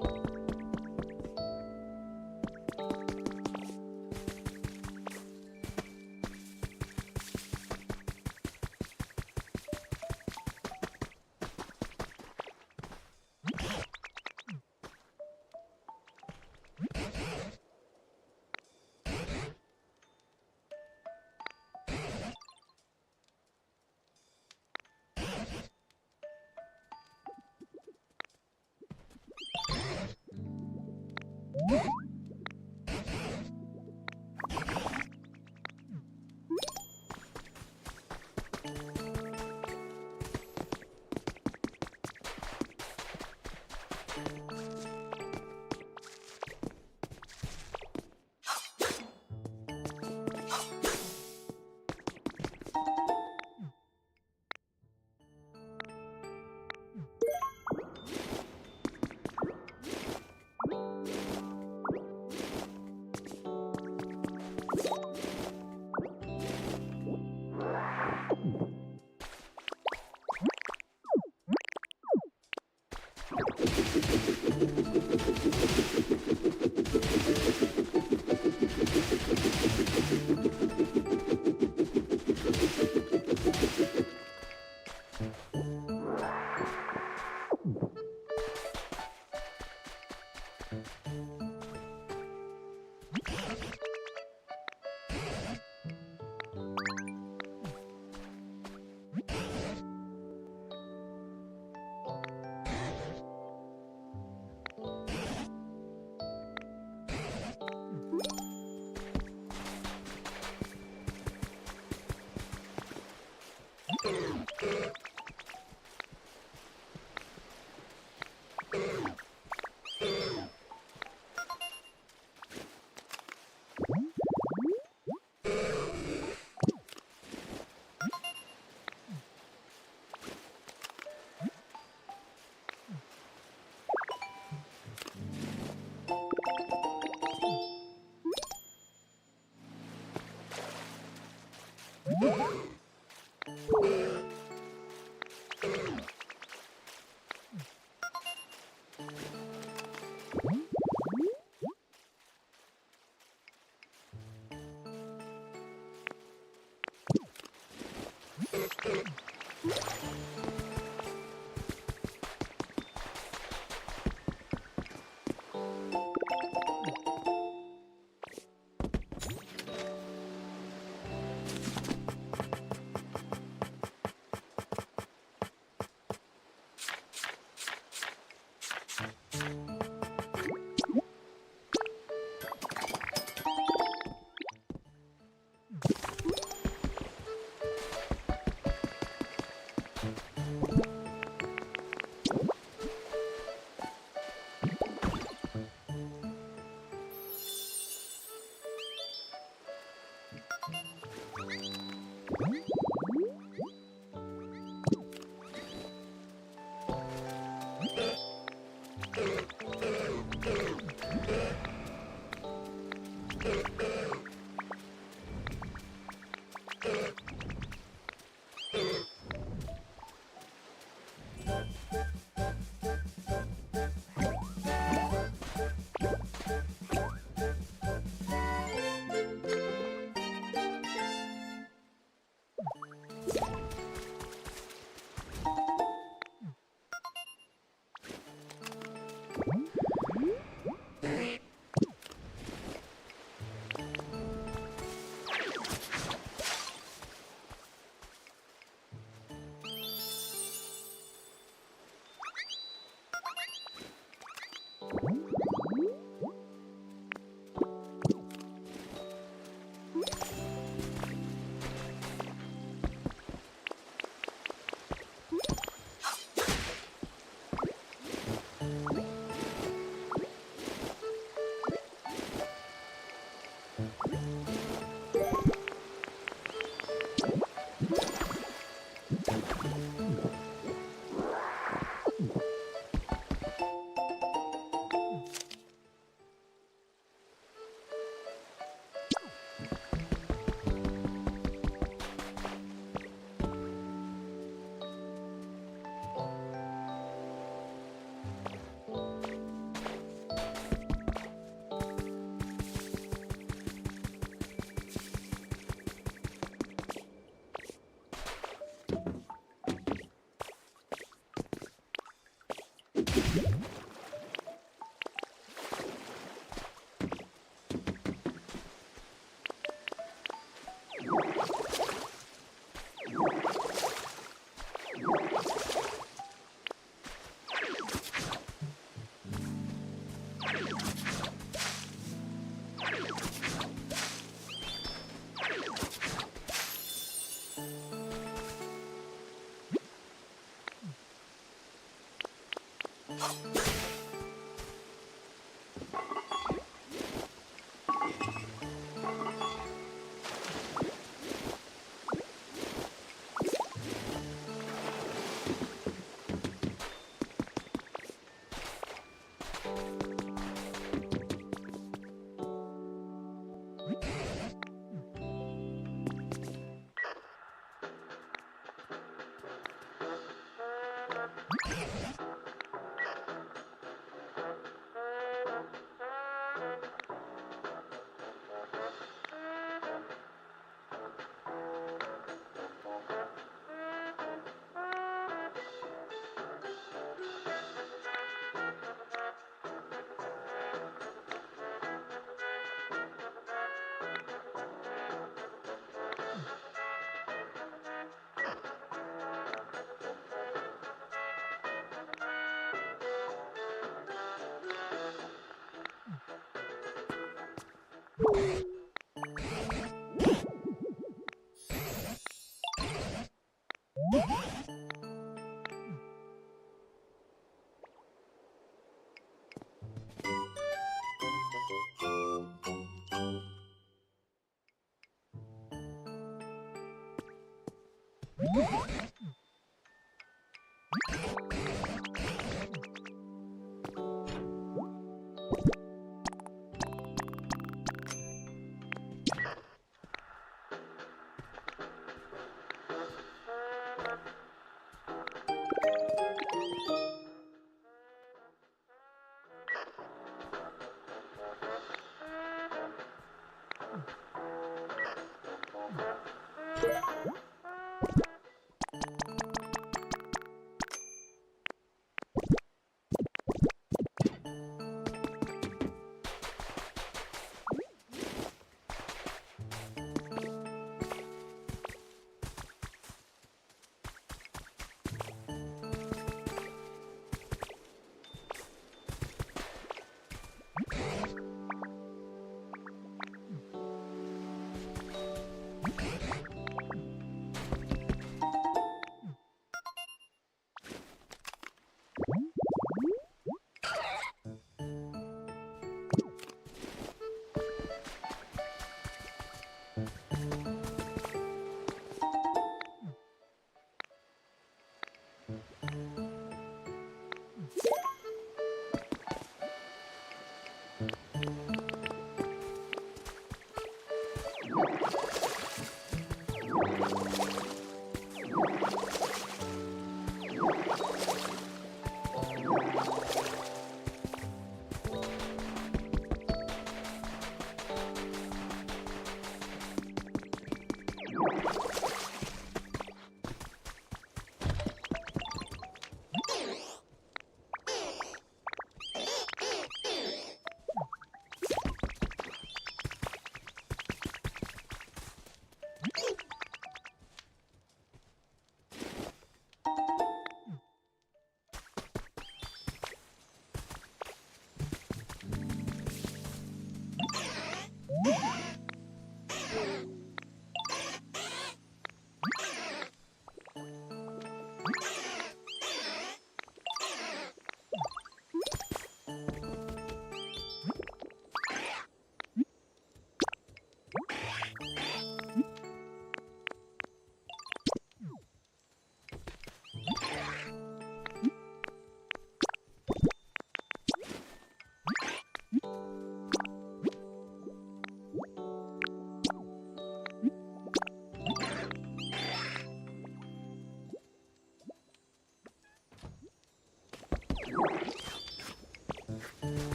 อ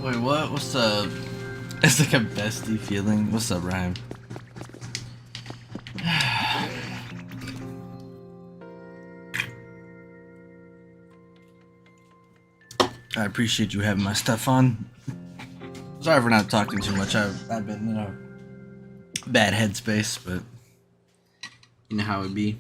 Wait, what? What's up? It's like a bestie feeling. What's up, Ryan? I appreciate you having my stuff on. Sorry for not talking too much. I've been in a bad headspace, but you know how it be.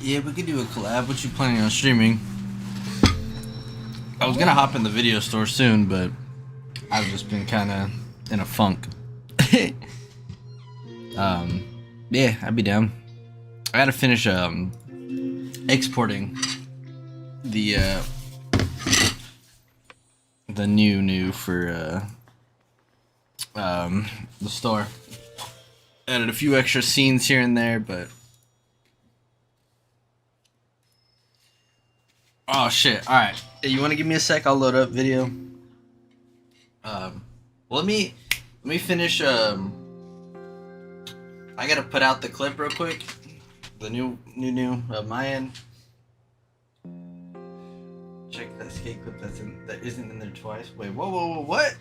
Yeah, we could do a collab. What you planning on streaming? I was gonna hop in the video store soon, but I've just been kind of in a funk. Yeah, I'd be down. I gotta finish exporting the new for the store. Added a few extra scenes here and there, but oh shit! All right. Hey, you want to give me a sec? I'll load up video. Well, let me finish. I gotta put out the clip real quick. The new my end. Check that skate clip that isn't in there twice. Wait, whoa, what?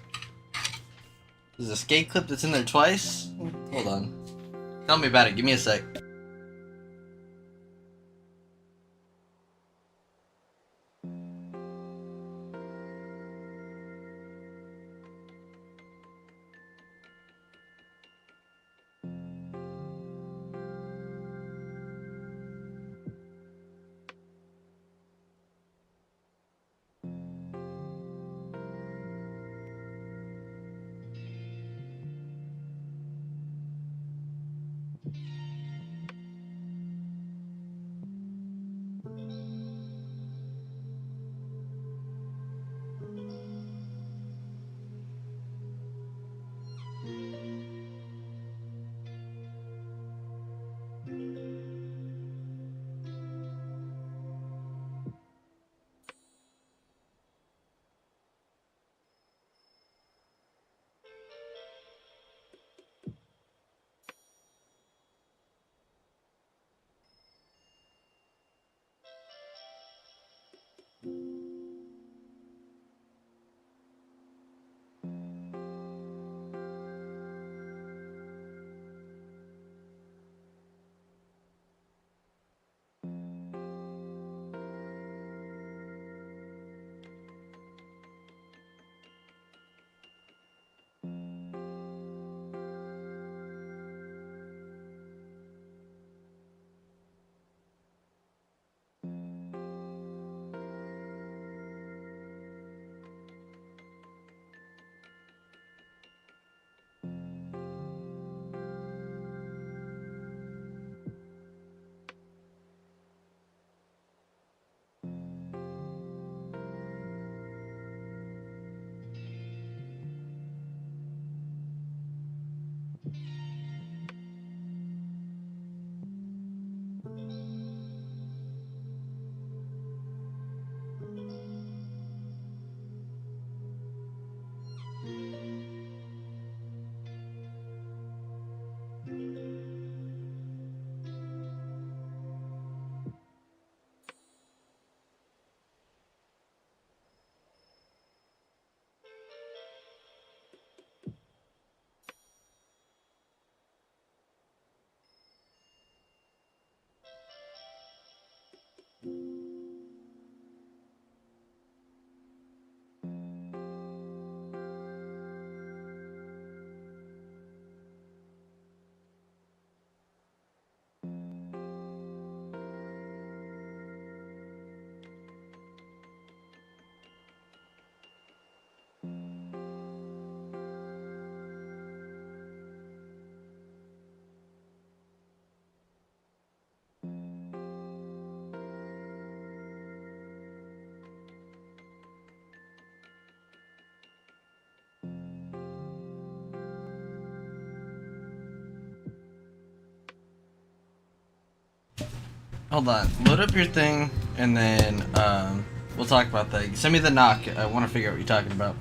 There's a skate clip that's in there twice? Hold on. Tell me about it. Give me a sec. Hold on. Load up your thing, and then we'll talk about that. Send me the knock. I want to figure out what you're talking about.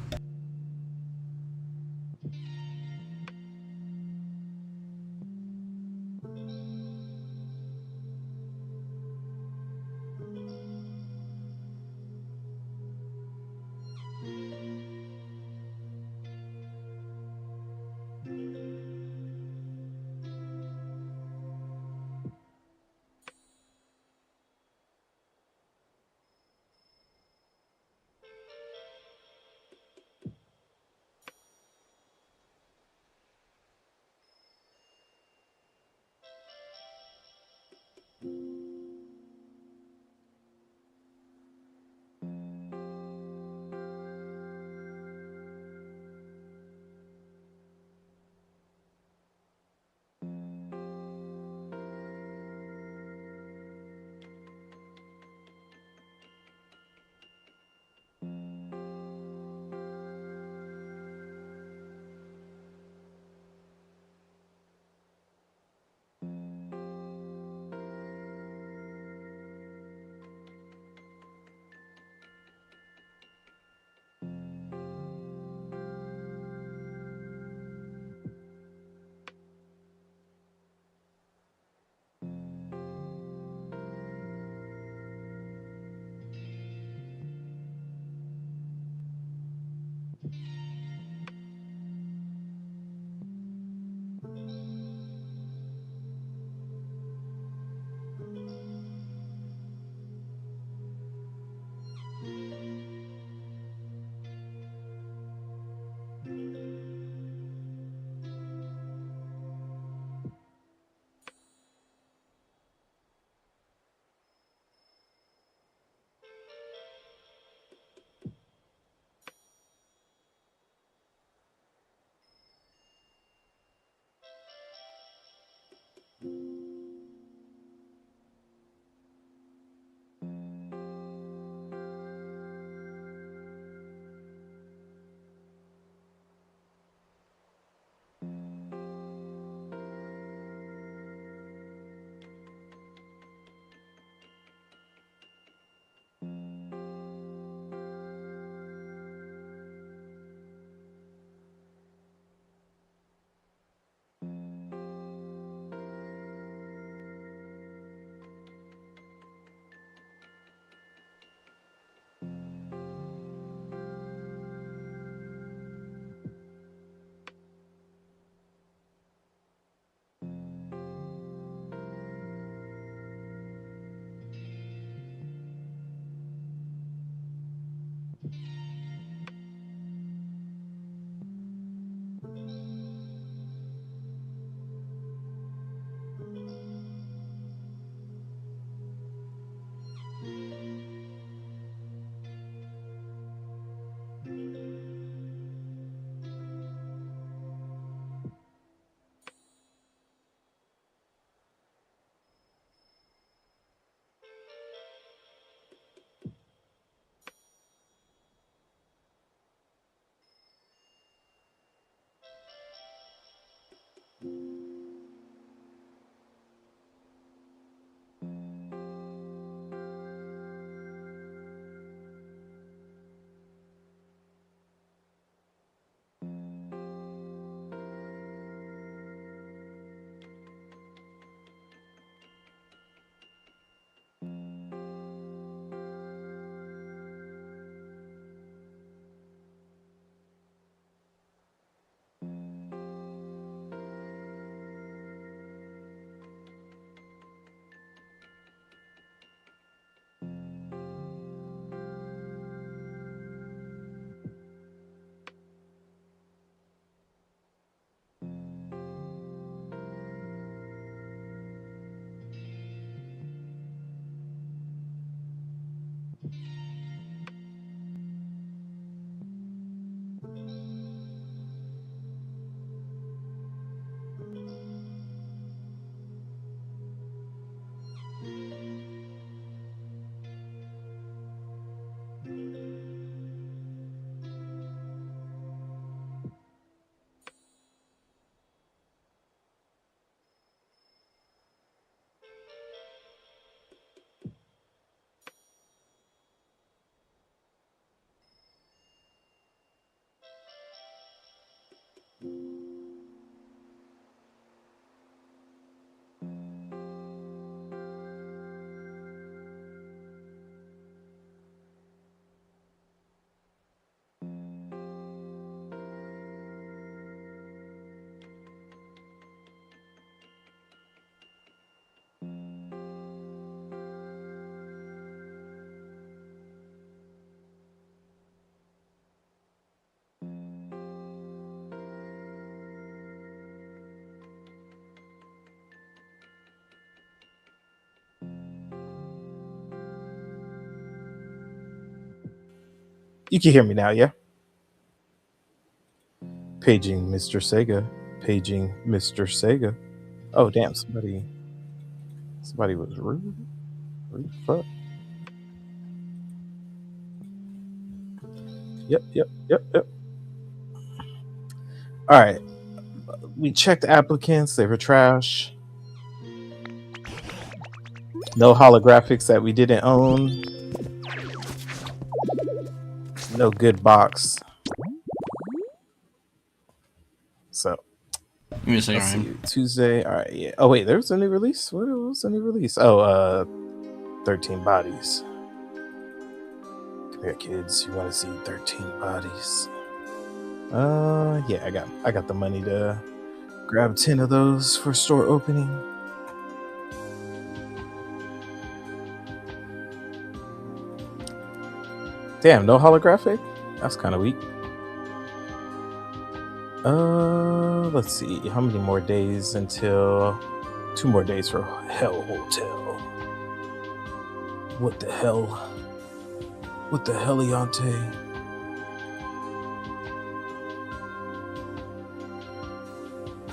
You can hear me now, yeah? Paging Mr. Sega. Paging Mr. Sega. Oh damn, somebody was rude. Rude fuck. Yep. Alright. We checked applicants, they were trash. No holographics that we didn't own. No good box. So Give me a second, let's Ryan. see. Tuesday. Alright, yeah. Oh wait, there was a new release? What was the new release? Oh, 13 bodies. Come here, kids. You wanna see 13 bodies? Yeah, I got the money to grab 10 of those for store opening. Damn, no holographic? That's kind of weak. Let's see. How many more days until 2 more days for Hell Hotel? What the hell? What the heliante?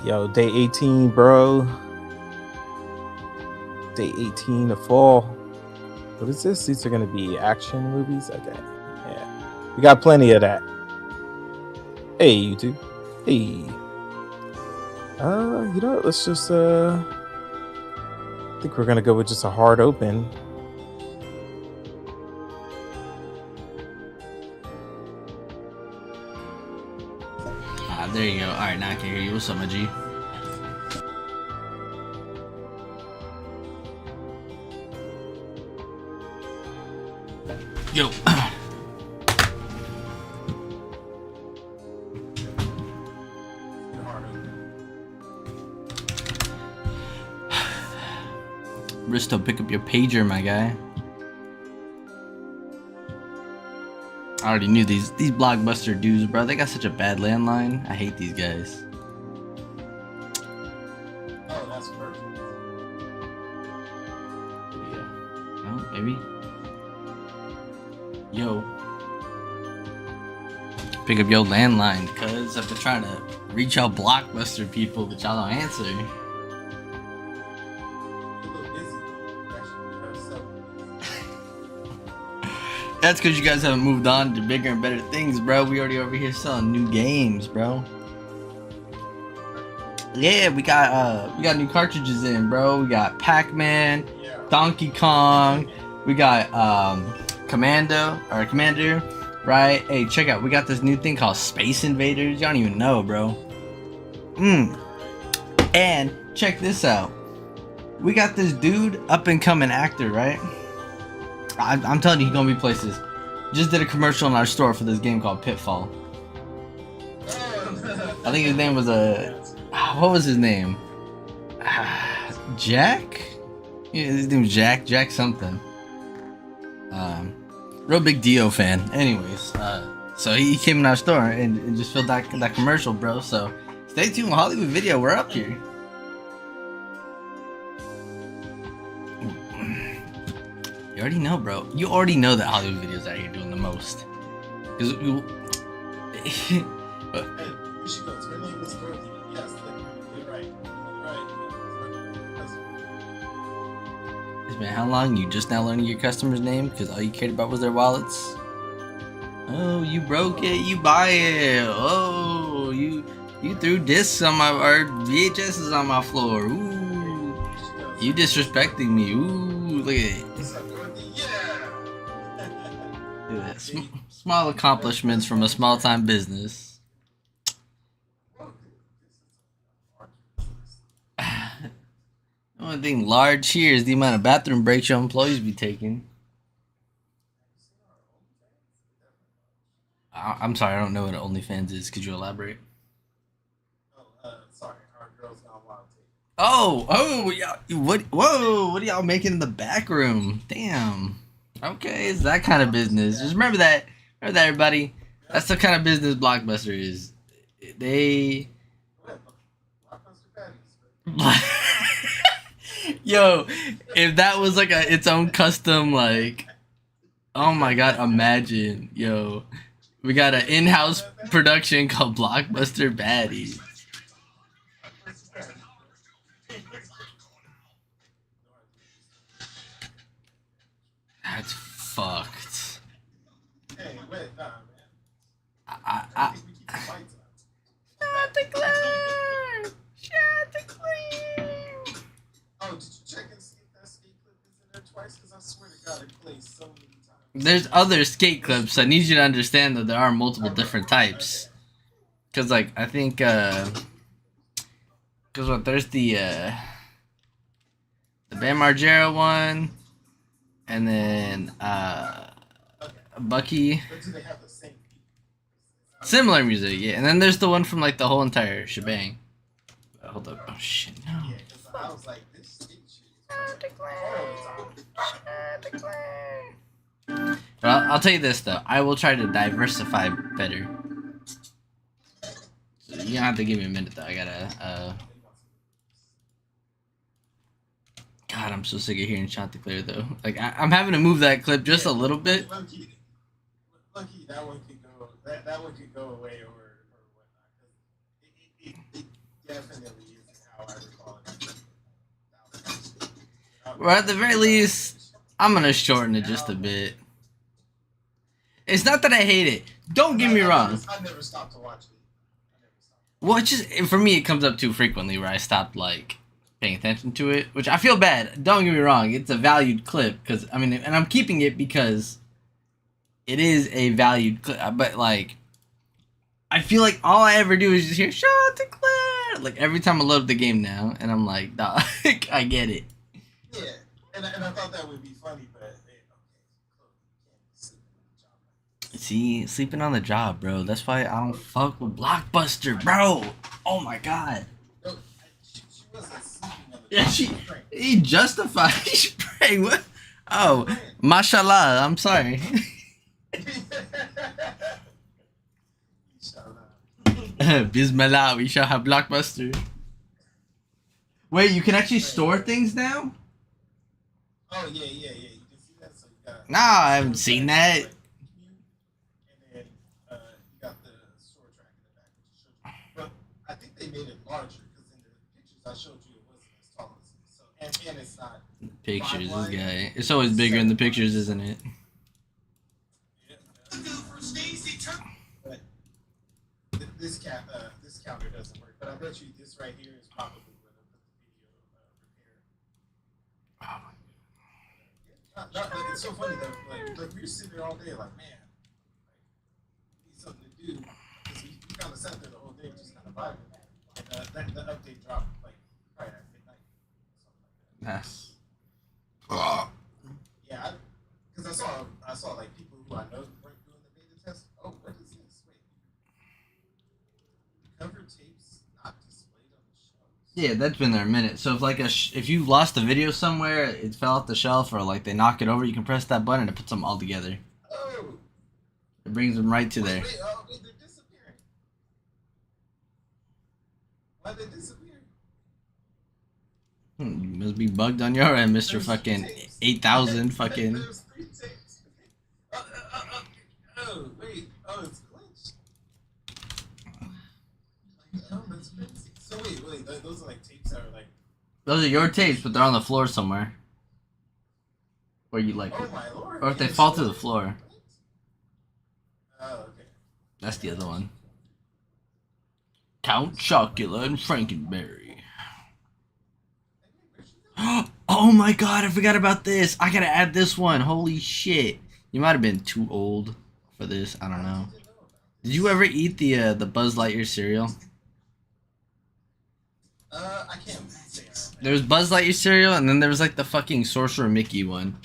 Yo, day 18, bro. Day 18 of fall. What is this? These are gonna be action movies? Okay. Yeah. We got plenty of that. Hey, YouTube. Hey. You know what? Let's just I think we're gonna go with just a hard open. There you go. Alright, now I can hear you. What's up, my G? Yo. Risto, pick up your pager, my guy. I already knew these blockbuster dudes, bro. They got such a bad landline. I hate these guys. Oh, that's perfect. Yeah. Oh, maybe. Yo. Pick up your landline, cuz I've been trying to reach out blockbuster people, but y'all don't answer. That's because you guys haven't moved on to bigger and better things, bro. We already over here selling new games, bro. Yeah, we got new cartridges in, bro. We got Pac-Man, Donkey Kong. We got Commander, right? Hey, check out. We got this new thing called Space Invaders. You don't even know, bro. And check this out. We got this dude, up and coming actor, right? I'm telling you, he's gonna be places. Just did a commercial in our store for this game called Pitfall. I think his name was what was his name? Jack? Yeah, his name was Jack. Jack something. Real big Dio fan. Anyways, so he came in our store and just filled that commercial, bro. So stay tuned, Hollywood Video. We're up here. You already know, bro. You already know that Hollywood Video's out here doing the most. Cause you. We should go. Her name is Dorothy. Yes, you're right. It's been how long? You just now learning your customer's name because all you cared about was their wallets? Oh, you broke it. You buy it. Oh, you threw discs on or VHSs on my floor. Ooh, you disrespecting me. Ooh, look at it. Small accomplishments from a small-time business. The only thing large here is the amount of bathroom breaks your employees be taking. I'm sorry, I don't know what OnlyFans is. Could you elaborate? Sorry, our girls got wild tape. Oh, whoa, what are y'all making in the back room? Damn. Okay, it's that kind of business. Just remember that, everybody. That's the kind of business Blockbuster is. They. Yo, if that was like its own custom, like, oh my god, imagine, yo, we got an in-house production called Blockbuster Baddies. That's fucked. Hey, wait, nah, man. Oh, did you check and see if that skate clip is in there twice? Because I swear to God, it plays so many times. There's other skate clips. I need you to understand that there are multiple different types. Cause like I think, cause what? There's the Bam Margera one, and then Bucky. But do they have the same beat? Similar music, yeah. And then there's the one from like the whole entire shebang. Hold up. Oh shit, no. Yeah, because I was like, this shit is all the time. Well, I'll tell you this though. I will try to diversify better. So you don't have to give me a minute though. I gotta. God, I'm so sick of hearing Chanticleer though. Like I'm having to move that clip just a little bit. Lucky that one could go. That one could go away or whatnot. Because it definitely isn't how I recall it. Or at the very least, I'm gonna shorten it just a bit. It's not that I hate it. Don't get me wrong. I never stopped to watch it. Well, it's just for me, it comes up too frequently where I stopped like paying attention to it, which I feel bad. Don't get me wrong. It's a valued clip because I mean, and I'm keeping it because it is a valued clip. But like, I feel like all I ever do is just hear Chanticleer like every time I load up the game now, and I'm like, nah, I get it. Yeah, and I thought that would be funny, but See, sleeping on the job, bro. That's why I don't fuck with Blockbuster, bro. Oh my god. no, she wasn't sleeping on the Yeah, he justified. He's praying. What? Oh, mashallah. I'm sorry. Bismillah. We shall have Blockbuster. Wait, you can actually store things now? Oh yeah. You can see that. So you got. Nah, I haven't seen that. And then you got the store track in the back, which showed you. But I think they made it larger because in the pictures I showed you, it wasn't as tall as this. So and it's not. Pictures, this guy. It's always bigger in the pictures, isn't it? But this counter doesn't work. But I bet you this right here is probably where they put the video repair. Oh my Like, it's so funny though. Like we were sitting there all day, like man, we need something to do because we kind of sat there the whole day just kind of vibing. And the update dropped like right at midnight, something like that. Nice. Yeah, because I saw like people who I know weren't doing the beta test. Oh, what is this? Wait, cover tapes not displayed on the shelves. Yeah, that's been there a minute. So if like if you lost a video somewhere, it fell off the shelf, or like they knock it over, you can press that button and it puts them all together. Oh. It brings them right to there. Wait, they're disappearing. Why they disappear? You must be bugged on your end, Mr. Fucking 8,000 fucking. There's 3 tapes. Oh, wait. Oh, it's glitched. Oh, that's crazy. So wait. Those are like tapes that are like. Those are your tapes, but they're on the floor somewhere. Or you like. Oh my lord. Or if they fall to the floor. Oh, okay. That's the other one. Count Chocula and Frankenberry. Oh my god, I forgot about this. I gotta add this one. Holy shit. You might have been too old for this. I don't know. Did you ever eat the Buzz Lightyear cereal? I can't say that. There was Buzz Lightyear cereal, and then there was like the fucking Sorcerer Mickey one.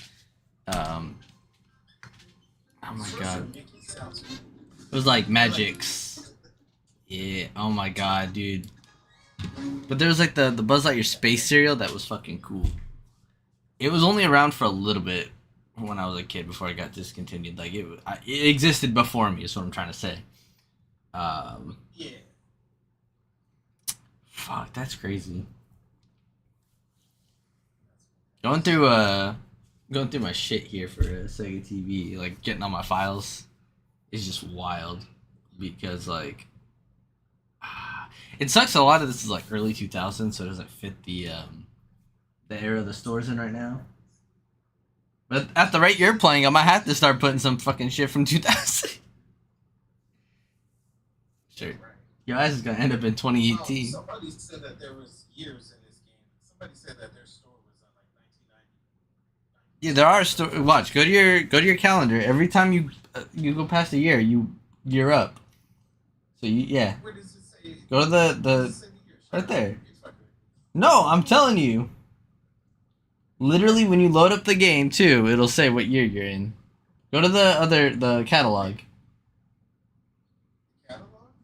Oh my god. It was like Magix. Yeah, oh my god, dude. But there was like the Buzz Lightyear space cereal that was fucking cool. It was only around for a little bit when I was a kid before it got discontinued. Like it existed before me is what I'm trying to say. Yeah. Fuck, that's crazy. Going through my shit here for Sega TV, like getting all my files is just wild because like it sucks. A lot of this is like early 2000s, so it doesn't fit the era the store's in right now. But at the rate you're playing, I might have to start putting some fucking shit from 2000. Sure. Your ass is gonna end up in 2018. Somebody said that there was years in this game. Somebody said that their store was on like 1990. Yeah, there are watch. Go to your calendar. Every time you go past a year, you're up. So yeah. Where does it say? Go to the right there. No, I'm telling you. Literally, when you load up the game too, it'll say what year you're in. Go to the catalog.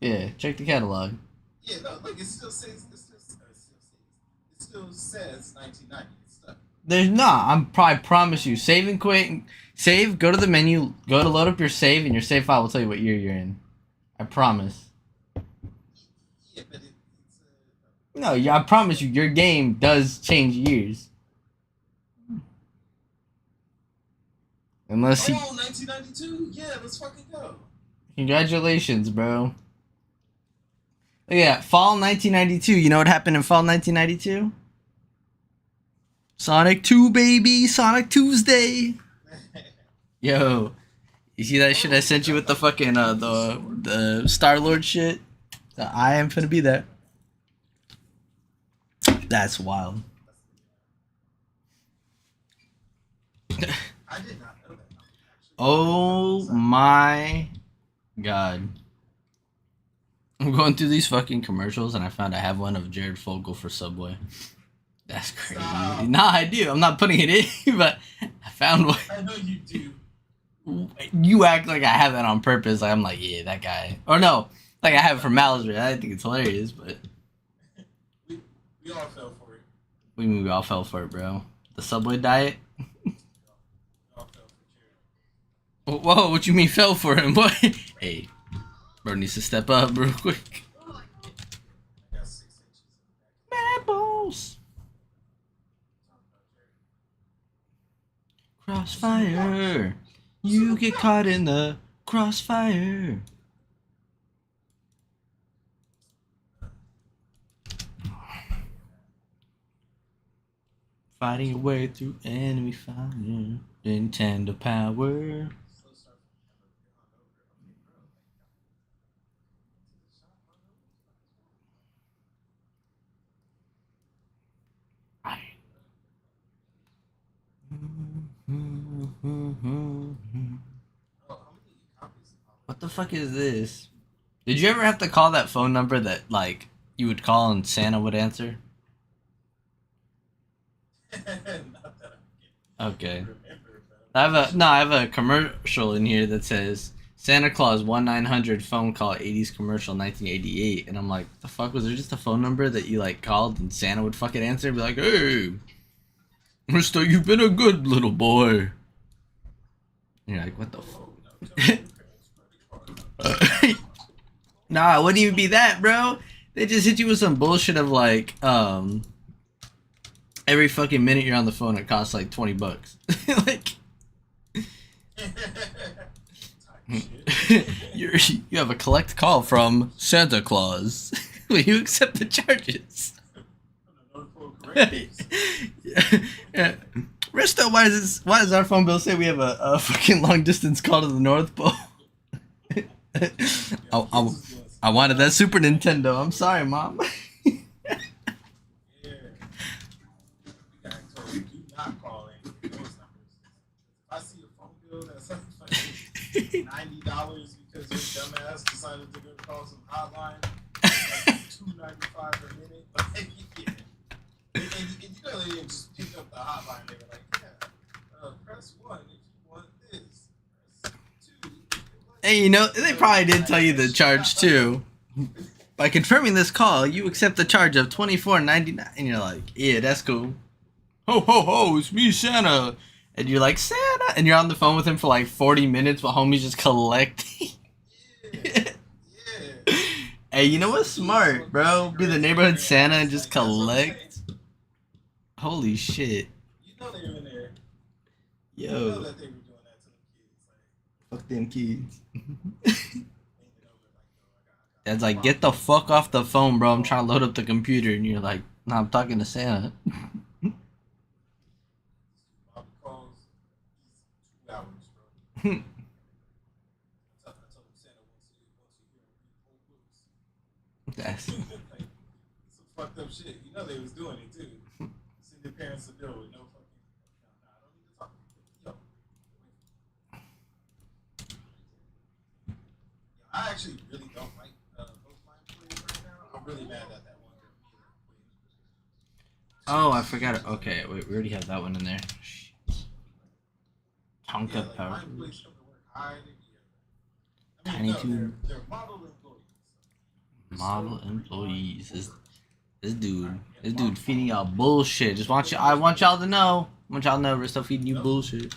Yeah, check the catalog. Yeah, no, look, it still says it still says 1990. It's stuck. There's not. I promise you. Save and quit. Save. Go to the menu. Go to load up your save, and your save file will tell you what year you're in. I promise. Yeah, but No, yeah, I promise you. Your game does change years. Unless he. 1992. Yeah, let's fucking go. Congratulations, bro. Look at that. Fall 1992. You know what happened in fall 1992? Sonic 2, baby. Sonic Tuesday. Yo. You see that shit I sent you with the fucking, the Star-Lord shit? I am finna be there. That's wild. I did not know that. Oh my god. I'm going through these fucking commercials and I found I have one of Jared Fogle for Subway. That's crazy. Stop. Nah, I do. I'm not putting it in, but I found one. I know you do. You act like I have that on purpose. Like I'm like, yeah, that guy. Or no, like I have it for Malice. I think it's hilarious, but We all fell for it. we all fell for it, bro. The Subway diet. We all fell for Jared. Whoa, what you mean fell for him? What? Hey, bro needs to step up real quick. I got 6 inches. Bad balls. Crossfire. You get caught in the crossfire. Fighting your way through enemy fire. Nintendo power. What the fuck is this? Did you ever have to call that phone number that like you would call and Santa would answer? Not that I Okay. can remember, but I have a commercial in here that says Santa Claus 1-900 phone call 80s commercial 1988, and I'm like, the fuck, was there just a phone number that you like called and Santa would fucking answer and be like, hey, Mister, you've been a good little boy. And you're like, what the fuck? Nah, it wouldn't even be that, bro. They just hit you with some bullshit of like, every fucking minute you're on the phone, it costs like $20. Like, you have a collect call from Santa Claus. Will you accept the charges? Yeah. Risto, why does our phone bill say we have a fucking long distance call to the North Pole? I wanted that Super Nintendo. I'm sorry, Mom. Yeah. We got told do not call in those numbers. If I see a phone bill that's like $90 because your dumbass decided to go call some hotline, like $2.95 a minute. Like, yeah. And you know they didn't just pick up the hotline. They were like, yeah, press 1 if you want this. Press 2 if you want Hey, you know, they probably did tell you the charge too. By confirming this call, you accept the charge of $24.99, and you're like, yeah, that's cool. Ho ho ho, it's me, Santa. And you're like, Santa, and you're on the phone with him for like 40 minutes while homie's just collecting. Yeah. Hey, you know what's smart, bro? Be the neighborhood Santa and just collect. Holy shit. You know they were in there. Yo. You know that they were doing that to the kids. Like, Fuck them kids. handing over, Dad's like, get the fuck off the phone, bro. I'm trying to load up the computer. And you're like, nah, I'm talking to Santa. Bobby calls. He's 2 hours, bro. I told him Santa wants you here to read whole books. That's, Like, some fucked up shit. You know they was doing it too. Send their parents a bill with no fucking. No, I don't need to talk to you. Yo. I actually really don't like Pokemon players right now. I'm really mad at that one girl. oh, I forgot it. Okay, wait, we already have that one in there. Shit. Tonka Power. Mine plays come to work high. Tiny Toon. They're model employees. Model employees. This dude feeding y'all bullshit. I want y'all to know. I want y'all to know we're still feeding you bullshit.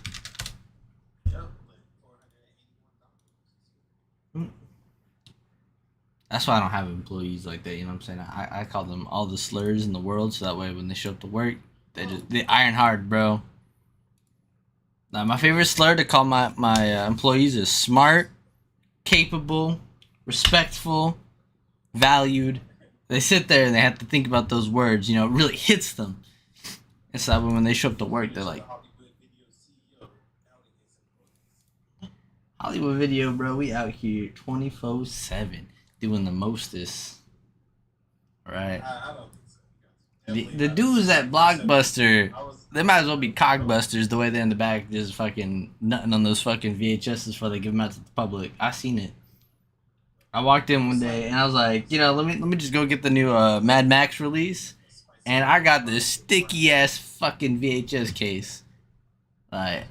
That's why I don't have employees like that. You know what I'm saying? I call them all the slurs in the world, so that way when they show up to work, they iron hard, bro. Now, my favorite slur to call my employees is smart, capable, respectful, valued. They sit there and they have to think about those words. You know, it really hits them. And so that when they show up to work, they're like, Hollywood Video, bro, we out here 24/7 doing the mostest. Right? I don't think so. The dudes at Blockbuster, they might as well be cockbusters the way they're in the back just fucking nutting on those fucking VHSs before they give them out to the public. I seen it. I walked in one day and I was like, you know, let me just go get the new Mad Max release, and I got this sticky ass fucking VHS case. Like,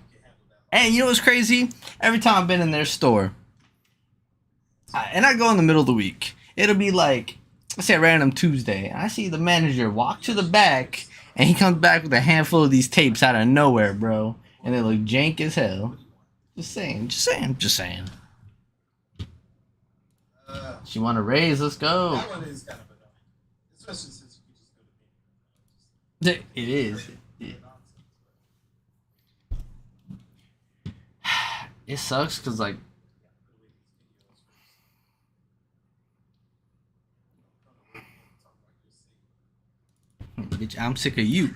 and you know what's crazy? Every time I've been in their store, and I go in the middle of the week, it'll be like, let's say a random Tuesday, I see the manager walk to the back, and he comes back with a handful of these tapes out of nowhere, bro, and they look jank as hell. Just saying. She want to raise? Let's go. That one is kind of annoying, especially since you can just go to It is. It sucks because like. Bitch, I'm sick of you.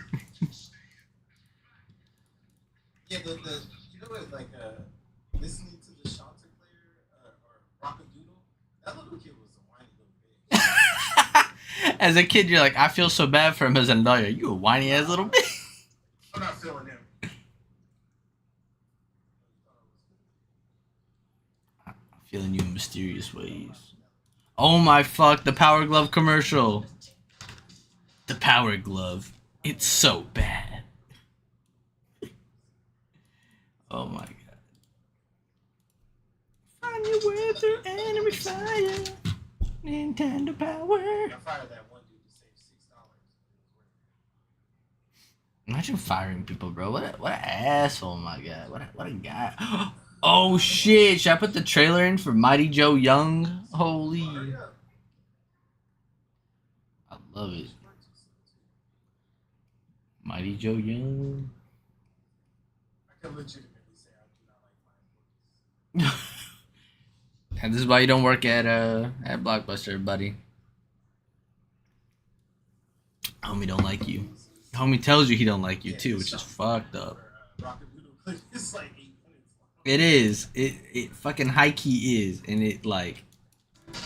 Yeah, you know what, like, listening to the Chanticleer or Rockadoodle, that little kid was a whiny little bitch. As a kid, you're like, I feel so bad for him. As an adult, you a whiny ass little bitch. I'm not feeling him. I'm feeling you in mysterious ways. Oh my fuck, the Power Glove commercial. The Power Glove. It's so bad. Oh my god. Find your way through enemy fire. Nintendo Power. I fired that one dude to save $6. Imagine firing people, bro. What an asshole, my god. What a guy. Oh shit. Should I put the trailer in for Mighty Joe Young? Holy. I love it. Mighty Joe Young. I can legitimately say I do not like my employees. And this is why you don't work at Blockbuster, buddy. Homie don't like you. Homie tells you he don't like you too, which is fucked up. It's like 8 minutes long. It is. It fucking high key is, and it like. And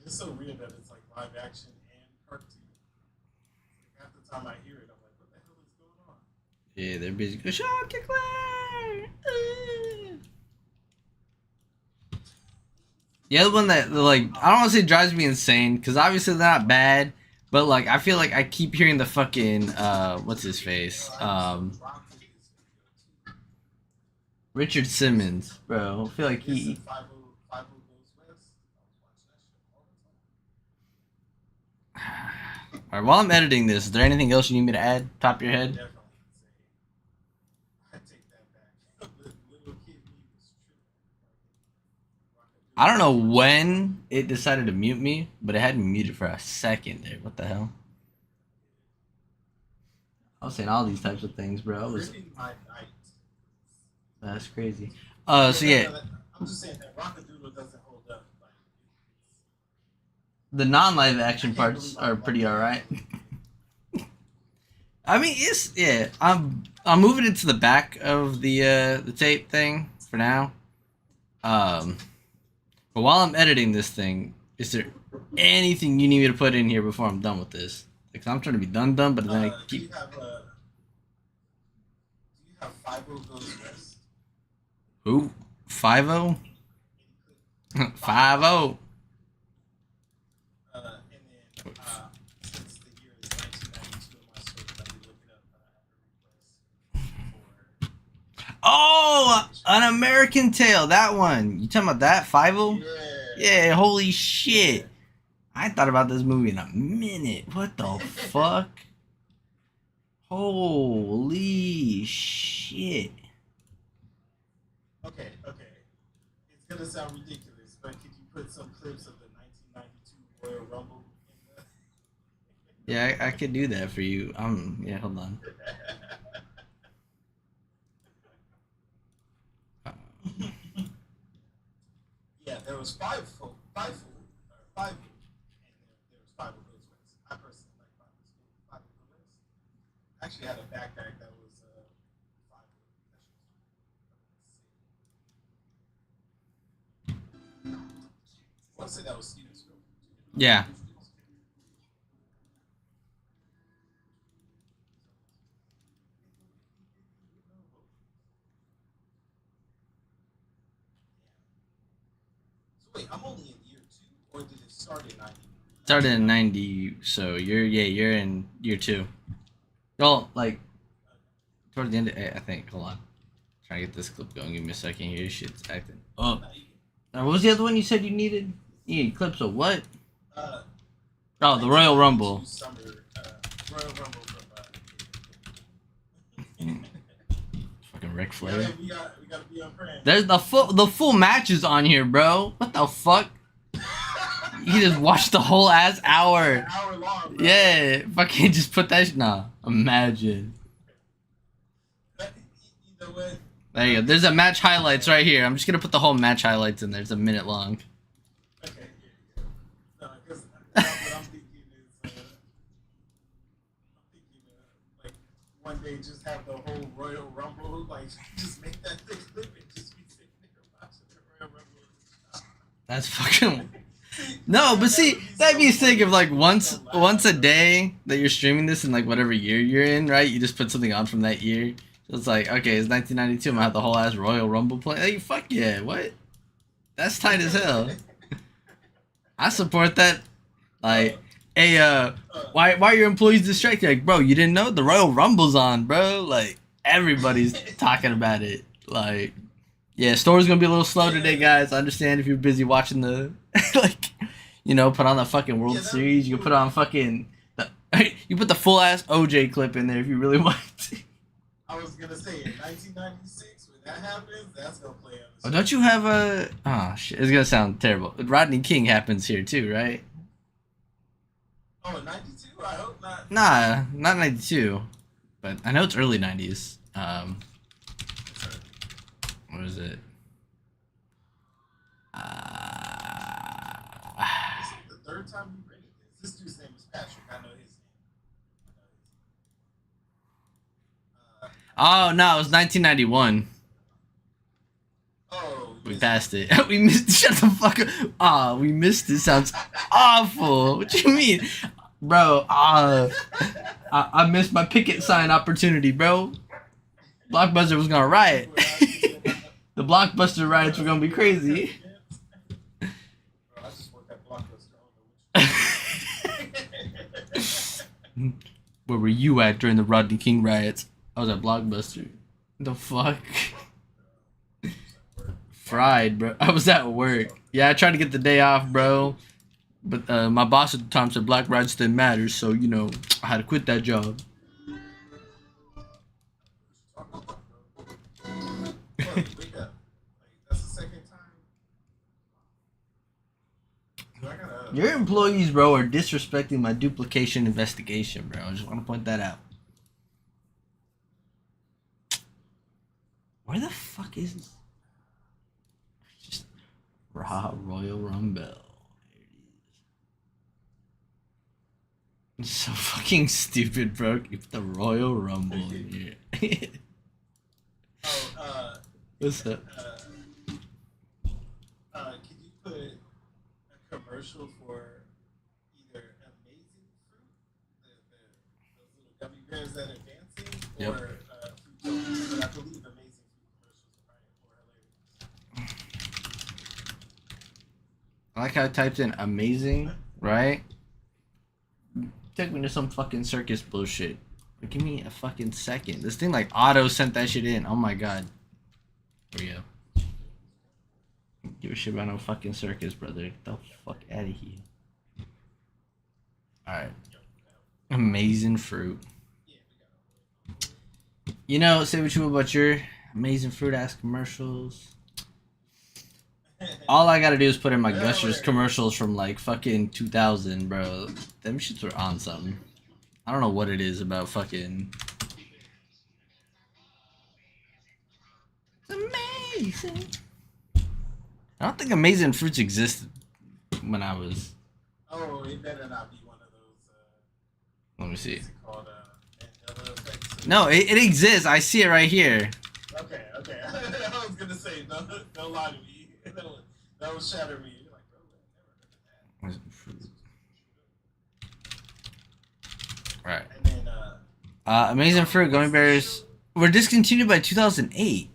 it's so weird that it's like live action and cartoon. Half the time I hear it, I'm like, what the hell is going on? Yeah, they're busy. Go Chanticleer! The other one that like I don't want to say drives me insane because obviously they're not bad, but like I feel like I keep hearing the fucking what's his face Richard Simmons, bro. I feel like he. Alright, while I'm editing this, is there anything else you need me to add? Top of your head? I don't know when it decided to mute me, but it had me muted for a second there. What the hell? I was saying all these types of things, bro. That's crazy. So yeah. I'm just saying that Rockadoodle doesn't hold up. The non-live action parts are pretty alright. I mean, it's yeah. I'm moving it to the back of the tape thing for now. But while I'm editing this thing, is there anything you need me to put in here before I'm done with this? Because I'm trying to be done, but then I keep. Do you have 5-0 Goes West? Who? 5-0? 5-0. And then, since the year is 1992, my source, I be looking up requests for. Oh, An American Tale. That one. You talking about that? 5-0? Yeah. Yeah, holy shit. I ain't thought about this movie in a minute. What the fuck? Holy shit. Okay. It's gonna sound ridiculous, but could you put some clips of the 1992 Royal Rumble in the... Yeah, I could do that for you. Yeah, hold on. Yeah, there was five, and there was five of those ones. I personally like five of those. I actually had a backpack that was five. I want to say that was Steven's film. Yeah. So wait, I'm only in year 2, or did it start in 90? Started in 90, so you're in year 2. Well, like toward the end I think. Hold on. Trying to get this clip going. Give me a second here. Shit's acting. Oh. What was the other one you said you needed? You need clips of what? Oh, the Royal Rumble. Summer, Royal Rumble from Fucking Ric Flair. we gotta be on brand. There's the full matches on here, bro. What the fuck? You just watched the whole ass hour. An hour long, bro. Yeah, fucking just put that. Nah, imagine. You know what? There you go. There's a match highlights right here. I'm just gonna put the whole match highlights in there. It's a minute long. Okay, yeah. No, because what I'm thinking is, like one day just have the whole Royal Rumble, like just make that thing clip and just be sitting there watching the Royal Rumble. That's fucking. No, but see, that'd be sick if like once a day that you're streaming this in like whatever year you're in, right? You just put something on from that year. So it's like, okay, it's 1992. I'm gonna have the whole ass Royal Rumble play. Hey, fuck yeah, what? That's tight as hell. I support that. Like, hey, why are your employees distracted? Like, bro, you didn't know the Royal Rumble's on, bro. Like, everybody's talking about it. Like, yeah, store's gonna be a little slow today, guys. I understand if you're busy watching the, like, you know, put on the fucking World Series. You can put on fucking, you put the full ass OJ clip in there if you really want to. I was gonna say in 1996 when that happens, that's gonna play on the Oh, don't you have a? Oh shit! It's gonna sound terrible. Rodney King happens here too, right? Oh, 92? I hope not. Nah, not 92, but I know it's early 90s. What is it? This is the third time we rated this. This dude's name is Patrick. I know his name. Oh no, it was 1991. Oh, We passed it. We missed. Shut the fuck up. Ah, we missed it. Sounds awful. What you mean, bro? I missed my picket sign opportunity, bro. Blockbuster was gonna riot. The Blockbuster riots were gonna be crazy. Bro, I just worked at Blockbuster. Where were you at during the Rodney King riots? I was at Blockbuster. The fuck? Fried, bro. I was at work. Yeah, I tried to get the day off, bro. But my boss at the time said black rights didn't matter, so, you know, I had to quit that job. Wake up. Like, that's the second time. So I gotta... Your employees, bro, are disrespecting my duplication investigation, bro. I just want to point that out. Where the fuck is... Just Raw Royal Rumble. There it is. It's so fucking stupid, bro. Keep the Royal Rumble in here. What's up? Could you put a commercial for either Amazing Fruit, those little gummy bears that are dancing, Yep. or Fruit? But I believe Amazing Fruit commercials are hilarious. I like how I typed in amazing, right? Took me to some fucking circus bullshit. But give me a fucking second. This thing like auto sent that shit in. Oh my god. Here we go. Give a shit about no fucking circus, brother. Get the fuck out of here. All right. Amazing fruit. Yeah, we got. You know, say what you will about your amazing fruit ass commercials. All I gotta do is put in my Gushers commercials from like fucking 2000, bro. Them shits were on something. I don't know what it is about fucking. It's amazing. I don't think amazing fruits existed when I was. Oh, it better not be one of those. Let me see. What's it called? Mandela effects. No, it exists. I see it right here. Okay. I was gonna say, don't lie to me. That would shatter me. You're like, bro, I never heard of that. Right. And then, Amazing fruit gummy bears were discontinued by 2008.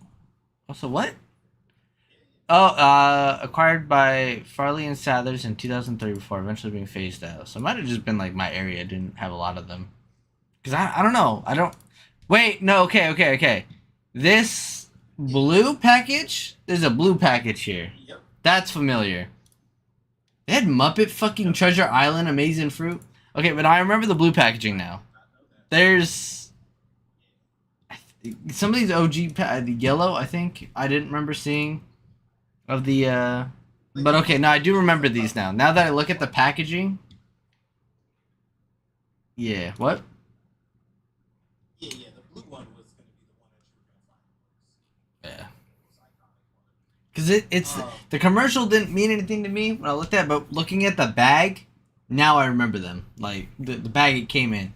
Also, what? Oh, acquired by Farley and Sathers in 2003 before eventually being phased out. So it might have just been like my area didn't have a lot of them. Because I don't know. I don't. Wait, no, okay. This blue package? There's a blue package here. yep. That's familiar. They had Muppet fucking Treasure Island Amazing Fruit. Okay, but I remember the blue packaging now. There's some of these OG the yellow. I think I didn't remember seeing of the. But okay, no, I do remember these now. Now that I look at the packaging. Yeah. What? Yeah. The blue one was gonna be the one that you were gonna find. Yeah. Because it's the commercial didn't mean anything to me when I looked at it, but looking at the bag, now I remember them. Like the bag it came in.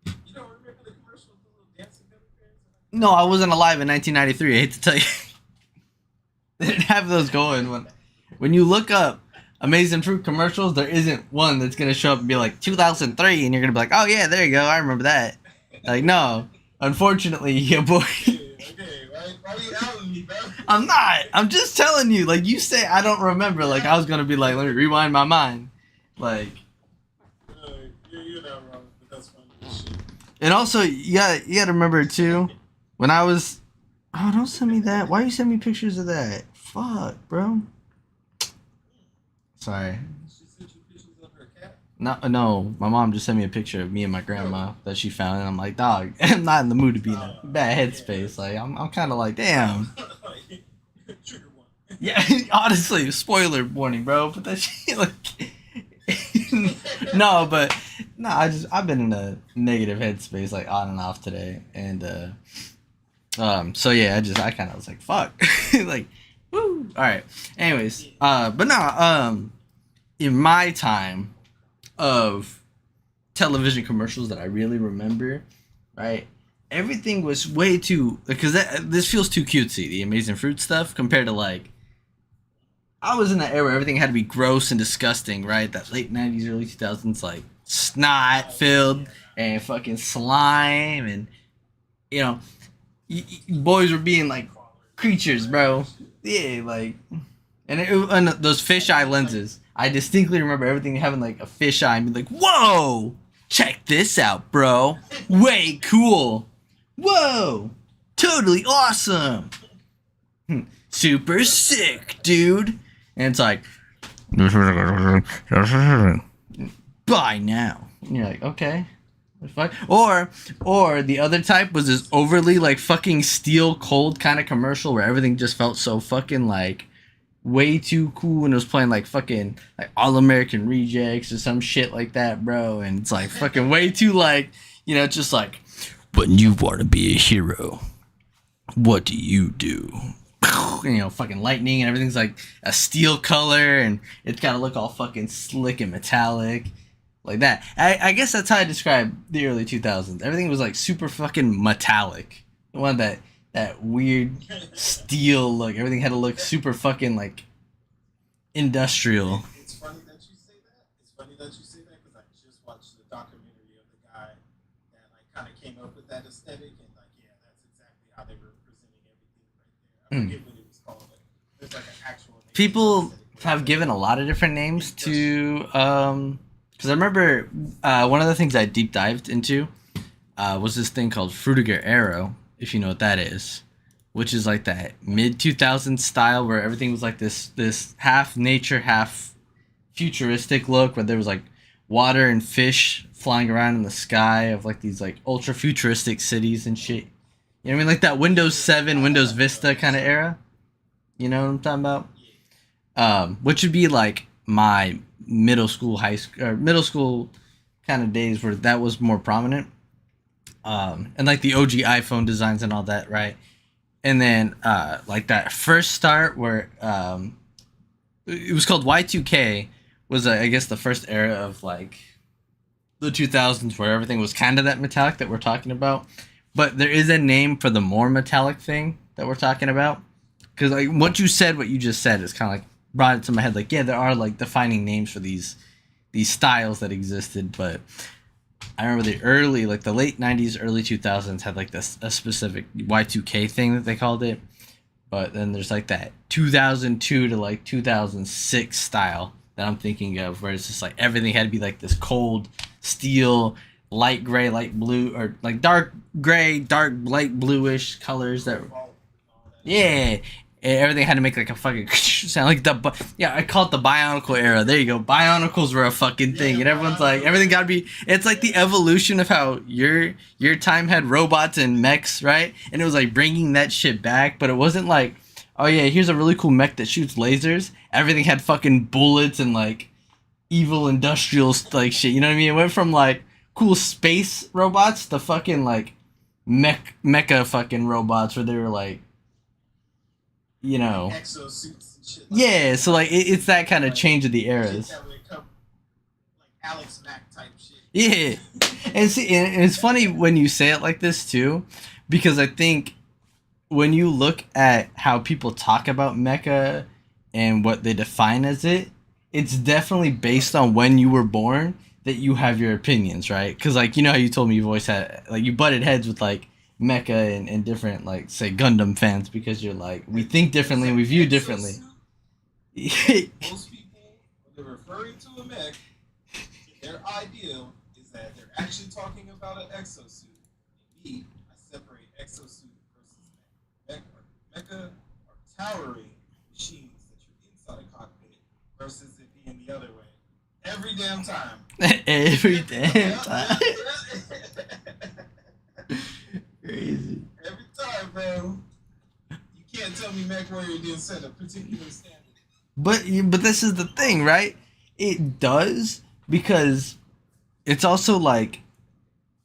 You don't remember the commercial with the little dancing gummy bears? No, I wasn't alive in 1993. I hate to tell you. They didn't have those going. When you look up Amazing Fruit commercials, there isn't one that's going to show up and be like 2003, and you're going to be like, oh yeah, there you go, I remember that. Like, no. Unfortunately, yeah, boy. Okay, why are you outing me, bro? I'm not. I'm just telling you. Like, you say I don't remember. Like, I was going to be like, let me rewind my mind. Like. You're not wrong, but that's funny as shit. And also, you gotta remember, too, when I was... Oh, don't send me that. Why you send me pictures of that? Fuck, bro. Sorry. She sent you pictures of her cat? No, my mom just sent me a picture of me and my grandma that she found, and I'm like, dog, I'm not in the mood to be in a bad headspace. Like, I'm kind of like, damn. Trigger one. Yeah, honestly, spoiler warning, bro. But that shit, like, I've been in a negative headspace, like, on and off today, and so yeah, I kind of was like, fuck, like, woo. All right. Anyways, but no, in my time of television commercials that I really remember, right? Everything was way too, because this feels too cutesy, the Amazing Fruit stuff, compared to like, I was in that era where everything had to be gross and disgusting, right? That late 90s, early 2000s, like snot filled and fucking slime, and you know, boys were being like creatures, bro. Yeah, like, and those fisheye lenses. I distinctly remember everything having like a fisheye and be like, whoa, check this out, bro. Way cool. Whoa, totally awesome. Super sick, dude. And it's like, buy now. And you're like, okay. Or the other type was this overly like fucking steel cold kind of commercial where everything just felt so fucking like way too cool, and it was playing like fucking like All American Rejects or some shit like that, bro. And it's like fucking way too like, you know, just like, when you want to be a hero, what do? You know, fucking lightning and everything's like a steel color, and it's gotta look all fucking slick and metallic. Like that. I guess that's how I describe the early 2000s. Everything was like super fucking metallic. It wanted that weird steel look. Everything had to look super fucking like industrial. It's funny that you say that because I just watched the documentary of the guy that like kind of came up with that aesthetic, and like, yeah, that's exactly how they were presenting everything right there. I forget what it was called, but there's like an actual name. People have given a lot of different names to because I remember one of the things I deep dived into was this thing called Frutiger Arrow, if you know what that is, which is like that mid 2000s style where everything was like this half nature, half futuristic look, where there was like water and fish flying around in the sky of like these like ultra futuristic cities and shit. You know what I mean? Like that Windows 7, Windows Vista kind of era. You know what I'm talking about? Which would be like my middle school, high school, or middle school kind of days where that was more prominent. And like the OG iPhone designs and all that, right? And then like that first start where it was called Y2K was I guess the first era of like the 2000s where everything was kind of that metallic that we're talking about. But there is a name for the more metallic thing that we're talking about. Because like what you just said is kind of like brought it to my head. Like, yeah, there are like defining names for these styles that existed. But I remember the late 90s, early 2000s had like this a specific Y2K thing that they called it. But then there's like that 2002 to like 2006 style that I'm thinking of, where it's just like everything had to be like this cold steel, light gray, light blue, or like dark gray, dark light bluish colors that. Yeah, everything had to make like a fucking sound like I call it the Bionicle era. There you go. Bionicles were a fucking thing, and everyone's like everything got to be. It's like the evolution of how your time had robots and mechs, right? And it was like bringing that shit back, but it wasn't like, oh yeah, here's a really cool mech that shoots lasers. Everything had fucking bullets and like evil industrial like shit. You know what I mean? It went from like cool space robots to fucking like mecha fucking robots where they were like, you know, exosuits and shit. Like yeah. that. So like it's that kind of change of the eras. That would come, like Alex Mack type shit. Yeah, and see, and it's funny when you say it like this too, because I think when you look at how people talk about mecha and what they define as it, it's definitely based on when you were born that you have your opinions, right? Because like you know how you told me you've always had like you butted heads with like mecha and different like say Gundam fans because you're like we think differently and we view differently. Most people, when they're referring to a mech, their ideal is that they're actually talking about an exosuit. And me, I separate exosuit versus mech. Mecha are towering machines that you're inside a cockpit versus it being the other way. Every damn time. Every damn time. Crazy. Every time, bro. You can't tell me MechWarrior didn't set a particular standard. But this is the thing, right? It does because it's also like,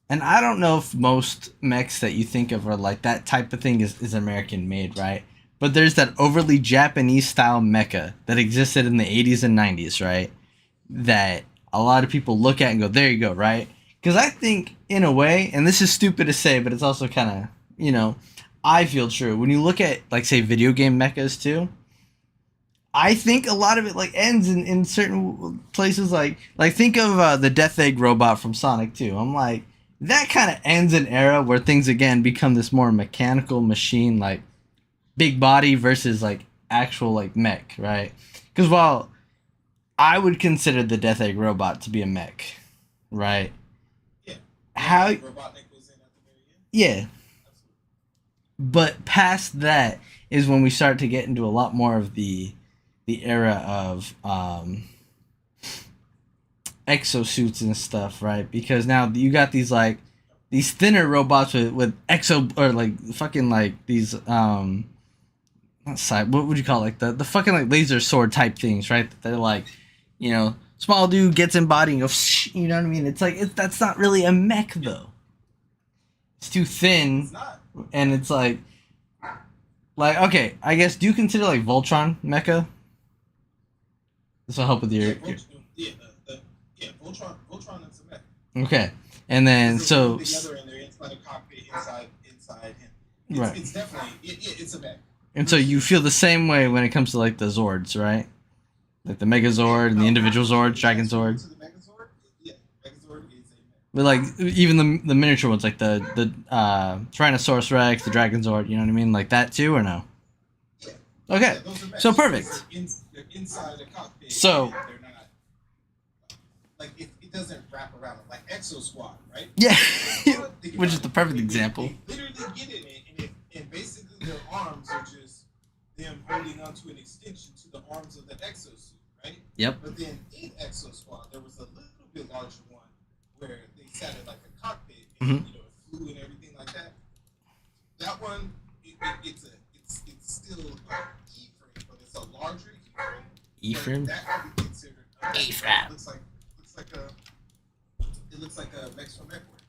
and I don't know if most mechs that you think of are like that type of thing is American made, right? But there's that overly Japanese style mecha that existed in the 80s and 90s, right? That a lot of people look at and go, there you go, right? Because I think, in a way, and this is stupid to say, but it's also kind of, you know, I feel true. When you look at, like, say, video game mechas, too, I think a lot of it, like, ends in certain places, like think of the Death Egg robot from Sonic 2. I'm like, that kind of ends an era where things, again, become this more mechanical machine, like, big body versus, like, actual, like, mech, right? Because while I would consider the Death Egg robot to be a mech, right? Yeah. How? Robotnik was in at the very end. Yeah. Absolutely. But past that is when we start to get into a lot more of the era of exosuits and stuff, right? Because now you got these like these thinner robots with exo or like fucking like these not side, what would you call it? Like the fucking like laser sword type things, right? They're like, you know, small dude gets in body and goes, you know what I mean? It's like that's not really a mech though. It's too thin, It's not. and it's like okay, I guess do you consider like Voltron mecha? This will help with your Voltron is a mech. okay, and then so Together and they're inside a cockpit, inside him. right, It's definitely it's a mech. and so you feel the same way when it comes to like the Zords, right? Like the Megazord and the individual Zords, Dragon Zord. To the Megazord, yeah, Megazord is a mech. But like even the miniature ones, like the Tyrannosaurus Rex, the Dragon Zord, you know what I mean, like that too, or no? Yeah. Okay, Yeah, those are mechs. so perfect. They're inside a cockpit. So they're not like it doesn't wrap around like Exo Squad, right? yeah, Think which about is the it. perfect example. They literally get in it, and basically their arms are just them holding onto an extension to the arms of the exosuit, right? Yep. But then in Exo Squad, there was a little bit larger one where they sat in like a cockpit and Mhm. it flew and everything like that. That one, it's still E-frame, but it's a larger E-frame. E-frame. That could be considered E-frame. It looks like a Mex from Mechware.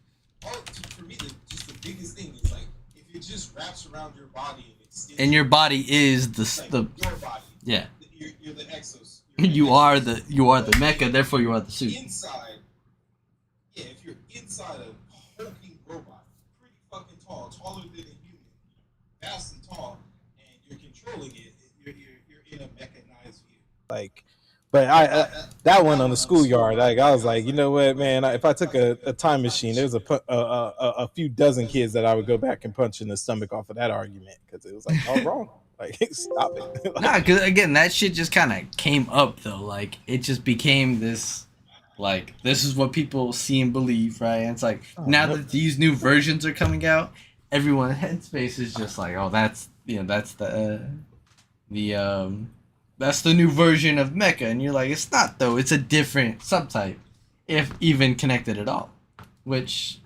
For me, just the biggest thing is like if it just wraps around your body and extends. And your body is your body. Yeah. You're the exos. You are the mecha, therefore you are the suit. Inside, if you're inside a hulking robot, pretty fucking tall, taller than a human, vast and tall, and you're controlling it, you're in a mechanized view. Like, but I that one on the schoolyard, like I was like, you know what, man? If I took a time machine, there's a few dozen kids that I would go back and punch in the stomach off of that argument because it was like all wrong. Like, stop it. Like, Nah, because again, that shit just kind of came up though. Like, it just became this, like, this is what people see and believe, right? And it's like, now that these new versions are coming out, everyone's headspace is just like, oh, that's that's the new version of mecha, and you're like, it's not though. It's a different subtype, if even connected at all. Which,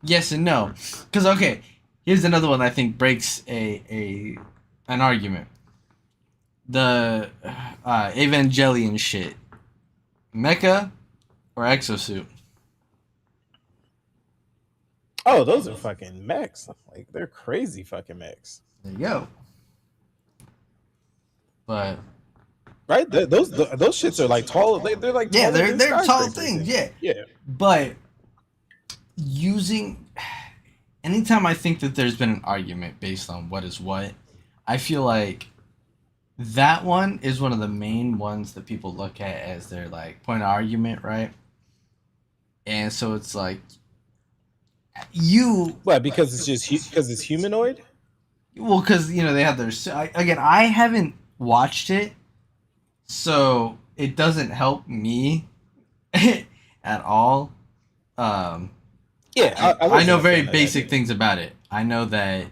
yes and no. Because okay, here's another one I think breaks an argument. The Evangelion shit. Mecha or exosuit? oh, those are fucking mechs. Like, they're crazy fucking mechs. There you go. But right, those shits are like tall. They're like yeah, they're tall things. Yeah. But anytime I think that there's been an argument based on what is what, I feel like that one is one of the main ones that people look at as their like point of argument, right? And so it's like because it's just because it's humanoid. Well, because they have their again. I haven't watched it, so it doesn't help me at all. I know very basic things about it. I know that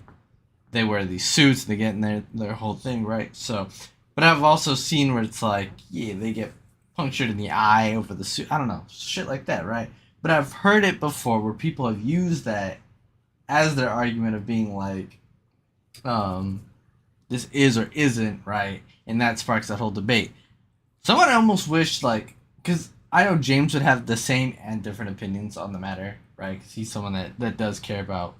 they wear these suits, they get in their whole thing, right? So, but I've also seen where it's like, they get punctured in the eye over the suit. I don't know, shit like that, right? But I've heard it before where people have used that as their argument of being like, this is or isn't, right? And that sparks that whole debate. Someone I almost wished, like, because I know James would have the same and different opinions on the matter, right? Because he's someone that does care about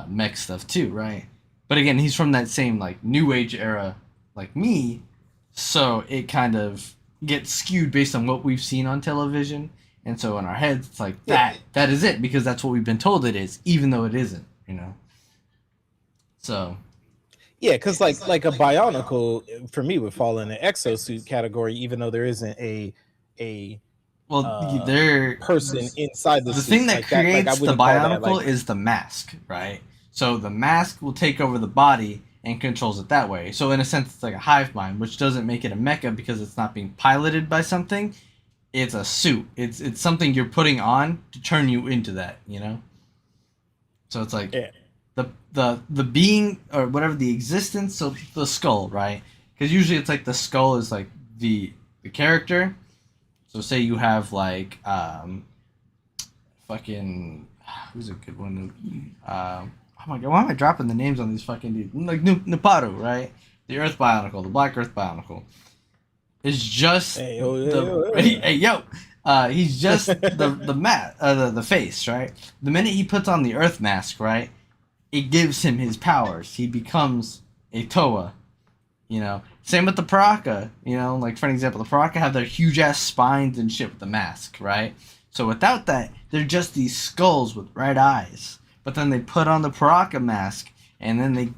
mech stuff too, right? But again, he's from that same, like, new age era like me, so it kind of gets skewed based on what we've seen on television. And so in our heads, it's like, that is it, because that's what we've been told it is, even though it isn't, So... yeah, because like a Bionicle for me would fall in the exosuit category, even though there isn't a person inside the suit. Thing that creates the Bionicle that, is the mask, right? So the mask will take over the body and controls it that way. So in a sense, it's like a hive mind, which doesn't make it a mecha because it's not being piloted by something. It's a suit. It's something you're putting on to turn you into that, So it's like the being or whatever, the existence of the skull, right? Because usually it's like the skull is like the character. So say you have like fucking who's a good one? Oh my god, why am I dropping the names on these fucking dudes? Like Niparu, right? The Earth Bionicle, the Black Earth Bionicle. It's just he's just the face, right? The minute he puts on the Earth mask, right, it gives him his powers. He becomes a Toa, Same with the Paraka, like for an example, the Paraka have their huge ass spines and shit with the mask, right? So without that, they're just these skulls with red eyes. But then they put on the Paraka mask, and then they,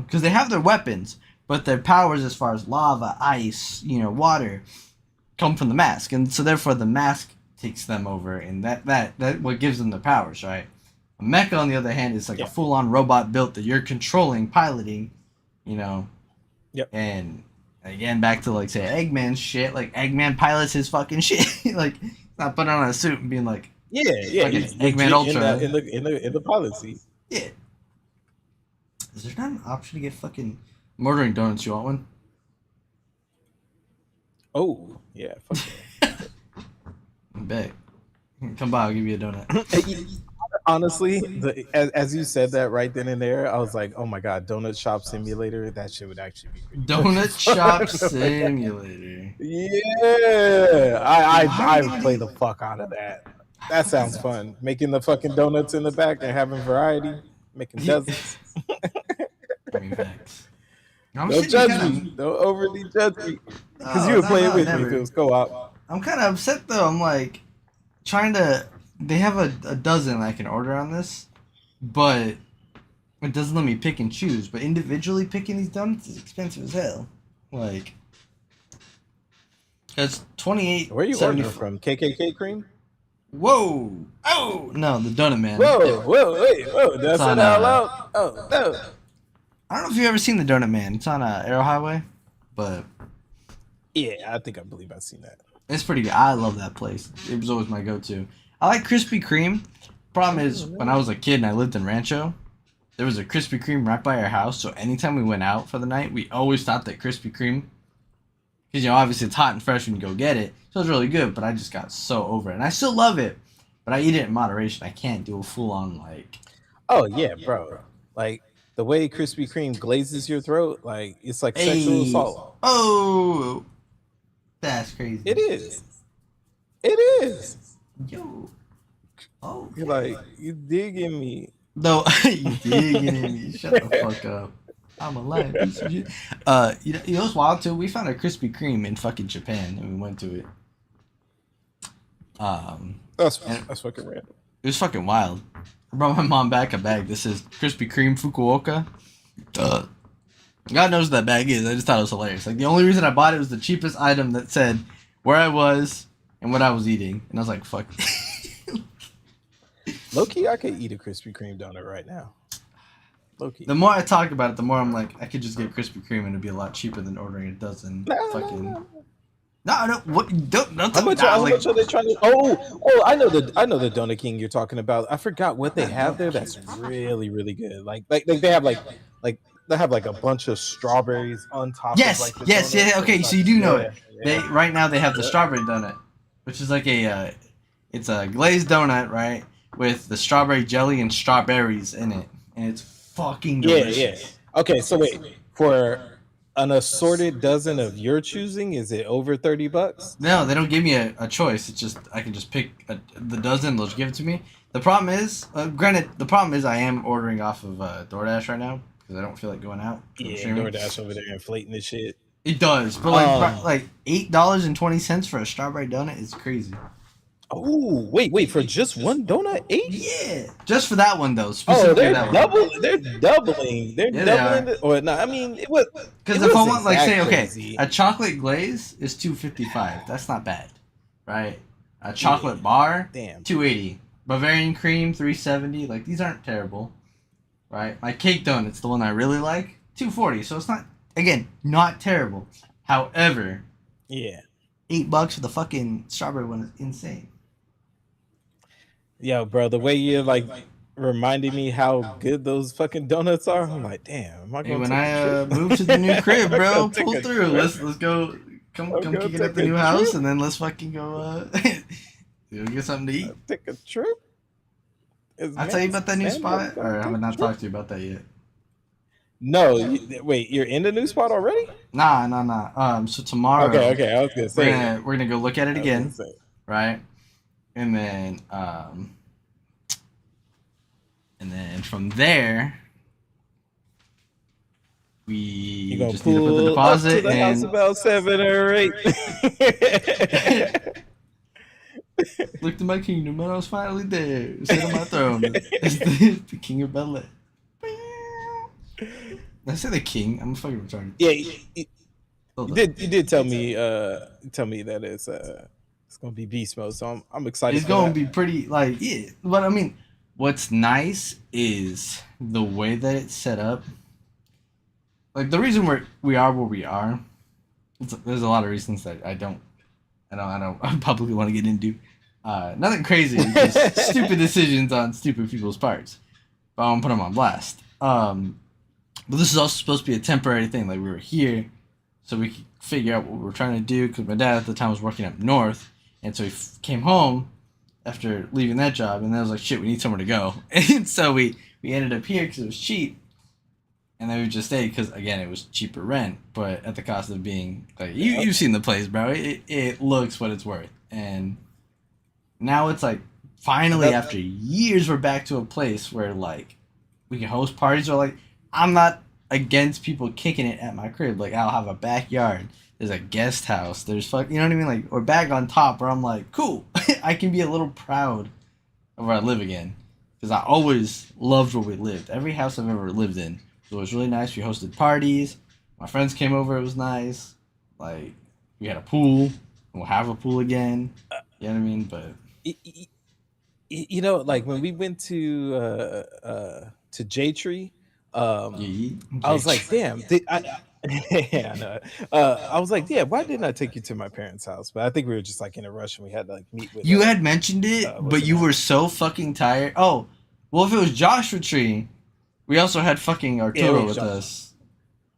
because they have their weapons, but their powers as far as lava, ice, water, come from the mask. And so therefore the mask takes them over, and that what gives them the powers, right? A mecha, on the other hand, is like a full-on robot built that you're controlling, piloting, Yep. And again, back to like say Eggman shit. Like Eggman pilots his fucking shit. Like he's not putting on a suit and being like, Eggman Ultra in the pilot seat. Yeah. Is there not an option to get fucking murdering donuts? You want one? Oh yeah. Fuck yeah. Bet. Come by, I'll give you a donut. Honestly, as you said that right then and there, I was like, oh my god, Donut Shop Simulator. That shit would actually be pretty Donut Shop fun. Simulator. Yeah, How are you I gonna play do? the fuck out of that. That sounds fun. Making the fucking donuts in the back and having variety, making dozens. I mean, facts. I'm Don't sitting judge kind me. of. Don't overly judge me. Because you Oh, would no, play it no, with me if it never. was co-op. I'm kind of upset though. I'm like trying to. They have a dozen I can order on this, but it doesn't let me pick and choose. But individually picking these donuts is expensive as hell. Like, it's Where are you ordering from? KKK Cream? Whoa! Oh no, the donut man. Whoa, whoa, wait, whoa. Did I It's say on that out loud? Oh, no. I don't know if you've ever seen the Donut Man. It's on Arrow Highway, but Yeah, I believe I've seen that. it's pretty good. I love that place. It was always my go-to. I like Krispy Kreme. Problem is, when I was a kid and I lived in Rancho, there was a Krispy Kreme right by our house. So anytime we went out for the night, we always stopped at Krispy Kreme. Because, obviously it's hot and fresh when you go get it. So it's really good, but I just got so over it. And I still love it, but I eat it in moderation. I can't do a full-on, like... Oh, yeah, bro. Like, the way Krispy Kreme glazes your throat, like, it's like sexual Hey. assault. Oh! That's crazy. It is. It is. Yo. Oh. You're like, you digging me. No, you digging in me. Shut the fuck up. I'm a lying piece of shit. You know what's wild too? We found a Krispy Kreme in fucking Japan and we went to it. That's fucking random. It was fucking wild. I brought my mom back a bag that says Krispy Kreme Fukuoka. God knows what that bag is. I just thought it was hilarious. Like, the only reason I bought it was the cheapest item that said where I was and what I was eating. And I was like, fuck. Low-key, I could eat a Krispy Kreme donut right now. Low-key. The more I talk about it, the more I'm like, I could just get Krispy Kreme and it'd be a lot cheaper than ordering a dozen fucking... No, what? Don't how much are they trying to? Oh! I know the Donut King you're talking about. I forgot what they have there. That's really, really good. Like they have like they have like a bunch of strawberries on top. Yes, of like the yes, donut. yeah. Okay, so you do know it. Yeah. They right now they have the strawberry donut, which is like it's a glazed donut, right, with the strawberry jelly and strawberries in it, and it's fucking delicious. Yeah. Okay, so wait, for an assorted dozen of your choosing, is it over $30? No, they don't give me a choice. It's just I can just pick the dozen. They'll just give it to me. The problem is, granted, I am ordering off of DoorDash right now because I don't feel like going out. Yeah, DoorDash over there inflating this shit. It does, but like $8.20 for a strawberry donut is crazy. Oh, wait, for just one donut, 8? Yeah, just for that one though. Oh, They're doubling. They're doubling. They're doubling. Or no, I mean, it was because if I want, like, say, okay, a chocolate glaze is $2.55. That's not bad, right? A chocolate bar, damn, $2.80. Bavarian cream, $3.70. Like, these aren't terrible, right? My cake donut's the one I really like, $2.40. So it's not, again, not terrible. However, yeah, $8 for the fucking strawberry one is insane. Yo, bro, the way you're like reminding me how good those fucking donuts are, I'm like, damn, am I going when I move to the new crib, bro, pull through. Let's go. Come kick it at the new house, and then let's fucking go. Get something to eat. Take a trip. I'll tell you about that new spot, or have I not talked to you about that yet? No, wait, you're in the new spot already? Nah. So tomorrow. Okay. I was gonna say we're gonna go look at it again, right? And then from there, we just need to put the deposit up to the and house about 7 or 8. Look to my kingdom, and I was finally there, sit on my throne. It's the king of Bel Air. Did I say the king? I'm fucking retarded. Yeah, you did tell me that it's gonna be beast mode, so I'm excited. It's gonna be pretty, like, yeah. But I mean, what's nice is the way that it's set up. Like, the reason we are where we are, there's a lot of reasons that I don't publicly want to get into. Nothing crazy, just stupid decisions on stupid people's parts. But I won't put them on blast. But this is also supposed to be a temporary thing. Like, we were here so we could figure out what we were trying to do, because my dad at the time was working up north, And so he came home after leaving that job, and then I was like, shit, we need somewhere to go. And so we ended up here because it was cheap. And then we just stayed because, again, it was cheaper rent, but at the cost of being, like, you've seen the place, bro. It looks what it's worth. And now it's like, finally, after years, we're back to a place where, like, we can host parties. Or, like, I'm not against people kicking it at my crib. Like, I'll have a backyard. There's a guest house. There's you know what I mean? Like, or back on top where I'm like, cool. I can be a little proud of where I live again. Because I always loved where we lived. Every house I've ever lived in. So it was really nice. We hosted parties. My friends came over. It was nice. Like, we had a pool. We'll have a pool again. You know what I mean? But You know, like when we went to J Tree, I was like, damn, yeah, I know. I was like, yeah, why didn't I take you to my parents' house? But I think we were just like in a rush and we had to like meet with. You had mentioned it, what's but her you name? were so fucking tired. Oh, well, if it was Joshua Tree, we also had fucking Yeah, it Arturo was with Joshua. us.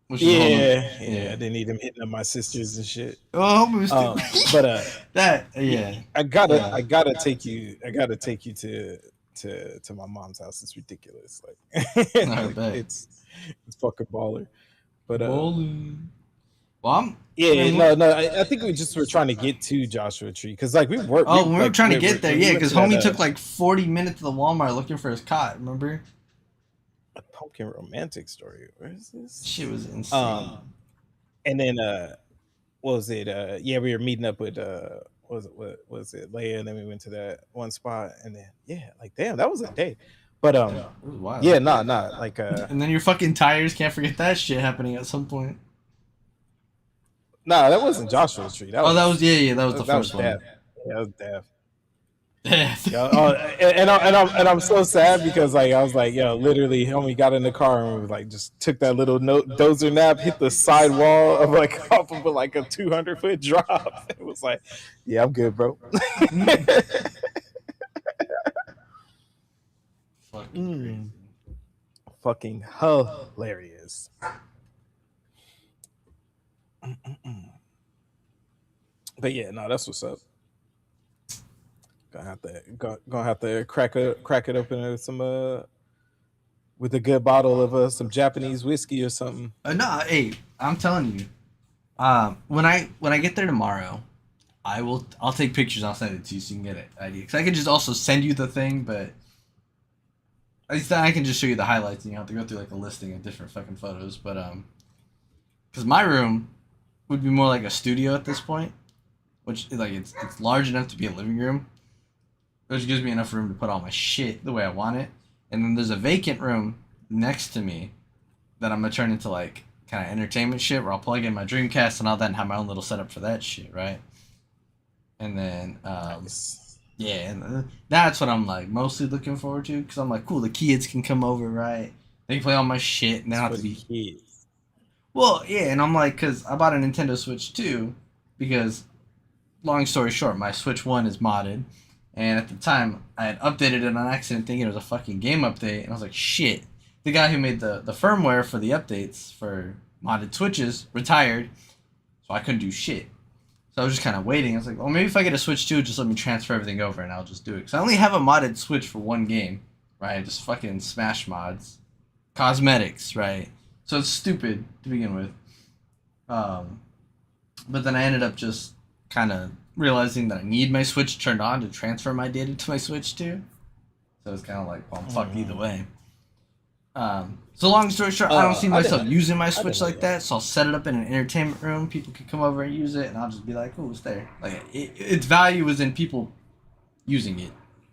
Which is a whole Yeah, nother- yeah. I didn't need him hitting up my sisters and shit. Oh, I hope it was But that, yeah. I gotta Yeah. take you. I gotta take you to my mom's house. It's ridiculous. Like, I like bet. it's fucking baller. But Bowling. Well, I yeah, mean, no. I think we just were trying to get to Joshua Tree because like we were. oh, when we were like trying to get there, we yeah, went because to that, homie took like 40 minutes to the Walmart looking for his cot, remember? a pumpkin romantic story. Where is this? Shit was insane. And then what was it? Yeah, we were meeting up with what was it, Leia, and then we went to that one spot, and then yeah, like damn, that was a day. But It was wild. yeah, nah, like And then your fucking tires, can't forget that shit happening at some point. nah, that wasn't Joshua's Tree. That was yeah, that was the that was first one. Dav. Yeah, that was Dav. Yeah. Yo, and I'm so sad because like I was like, yo, literally, homie got in the car and was like, just took that little dozer nap, hit the side wall of like off of like a 200-foot drop. It was like, yeah, I'm good, bro. Fucking crazy. Fucking hilarious. But yeah, no, that's what's up. Gonna have to crack it open with some with a good bottle of some Japanese whiskey or something. No, hey, I'm telling you. When I get there tomorrow, I'll take pictures. I'll send it to you so you can get an idea. Because I can just also send you the thing, but at least then I can just show you the highlights, and you have to go through like a listing of different fucking photos. But because my room would be more like a studio at this point, which like it's large enough to be a living room, which gives me enough room to put all my shit the way I want it. And then there's a vacant room next to me that I'm gonna turn into like kind of entertainment shit where I'll plug in my Dreamcast and all that and have my own little setup for that shit, right? And then yeah, and that's what I'm like mostly looking forward to because I'm like, cool, the kids can come over, right? They can play all my shit and they don't have to be kids. well, yeah, and I'm like, because I bought a Nintendo Switch 2 because, long story short, my Switch 1 is modded. And at the time, I had updated it on accident thinking it was a fucking game update. And I was like, shit. The guy who made the firmware for the updates for modded Switches retired. So I couldn't do shit. So I was just kind of waiting. I was like, well, maybe if I get a Switch 2, just let me transfer everything over and I'll just do it. Because I only have a modded Switch for one game, right? Just fucking Smash mods. Cosmetics, right? So it's stupid to begin with. But then I ended up just kind of realizing that I need my Switch turned on to transfer my data to my Switch too. So it's kind of like, well, I'm fucked either way. So long story short, I don't see myself using my Switch like that, so I'll set it up in an entertainment room. People can come over and use it, and I'll just be like, "Oh, it's there." Like its value is in people using it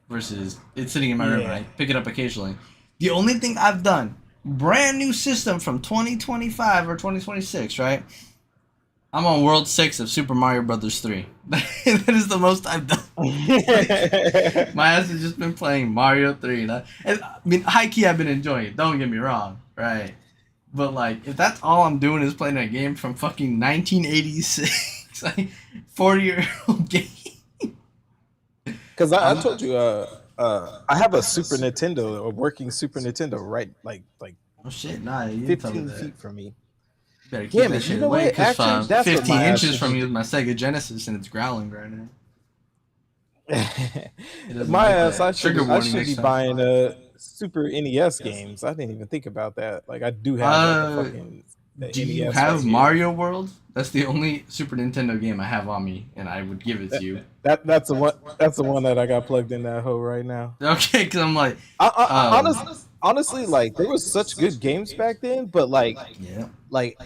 versus it sitting in my room and I pick it up occasionally. The only thing I've done, brand new system from 2025 or 2026, right? I'm on World 6 of Super Mario Brothers 3. That is the most I've done. My ass has just been playing Mario 3. And I mean, high key, I've been enjoying it. Don't get me wrong, right? But like, if that's all I'm doing is playing a game from fucking 1986, like 40-year-old game. Because I told you, I have a Super Nintendo, a working Super Nintendo, right? Like oh shit, nah, you didn't tell me 15 that. feet from me. Better keep Yeah, that man. shit You know away, what? because Actually, that's what 15 my ass inches should from do. you is my Sega Genesis and it's growling right now. He doesn't My like ass, that. Trigger I warning should be next time. buying Super NES games. I didn't even think about that. Like I do have like a Uh, fucking do you NES right have here. Mario World? That's the only Super Nintendo game I have on me, and I would give it to you. That's the one. That's the one that I got plugged in that hole right now. Okay, because I'm like, Honest, honestly, like there was such good games back then, but yeah. like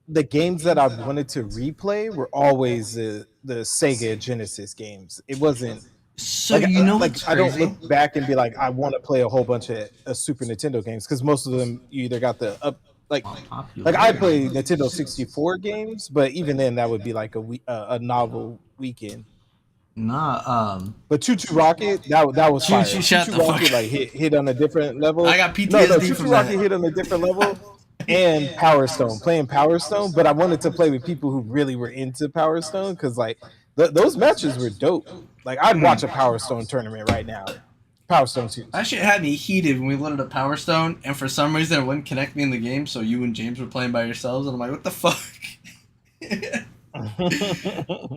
the games that I wanted to replay were always the Sega Genesis games. It wasn't So you know what's I don't crazy? look back and be like I want to play a whole bunch of Super Nintendo games because most of them you either got the up like I play Popularity. Nintendo 64 games, but even then that would be like a novel weekend. Nah, But Choo Choo Rocket, that was Choo fire. Choo, Choo shut Choo the fuck Rocket up. like hit on a different I level. got No, PTSD Choo from Choo Rocket that. hit on a different level. And Power Stone, playing Power Stone, but I wanted to play with people who really were into Power Stone because like those matches were dope. Like I'd watch a Power Stone tournament right now. Power Stone That twos. shit had me heated when we loaded up Power Stone, and for some reason it wouldn't connect me in the game, so you and James were playing by yourselves, and I'm like, what the fuck?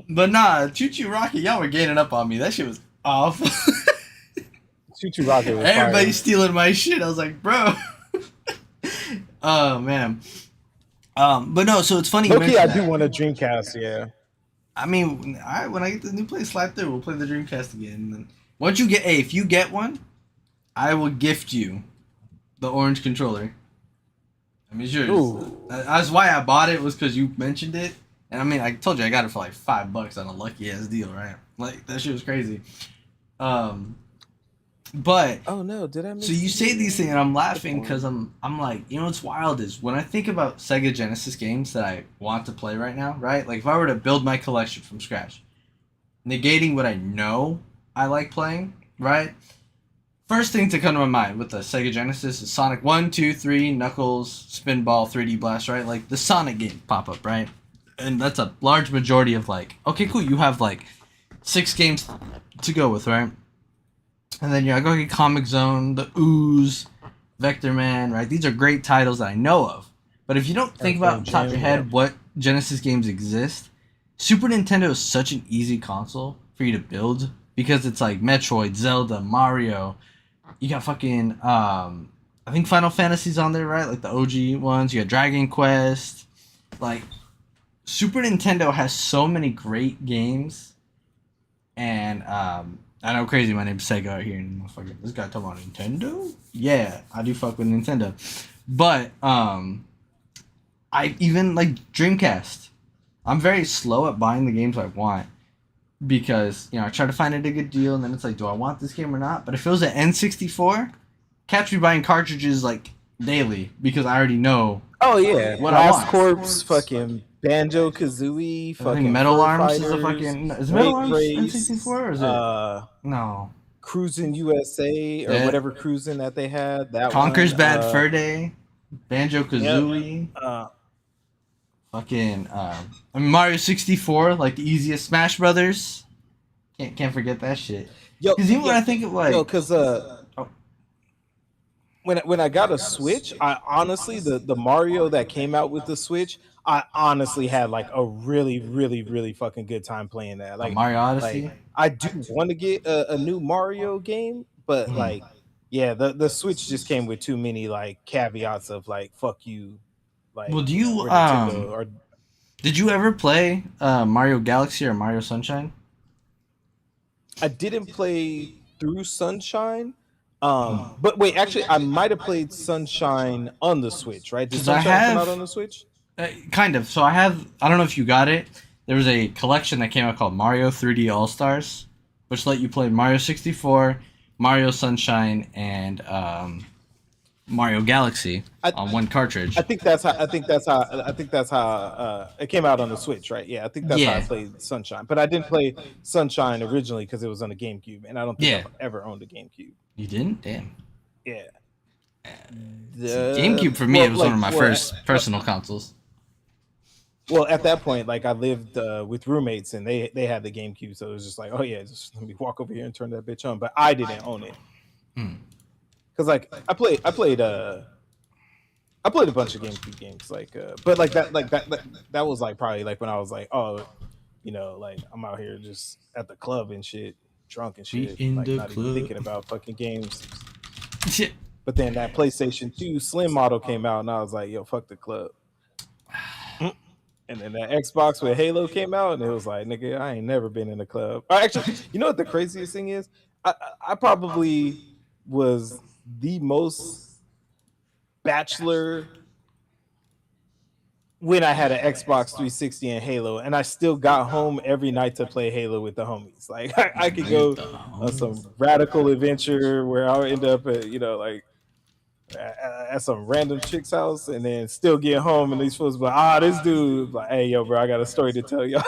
But nah, Choo Choo Rocket, y'all were gaining up on me. That shit was awful. Choo Choo Rocket was Everybody fire. stealing my shit. I was like, bro. Oh man. But no, so it's funny you Low key, I mentioned do that. want a Dreamcast. Yeah. I mean, when I get this new place slide through, we'll play the Dreamcast again. And then once you get, hey, if you get one, I will gift you the orange controller. I mean, it's yours. Ooh. That's why I bought it, was because you mentioned it. And I mean, I told you I got it for like $5 on a lucky ass deal, right? Like that shit was crazy. Um, but Oh no! Did I so miss you say these things, and I'm laughing because one? I'm like, you know what's wild is when I think about Sega Genesis games that I want to play right now, right? Like if I were to build my collection from scratch, negating what I know I like playing, right? First thing to come to my mind with the Sega Genesis is Sonic 1, 2, 3, Knuckles, Spinball, 3D Blast, right? Like the Sonic games pop up, right? And that's a large majority of like, okay, cool, you have like 6 games to go with, right? And then you're like, okay, Comic Zone, the Ooze, Vector Man, right? These are great titles that I know of. But if you don't think about Earthworm off the top of your Jim. Yep. head what Genesis games exist, Super Nintendo is such an easy console for you to build because it's like Metroid, Zelda, Mario. You got fucking I think Final Fantasy's on there, right? Like the OG ones. You got Dragon Quest. Like Super Nintendo has so many great games, and I know crazy. My name's Sega out here, and motherfucker, this guy talking about Nintendo. Yeah, I do fuck with Nintendo, but I even like Dreamcast. I'm very slow at buying the games I want because I try to find it a good deal, and then it's like, do I want this game or not? But if it was an N64, catch me buying cartridges like daily because I already know Oh yeah, what I Blast want. Corps, fucking Banjo Kazooie, I think fucking Metal Fur Arms is a Fighters, fucking is Metal Rate Arms Race, N64 or is it no Cruising USA or that whatever cruising that they had. That Conker's one. Bad Fur Day, Banjo Yep. Kazooie, fucking I mean Mario 64, like the easiest Smash Brothers. Can't forget that shit. Yo, Because even when I think of like cause oh, when I got a Switch, I honestly the Mario that came out with the Switch, I honestly had like a really fucking good time playing that. Mario Like Odyssey. I do want to get a new Mario game, but Mhm. like yeah, the Switch just came with too many like caveats of like fuck you, Well, like do you where Nintendo or did you ever play Mario Galaxy or Mario Sunshine? I didn't play through Sunshine. But wait, actually, I might have played Sunshine on the Switch, right? Did Because I Sunshine come out have on the Switch? kind of. So I have. I don't know if you got it. There was a collection that came out called Mario 3D All Stars, which let you play Mario 64, Mario Sunshine, and Mario Galaxy I, on one cartridge. I think that's how. It came out on the Switch, right? Yeah, I think that's how I Yeah, played Sunshine. But I didn't play Sunshine originally because it was on the GameCube, and I don't think yeah. I've ever owned a GameCube. You didn't? Damn. Yeah. See, GameCube for me, it was one of my first personal consoles. Well, at that point, like I lived with roommates, and they had the GameCube, so it was just like, oh yeah, just let me walk over here and turn that bitch on. But I didn't own it Hmm. because like I played a bunch of GameCube games, but that was like probably like when I was like, oh, like I'm out here just at the club and shit. drunk and We shit, in like the not even club. thinking about fucking games. But then that PlayStation 2 Slim model came out, and I was like, yo, fuck the club. And then that Xbox with Halo came out, and it was like, nigga, I ain't never been in a club. Actually, you know what the craziest thing is? I probably was the most bachelor when I had an Xbox 360 and Halo, and I still got home every night to play Halo with the homies. Like I could With go the on homies. some radical adventure where I would end up at, like at some random chick's house, and then still get home, and these fools be like, this dude, like, hey, yo, bro, I got a story to tell y'all.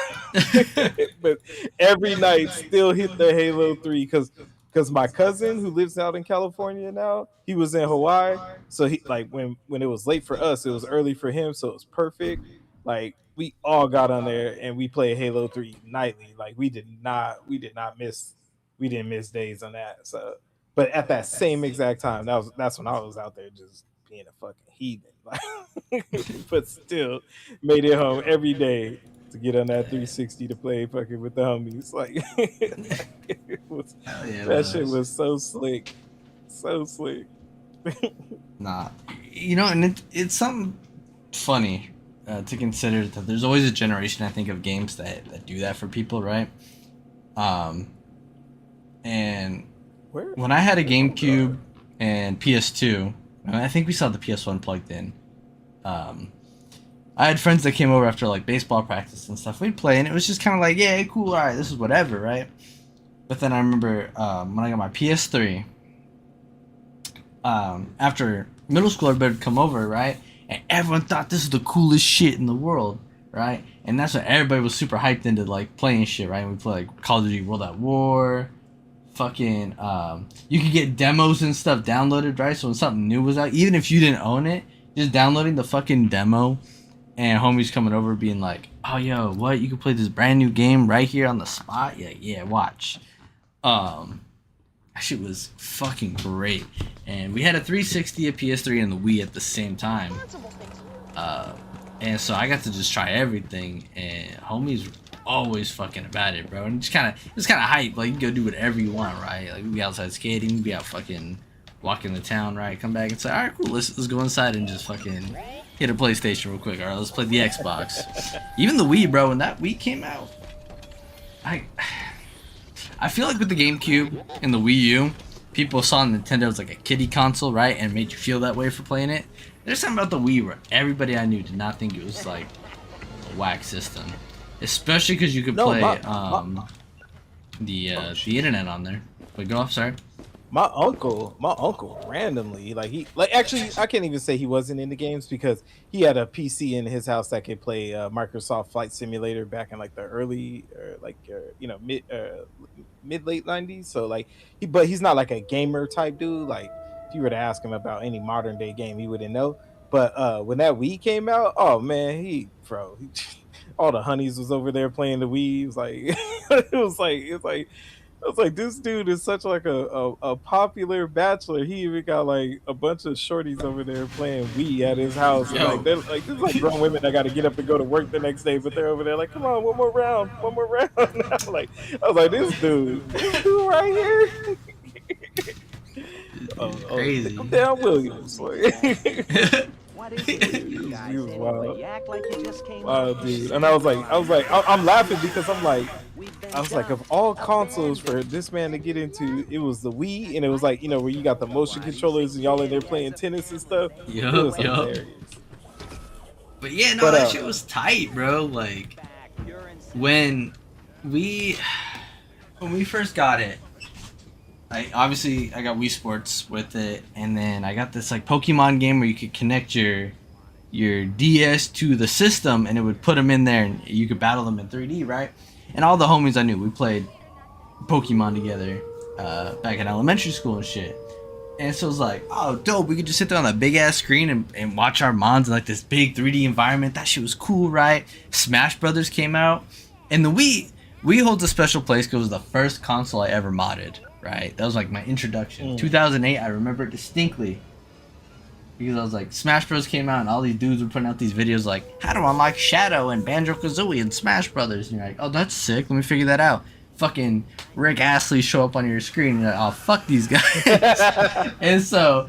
But every night, still hit the Halo 3 because my cousin who lives out in California now, he was in Hawaii, so he like when it was late for us, it was early for him, so it was perfect. Like we all got on there and we played Halo 3 nightly. Like we didn't miss days on that. So but at that same exact time, that's when I was out there just being a fucking heathen. Like, but still made it home every day to get on that 360 to play fucking with the homies. Like, Hell yeah, that bro. shit was so slick, so slick. Nah, and it's something funny to consider that there's always a generation, I think, of games that do that for people, right? And Where? when I had a GameCube and PS2, and I think we saw the PS1 plugged in. I had friends that came over after like baseball practice and stuff. We'd play, and it was just kind of like, yeah, cool, all right, this is whatever, right? But then I remember when I got my PS3, after middle school, everybody would come over, right? And everyone thought this is the coolest shit in the world, right? And that's what everybody was super hyped into, like playing shit, right? And we play like Call of Duty World at War. Fucking you could get demos and stuff downloaded, right? So when something new was out, even if you didn't own it, just downloading the fucking demo and homies coming over being like, oh yo, what, you can play this brand new game right here on the spot? Yeah, watch. That shit was fucking great. And we had a 360, a PS3, and the Wii at the same time. And so I got to just try everything, and homies always fucking about it, bro. And it's kind of hype. Like, you can go do whatever you want, right? Like, we be outside skating, we be out fucking walking the town, right? Come back and say, all right, cool, let's go inside and just fucking hit a PlayStation real quick. All right, let's play the Xbox. Even the Wii, bro, when that Wii came out, I feel like with the GameCube and the Wii U, people saw Nintendo as like a kiddie console, right? And made you feel that way for playing it. There's something about the Wii where everybody I knew did not think it was like a whack system. Especially because you could play the internet on there. But go off, sorry. My uncle randomly, actually, I can't even say he wasn't into games because he had a PC in his house that could play Microsoft Flight Simulator back in like the early mid late 90s. So like but he's not like a gamer type dude. Like if you were to ask him about any modern day game, he wouldn't know. But when that Wii came out, oh man, all the honeys was over there playing the Wii. It was like I was like, this dude is such like a popular bachelor. He even got like a bunch of shorties over there playing Wii at his house. And, like they're like, this is like grown women that got to get up and go to work the next day, but they're over there like, come on, one more round. I was like, this dude right here. Crazy. Damn Williams. What is it you guys He was anyway? wild. You act like you just came Wild up dude. And I was like, I'm laughing because I was like, of all consoles for this man to get into, it was the Wii, and it was like, where you got the motion controllers and y'all in there playing tennis and stuff. It was hilarious. But yeah, no, that shit was tight, bro. Like when we first got it, I got Wii Sports with it, and then I got this like Pokemon game where you could connect your DS to the system, and it would put them in there, and you could battle them in 3D, right? And all the homies I knew, we played Pokemon together back in elementary school and shit. And so it was like, oh, dope, we could just sit there on that big ass screen and watch our mons in like this big 3D environment. That shit was cool, right? Smash Brothers came out, and the Wii holds a special place because it was the first console I ever modded, right? That was like my introduction. 2008, I remember it distinctly. Because I was like, Smash Bros. Came out and all these dudes were putting out these videos like, how to unlock Shadow and Banjo-Kazooie and Smash Brothers. And you're like, oh, that's sick. Let me figure that out. fucking Rick Astley show up on your screen, and you're like, oh, fuck these guys. And so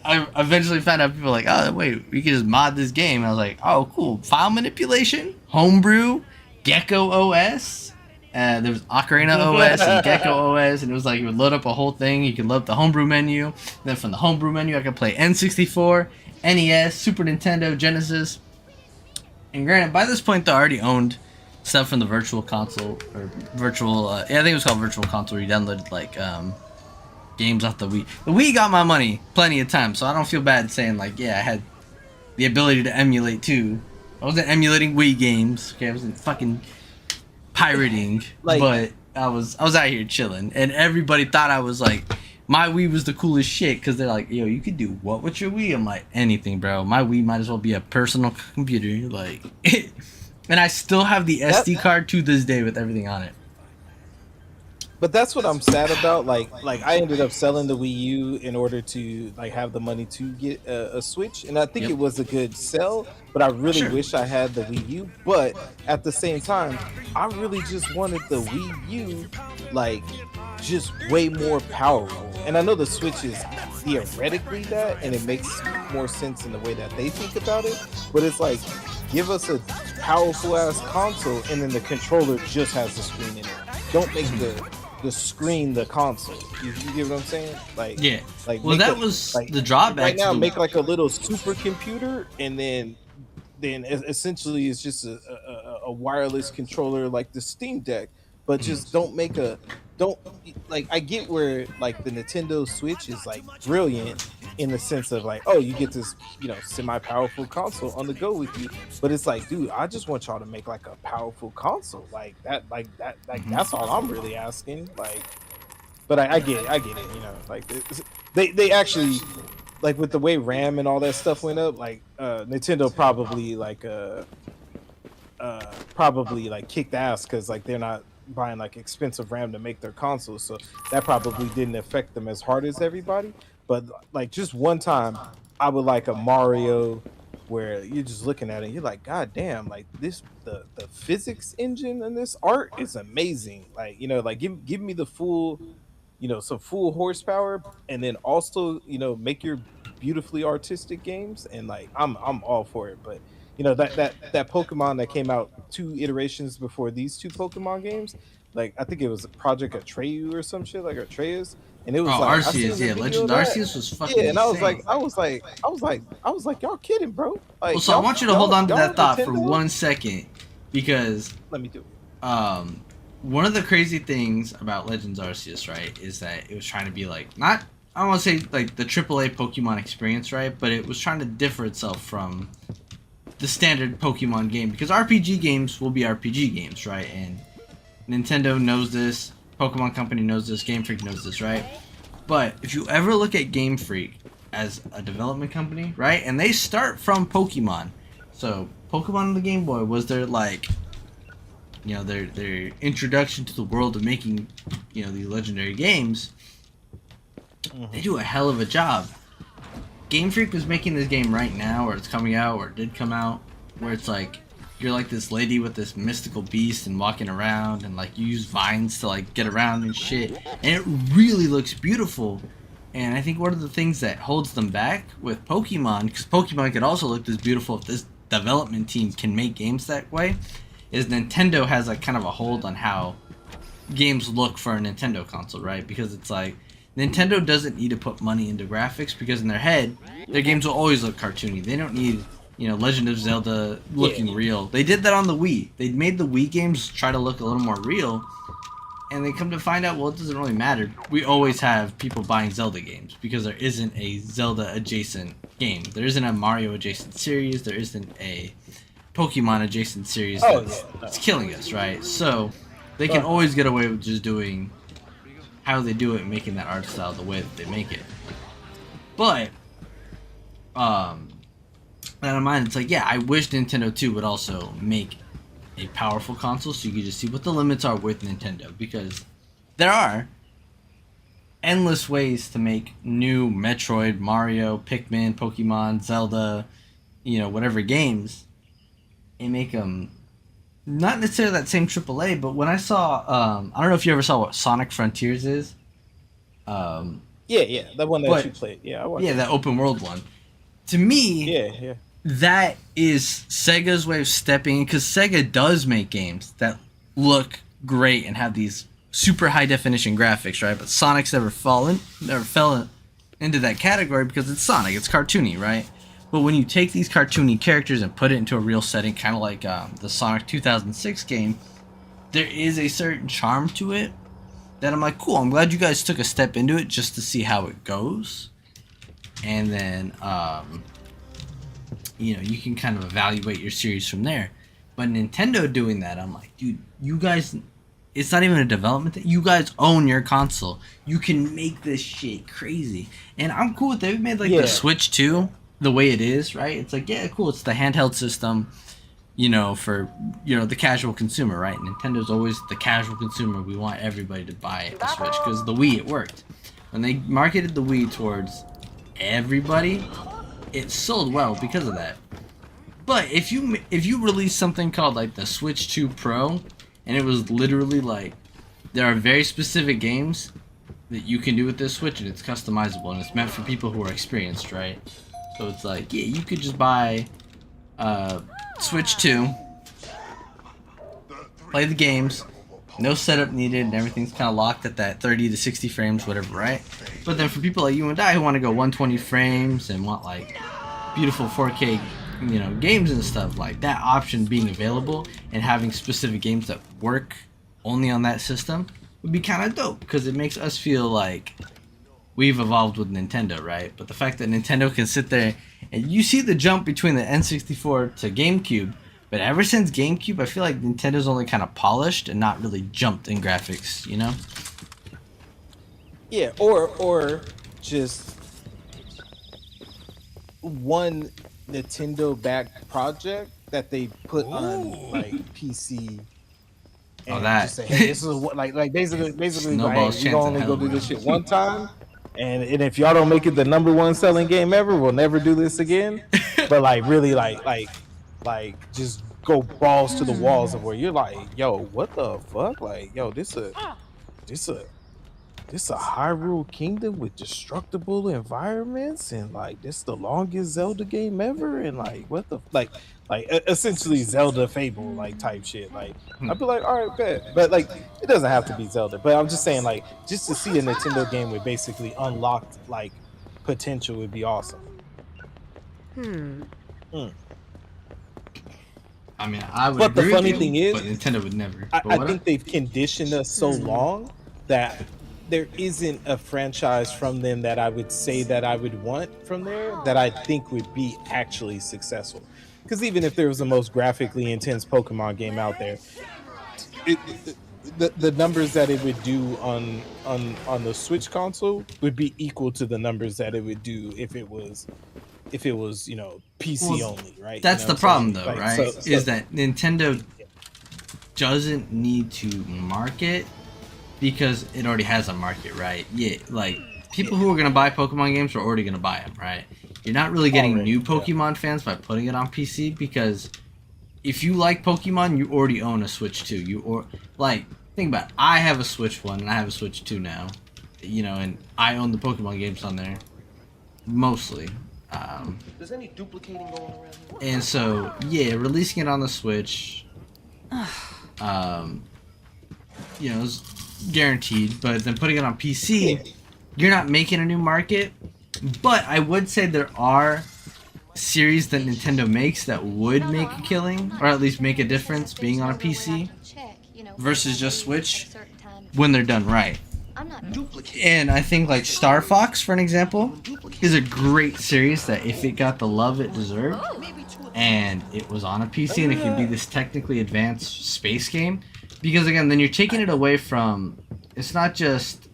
I eventually found out people were like, oh, wait, we can just mod this game. I was like, oh, cool. File manipulation, homebrew, Gecko OS. There was Ocarina OS and Gecko OS, and it was like you would load up a whole thing. You could load up the homebrew menu. Then from the homebrew menu, I could play N64, NES, Super Nintendo, Genesis. And granted, by this point, they already owned stuff from the Virtual Console or Virtual. I think it was called Virtual Console. Where you downloaded like games off the Wii. The Wii got my money plenty of times, so I don't feel bad saying like, yeah, I had the ability to emulate too. I wasn't emulating Wii games. Okay, I wasn't fucking pirating, but I was out here chilling, and everybody thought I was like, my Wii was the coolest shit because they're like, yo, you could do what with your Wii? I'm like, anything, bro. My Wii might as well be a personal computer, like, and I still have the SD card to this day with everything on it. But that's what I'm sad about. Like I ended up selling the Wii U in order to like have the money to get a Switch, and I think it was a good sell. But I really wish I had the Wii U. But at the same time, I really just wanted the Wii U, like, just way more powerful. And I know the Switch is theoretically that, and it makes more sense in the way that they think about it. But it's like, give us a powerful ass console, and then the controller just has the screen in it. Don't make the screen the console. You get what I'm saying? Like, yeah. Like, well, that was like, the drawback. Right now, make like a little supercomputer, and then essentially it's just a wireless controller like the Steam Deck. But just don't like, I get where like the Nintendo Switch is like brilliant in the sense of like, oh, you get this, you know, semi-powerful console on the go with you. But it's like, dude, I just want y'all to make like a powerful console like that, that's all I'm really asking. Like, but I get it, you know, like they actually, like, with the way RAM and all that stuff went up, like Nintendo probably like kicked ass because like they're not buying like expensive RAM to make their consoles, so that probably didn't affect them as hard as everybody. But like, just one time, I would like a Mario where you're just looking at it, and you're like, God damn, like this, the physics engine in this art is amazing. Like, you know, like give me the full, you know, some full horsepower, and then also, you know, make your beautifully artistic games, and like I'm all for it. But you know, that Pokemon that came out 2 iterations before these 2 Pokemon games, like I think it was Project Atreyu or some shit, like Atreus, and it was like Arceus, yeah, Legend Arceus was fucking and insane. I was like, y'all kidding, bro? Like, Well, so I want you to hold on to that thought for Nintendo? 1 second, because Let me do it. one of the crazy things about Legends Arceus, right, is that it was trying to be like, not, I don't want to say like the AAA Pokemon experience, right, but it was trying to differ itself from the standard Pokemon game, because RPG games will be RPG games, right? And Nintendo knows this, Pokemon Company knows this, Game Freak knows this, right? But if you ever look at Game Freak as a development company, right, and they start from Pokemon, so Pokemon on the Game Boy was their, like, you know, their introduction to the world of making, you know, these legendary games. They do a hell of a job. Game Freak was making this game right now, or it's coming out, or it did come out, where it's like, you're like this lady with this mystical beast and walking around, and like you use vines to like get around and shit, and it really looks beautiful. And I think one of the things that holds them back with Pokemon, because Pokemon could also look this beautiful if this development team can make games that way, is Nintendo has like kind of a hold on how games look for a Nintendo console, right? Because it's like, Nintendo doesn't need to put money into graphics, because in their head, their games will always look cartoony. They don't need, you know, Legend of Zelda looking real. They did that on the Wii. They made the Wii games try to look a little more real, and they come to find out, well, it doesn't really matter. We always have people buying Zelda games, because there isn't a Zelda adjacent game. There isn't a Mario adjacent series. There isn't a Pokemon adjacent series that's killing us, right? So they can always get away with just doing how they do it and making that art style the way that they make it. But that in mind, it's like, yeah, I wish Nintendo 2 would also make a powerful console so you could just see what the limits are with Nintendo, because there are endless ways to make new Metroid, Mario, Pikmin, Pokemon, Zelda, you know, whatever games, and make them not necessarily that same AAA, but when I saw, I don't know if you ever saw what Sonic Frontiers is. Yeah, the one that But you played. Yeah, I watched. yeah, that open world one. To me, Yeah. that is Sega's way of stepping in, because Sega does make games that look great and have these super high definition graphics, right? But Sonic's never fell into that category because it's Sonic, it's cartoony, right? But when you take these cartoony characters and put it into a real setting, kind of like the Sonic 2006 game, there is a certain charm to it that I'm like, cool, I'm glad you guys took a step into it just to see how it goes. And then, you can kind of evaluate your series from there. But Nintendo doing that, I'm like, dude, you guys, it's not even a development thing. You guys own your console. You can make this shit crazy. And I'm cool with it. They've made like the Switch 2 the way it is, right? It's like, yeah, cool. It's the handheld system, for, the casual consumer, right? Nintendo's always the casual consumer. We want everybody to buy the Switch because the Wii, it worked. When they marketed the Wii towards everybody, it sold well because of that. But if you release something called like the Switch 2 Pro, and it was literally like, there are very specific games that you can do with this Switch, and it's customizable, and it's meant for people who are experienced, right? So it's like, yeah, you could just buy Switch 2, play the games, no setup needed, and everything's kind of locked at that 30 to 60 frames, whatever, right? But then for people like you and I who want to go 120 frames and want like beautiful 4K, games and stuff, like that option being available and having specific games that work only on that system would be kind of dope, because it makes us feel like we've evolved with Nintendo, right? But the fact that Nintendo can sit there and you see the jump between the N64 to GameCube, but ever since GameCube, I feel like Nintendo's only kind of polished and not really jumped in graphics, Yeah, or just one Nintendo-backed project that they put on like PC. And that. just say, hey, this is what like basically Snowball's like, we chance only in go hell, do this bro. shit one time, and if y'all don't make it the #1 selling game ever, we'll never do this again. But like really like just go balls to the walls of where you're like, yo, what the fuck? Like, yo, this a Hyrule Kingdom with destructible environments, and like this the longest Zelda game ever, and like what the essentially Zelda Fable like type shit. Like I'd be like, all right, bet, but like it doesn't have to be Zelda. But I'm just saying, like, just to see a Nintendo game with basically unlocked like potential would be awesome. I mean, I would. But the agree funny with thing you, is, but Nintendo would never. I think they've conditioned us so long that there isn't a franchise from them that I would say that I would want from there that I think would be actually successful. Because even if there was the most graphically intense Pokemon game out there, the numbers that it would do on the Switch console would be equal to the numbers that it would do if it was PC only, right? That's the problem, though, like, right? Is that Nintendo doesn't need to market because it already has a market, right? Yeah, like people who are gonna buy Pokemon games are already gonna buy them, right? You're not really getting new Pokemon fans by putting it on PC, because if you like Pokemon, you already own a Switch 2. Think about it. I have a Switch 1 and I have a Switch 2 now, and I own the Pokemon games on there mostly. There's any duplicating going around here? And so, yeah, releasing it on the Switch, is guaranteed. But then putting it on PC, you're not making a new market. But I would say there are series that Nintendo makes that would make a killing, or at least make a difference being on a PC versus just Switch when they're done right. And I think like Star Fox, for an example, is a great series that if it got the love it deserved and it was on a PC and it could be this technically advanced space game, because again, then you're taking it away from, it's not just,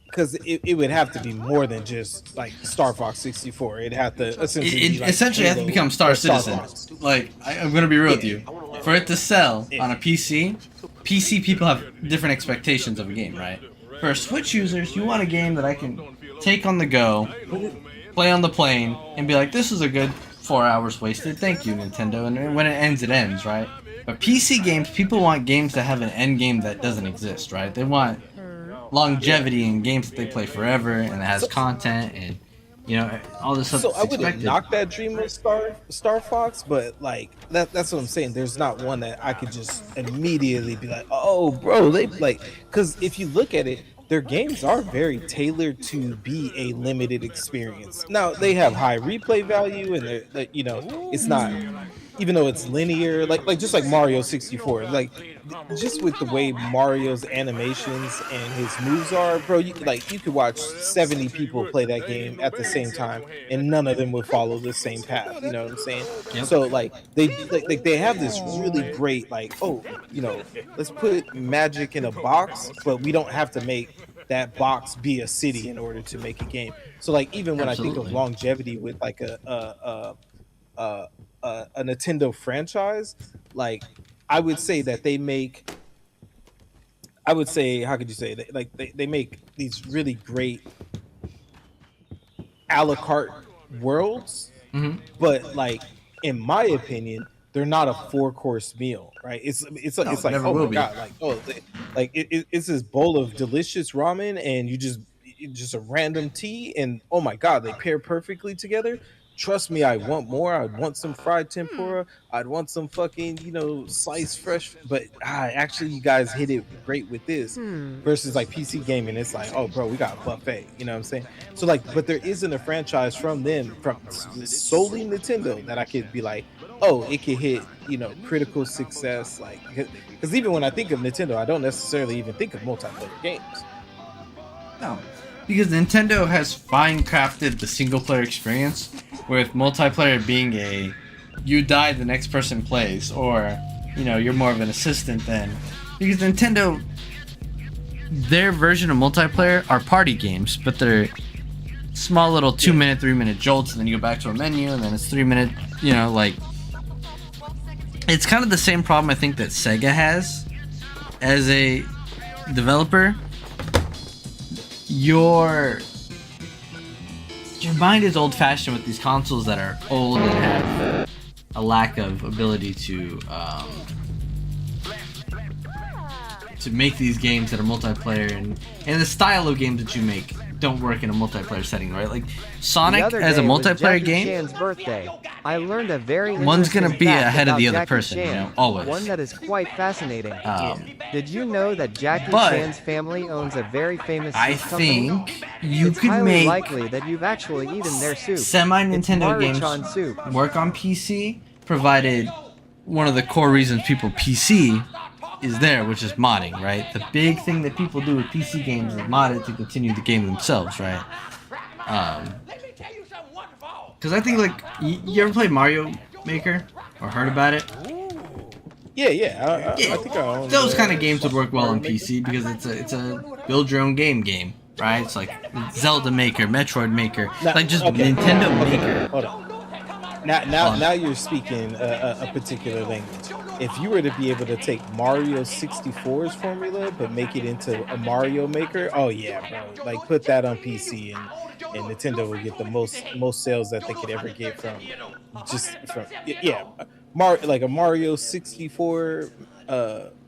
because it would have to be more than just like Star Fox 64. It'd have to essentially be like essentially have to become Star Citizen. Fox. Like, I'm gonna be real with you. For it to sell on a PC people have different expectations of a game, right? For Switch users, you want a game that I can take on the go, play on the plane, and be like, this is a good 4 hours wasted. Thank you, Nintendo. And when it ends, right? But PC games, people want games that have an end game that doesn't exist, right? They want longevity in games that they play forever and that has content and all this stuff So that's I wouldn't expected. knock that dream of Star Fox, but like that's what I'm saying. There's not one that I could just immediately be like, oh, bro, they like, because if you look at it, their games are very tailored to be a limited experience. Now they have high replay value, and it's not, even though it's linear, like just like Mario 64, like just with the way Mario's animations and his moves are, bro, you could watch 70 people play that game at the same time and none of them would follow the same path, you know what I'm saying? Yep. So like they have this really great, like, oh, let's put magic in a box, but we don't have to make that box be a city in order to make a game. So like even when I think of Absolutely. longevity with like a Nintendo franchise, like I would say that they make, I would say, how could you say that? Like they make these really great a la carte worlds, Hmm. but like in my opinion, they're not a 4-course meal, right? No, It's it like, never oh will my be. god, like, oh, it's this bowl of delicious ramen, and just a random tea, and oh my god, they pair perfectly together. Trust me, I want more. I'd want some fried tempura. I'd want some fucking, sliced fresh. But actually, you guys hit it great with this. Versus like PC gaming, it's like, oh, bro, we got a buffet. You know what I'm saying? So like, but there isn't a franchise from them, from solely Nintendo, that I could be like, oh, it could hit, critical success. Like, because even when I think of Nintendo, I don't necessarily even think of multiplayer games. No, because Nintendo has fine crafted the single player experience, with multiplayer being a you die, the next person plays, or you're more of an assistant then. Because Nintendo, their version of multiplayer are party games, but they're small little 2-minute, 3-minute jolts, and then you go back to a menu, and then it's 3 minute. Like it's kind of the same problem I think that Sega has as a developer. Your mind is old-fashioned with these consoles that are old and have a lack of ability to make these games that are multiplayer, and the style of games that you make don't work in a multiplayer setting, right? Like Sonic The other as a day was multiplayer Jackie game, Chan's birthday. I learned a very one's gonna interesting be fact ahead of about the other Jackie person, Chan, always. one that is quite fascinating. Um, Did you know that Jackie but Chan's family owns a very famous soup I company? think you It's could highly make likely that you've actually eaten their soup. semi-Nintendo It's games Maruchan soup. work on PC, provided one of the core reasons people PC is there, which is modding, right? The big thing that people do with PC games is mod it to continue the game themselves, right? Because I think, like, you ever played Mario Maker or heard about it? Yeah. I think I own Those the kind of games would work well on Mario Maker. PC because it's a build your own game, right? It's like Zelda Maker, Metroid Maker, like just Nintendo Maker. Hold on. Now you're speaking a particular language. If you were to be able to take Mario 64's formula but make it into a Mario Maker, oh yeah, bro. Like put that on PC, and Nintendo will get the most sales that they could ever get from like a Mario 64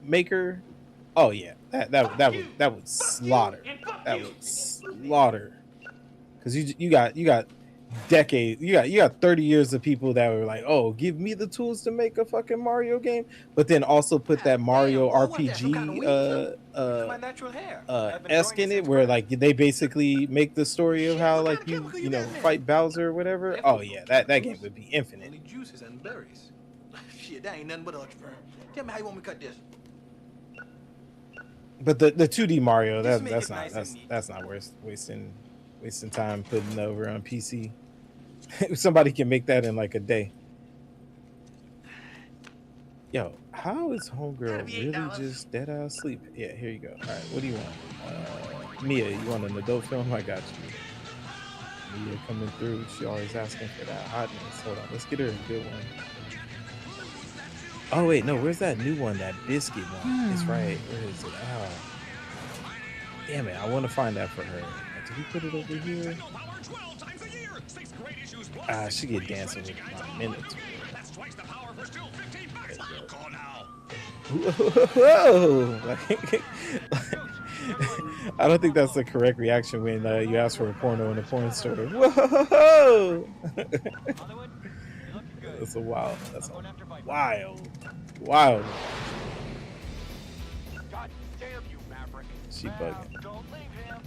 Maker. Oh yeah, that would slaughter. That would slaughter. Because you got decades, you got 30 years of people that were like, oh, give me the tools to make a fucking Mario game, but then also put that Mario RPG esque in it, where like they basically make the story of how like you fight Bowser or whatever. Oh yeah, that game would be infinite. Only juices and berries. Shit, that ain't nothing but a sperm. Tell me how you want me to cut this. But the 2D Mario, that's not worth wasting time putting over on PC. Somebody can make that in like a day. Yo, how is homegirl really just dead ass sleep? Yeah, here you go. All right, what do you want? Mia, you want an adult film? I got you. Mia coming through. She always asking for that hotness. Hold on, let's get her a good one. Oh wait, no, where's that new one? That biscuit one. It's right. Where is it? Oh, damn it! I want to find that for her. Did we put it over here? She get dancing with my minutes. Whoa! Like, I don't think that's the correct reaction when you ask for a porno in a porn store. Whoa! That's a wild. That's a wild. God damn you, Maverick. She bugging. Don't leave him.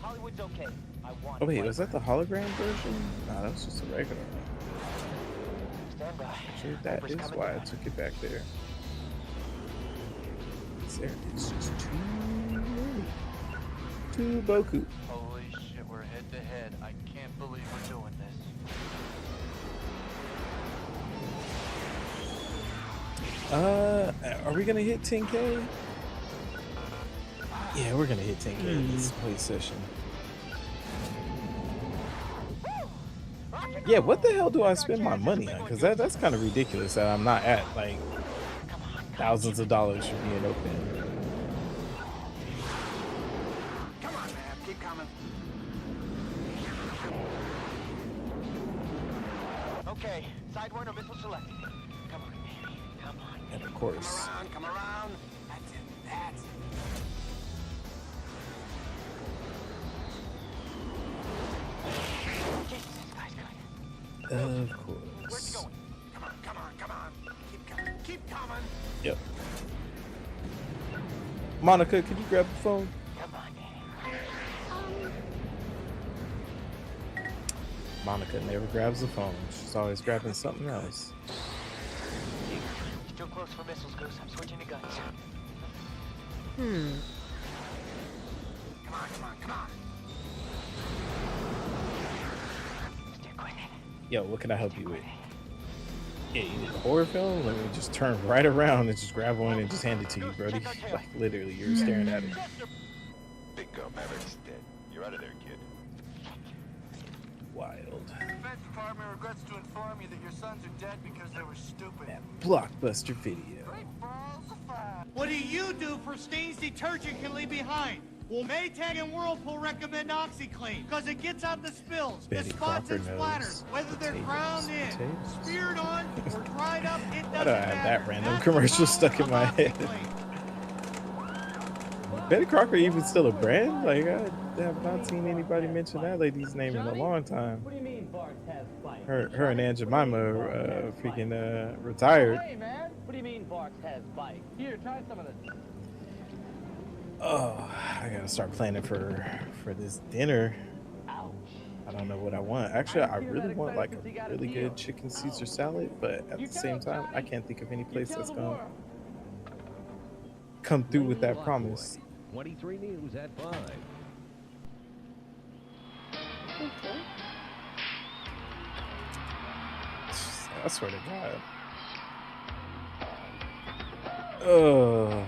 Hollywood's okay. I want. Oh wait, was that the hologram version? Nah, that was just a regular one. Stand by. Sure, that is why I took it back there. There is just too Boku. Holy shit, we're head to head. I can't believe we're doing this. Are we gonna hit 10K? Yeah, we're gonna hit 10K in this play session. Yeah, what the hell do I spend my money on? Because that's kind of ridiculous that I'm not at like thousands of dollars for being open. Come on, man. Keep coming. Okay, sidewinder missile selected. Come on, baby. Come on. And of course, Come around. That's it. That's it. Jesus, this guy's good. of course. Where's he going? Come on. Keep coming. Yep. Monica, could you grab the phone? Come on, Daddy. Monica never grabs the phone. She's always grabbing something else. Still close for missiles, Goose. I'm switching to guns. Come on. Steer quick. Yo, what can I help you with? Yeah, you need a horror film? Let me just turn right around and just grab one and just hand it to you, Brody. Like, literally, you're staring at it. Bingo, Maverick's dead. You're out of there, kid. Wild. Defense Department regrets to inform you that your sons are dead because they were stupid. That blockbuster video. What do you do for stains detergent can leave behind? Well, Maytag and Whirlpool recommend OxyClean because it gets out the spills, Betty the spots Crocker and knows splatters. Whether they're potatoes, ground in, potatoes. speared on, or dried up, it doesn't Why do I have matter. that random That's commercial the stuck in power my of head? OxyClean. Betty Crocker even still a brand? Like, I have not seen anybody mention that lady's name in a long time. What do you mean Bart has spikes? Her and Aunt Jemima freaking retired. Hey man, what do you mean Bart has spikes? Here, try some of this. Oh, I gotta start planning for this dinner. Ouch. I don't know what I want. Actually, I really want like a really good chicken Caesar salad, but at the same time, I can't think of any place that's gonna come through with that promise. 23 News at 5. I swear to God. Ugh.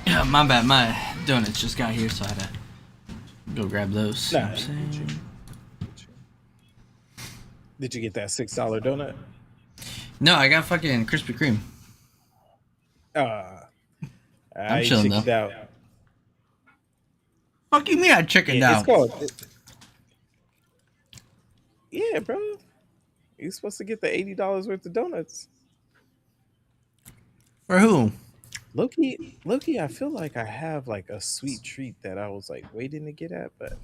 Yeah, my bad. My donuts just got here, so I had to go grab those. Nah, did you get that $6 donut? No, I got fucking Krispy Kreme. I chilling, chickened though. out. Fuck you mean I chickened Yeah, out? it's called. Yeah, bro. You're supposed to get the $80 worth of donuts. For who? Loki, I feel like I have like a sweet treat that I was like waiting to get at, but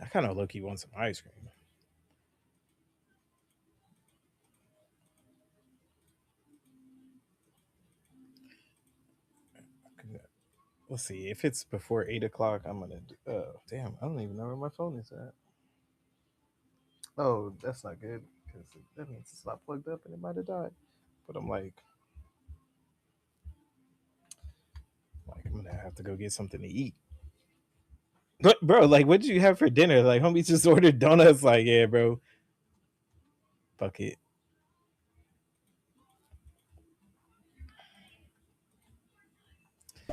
I kind of Loki want some ice cream. Let's see if it's before 8 o'clock. I'm gonna. Damn, I don't even know where my phone is at. Oh, that's not good because that means it's not plugged up and it might have died. But I'm like I'm gonna have to go get something to eat. But bro, like, what did you have for dinner? Like, homie just ordered donuts. Like, yeah, bro, fuck it.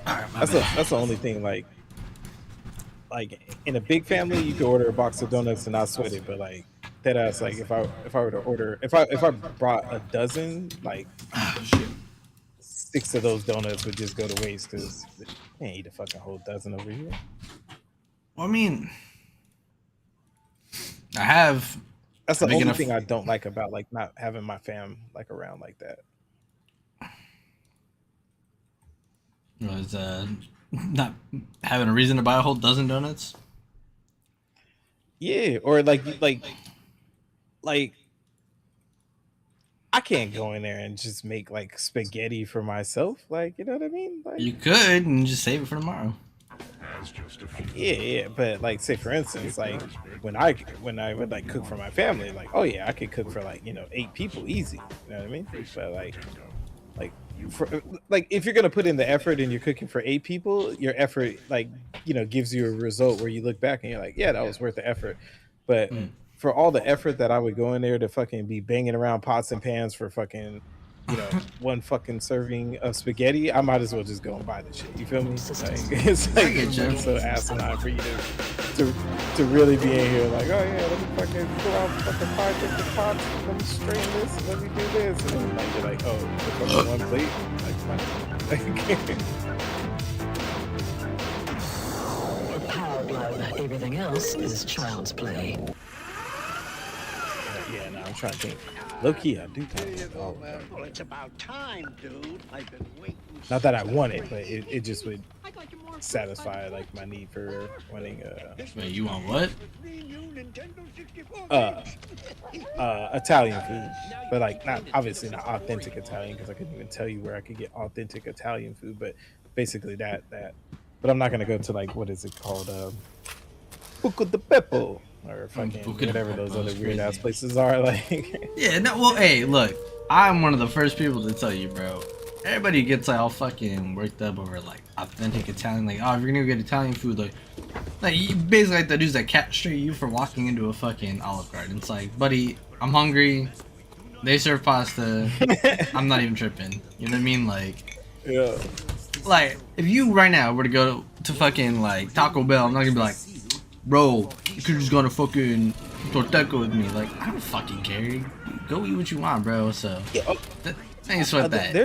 Alright, my That's bad. the only thing. Like in a big family, you could order a box of donuts and not sweat it. But like that ass, like if I were to order, if I brought a dozen, like Oh, shit. 6 of those donuts would just go to waste because you can't eat a fucking whole dozen over here. Well, I mean, I have That's a the big only enough. thing I don't like about like not having my fam like around like that. Was not having a reason to buy a whole dozen donuts. Yeah, or like I can't go in there and just make like spaghetti for myself. Like, you know what I mean? Like, You could and just save it for tomorrow. yeah, but like, say for instance, like when I would like cook for my family, like, oh yeah, I could cook for like 8 people easy. You know what I mean? But like for like if you're gonna put in the effort and you're cooking for 8 people, your effort like gives you a result where you look back and you're like, yeah, that was worth the effort. But Mm. for all the effort that I would go in there to fucking be banging around pots and pans for fucking one fucking serving of spaghetti, I might as well just go and buy the shit. You feel me? Like, it's I like get you. so asinine for you to really be in here like, oh yeah, let me fucking go out fucking 5 different pots, let me strain this, and let me do this, and then like, you're like, oh, the fucking one plate, like, Power glove. Everything else is child's play. yeah, no, I'm trying to think. Low key, I do kind of Well, it's about time, dude. I've been waiting. not that I want it, but it just would satisfy like my need for wanting Wait, you want what? Italian food, but like not obviously not authentic Italian because I couldn't even tell you where I could get authentic Italian food, but basically that. But I'm not gonna go to like what is it called, Buco de Beppo or fucking Buca di whatever Beppo those other is weird ass crazy. places are. Like, Yeah, no, well, hey, look, I'm one of the first people to tell you, bro. Everybody gets like all fucking worked up over like authentic Italian, like, oh, if you're gonna get Italian food, like you, basically like the dudes that castrate you for walking into a fucking Olive Garden. It's like, buddy, I'm hungry. They serve pasta. I'm not even tripping. You know what I mean? Like, yeah. Like, if you right now were to go to fucking like Taco Bell, I'm not gonna be like, bro, you could just go to fucking Torteco with me. Like, I don't fucking care. Go eat what you want, bro. So, I ain't sweat that.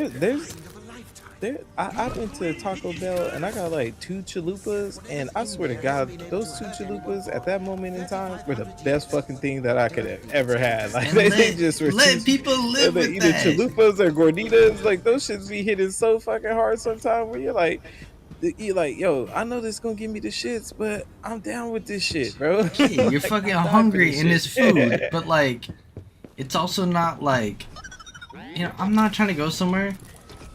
I went to Taco Bell and I got like 2 chalupas, and I swear to God, those 2 chalupas at that moment in time were the best fucking thing that I could have ever had. Like, they just were let people live with either that. chalupas or gorditas. Like, those shits be hitting so fucking hard sometimes where you're like, yo, I know this gonna give me the shits, but I'm down with this shit, bro. Yeah, you're Like, fucking I'm down for hungry this in this shit. food, but like, it's also not like, I'm not trying to go somewhere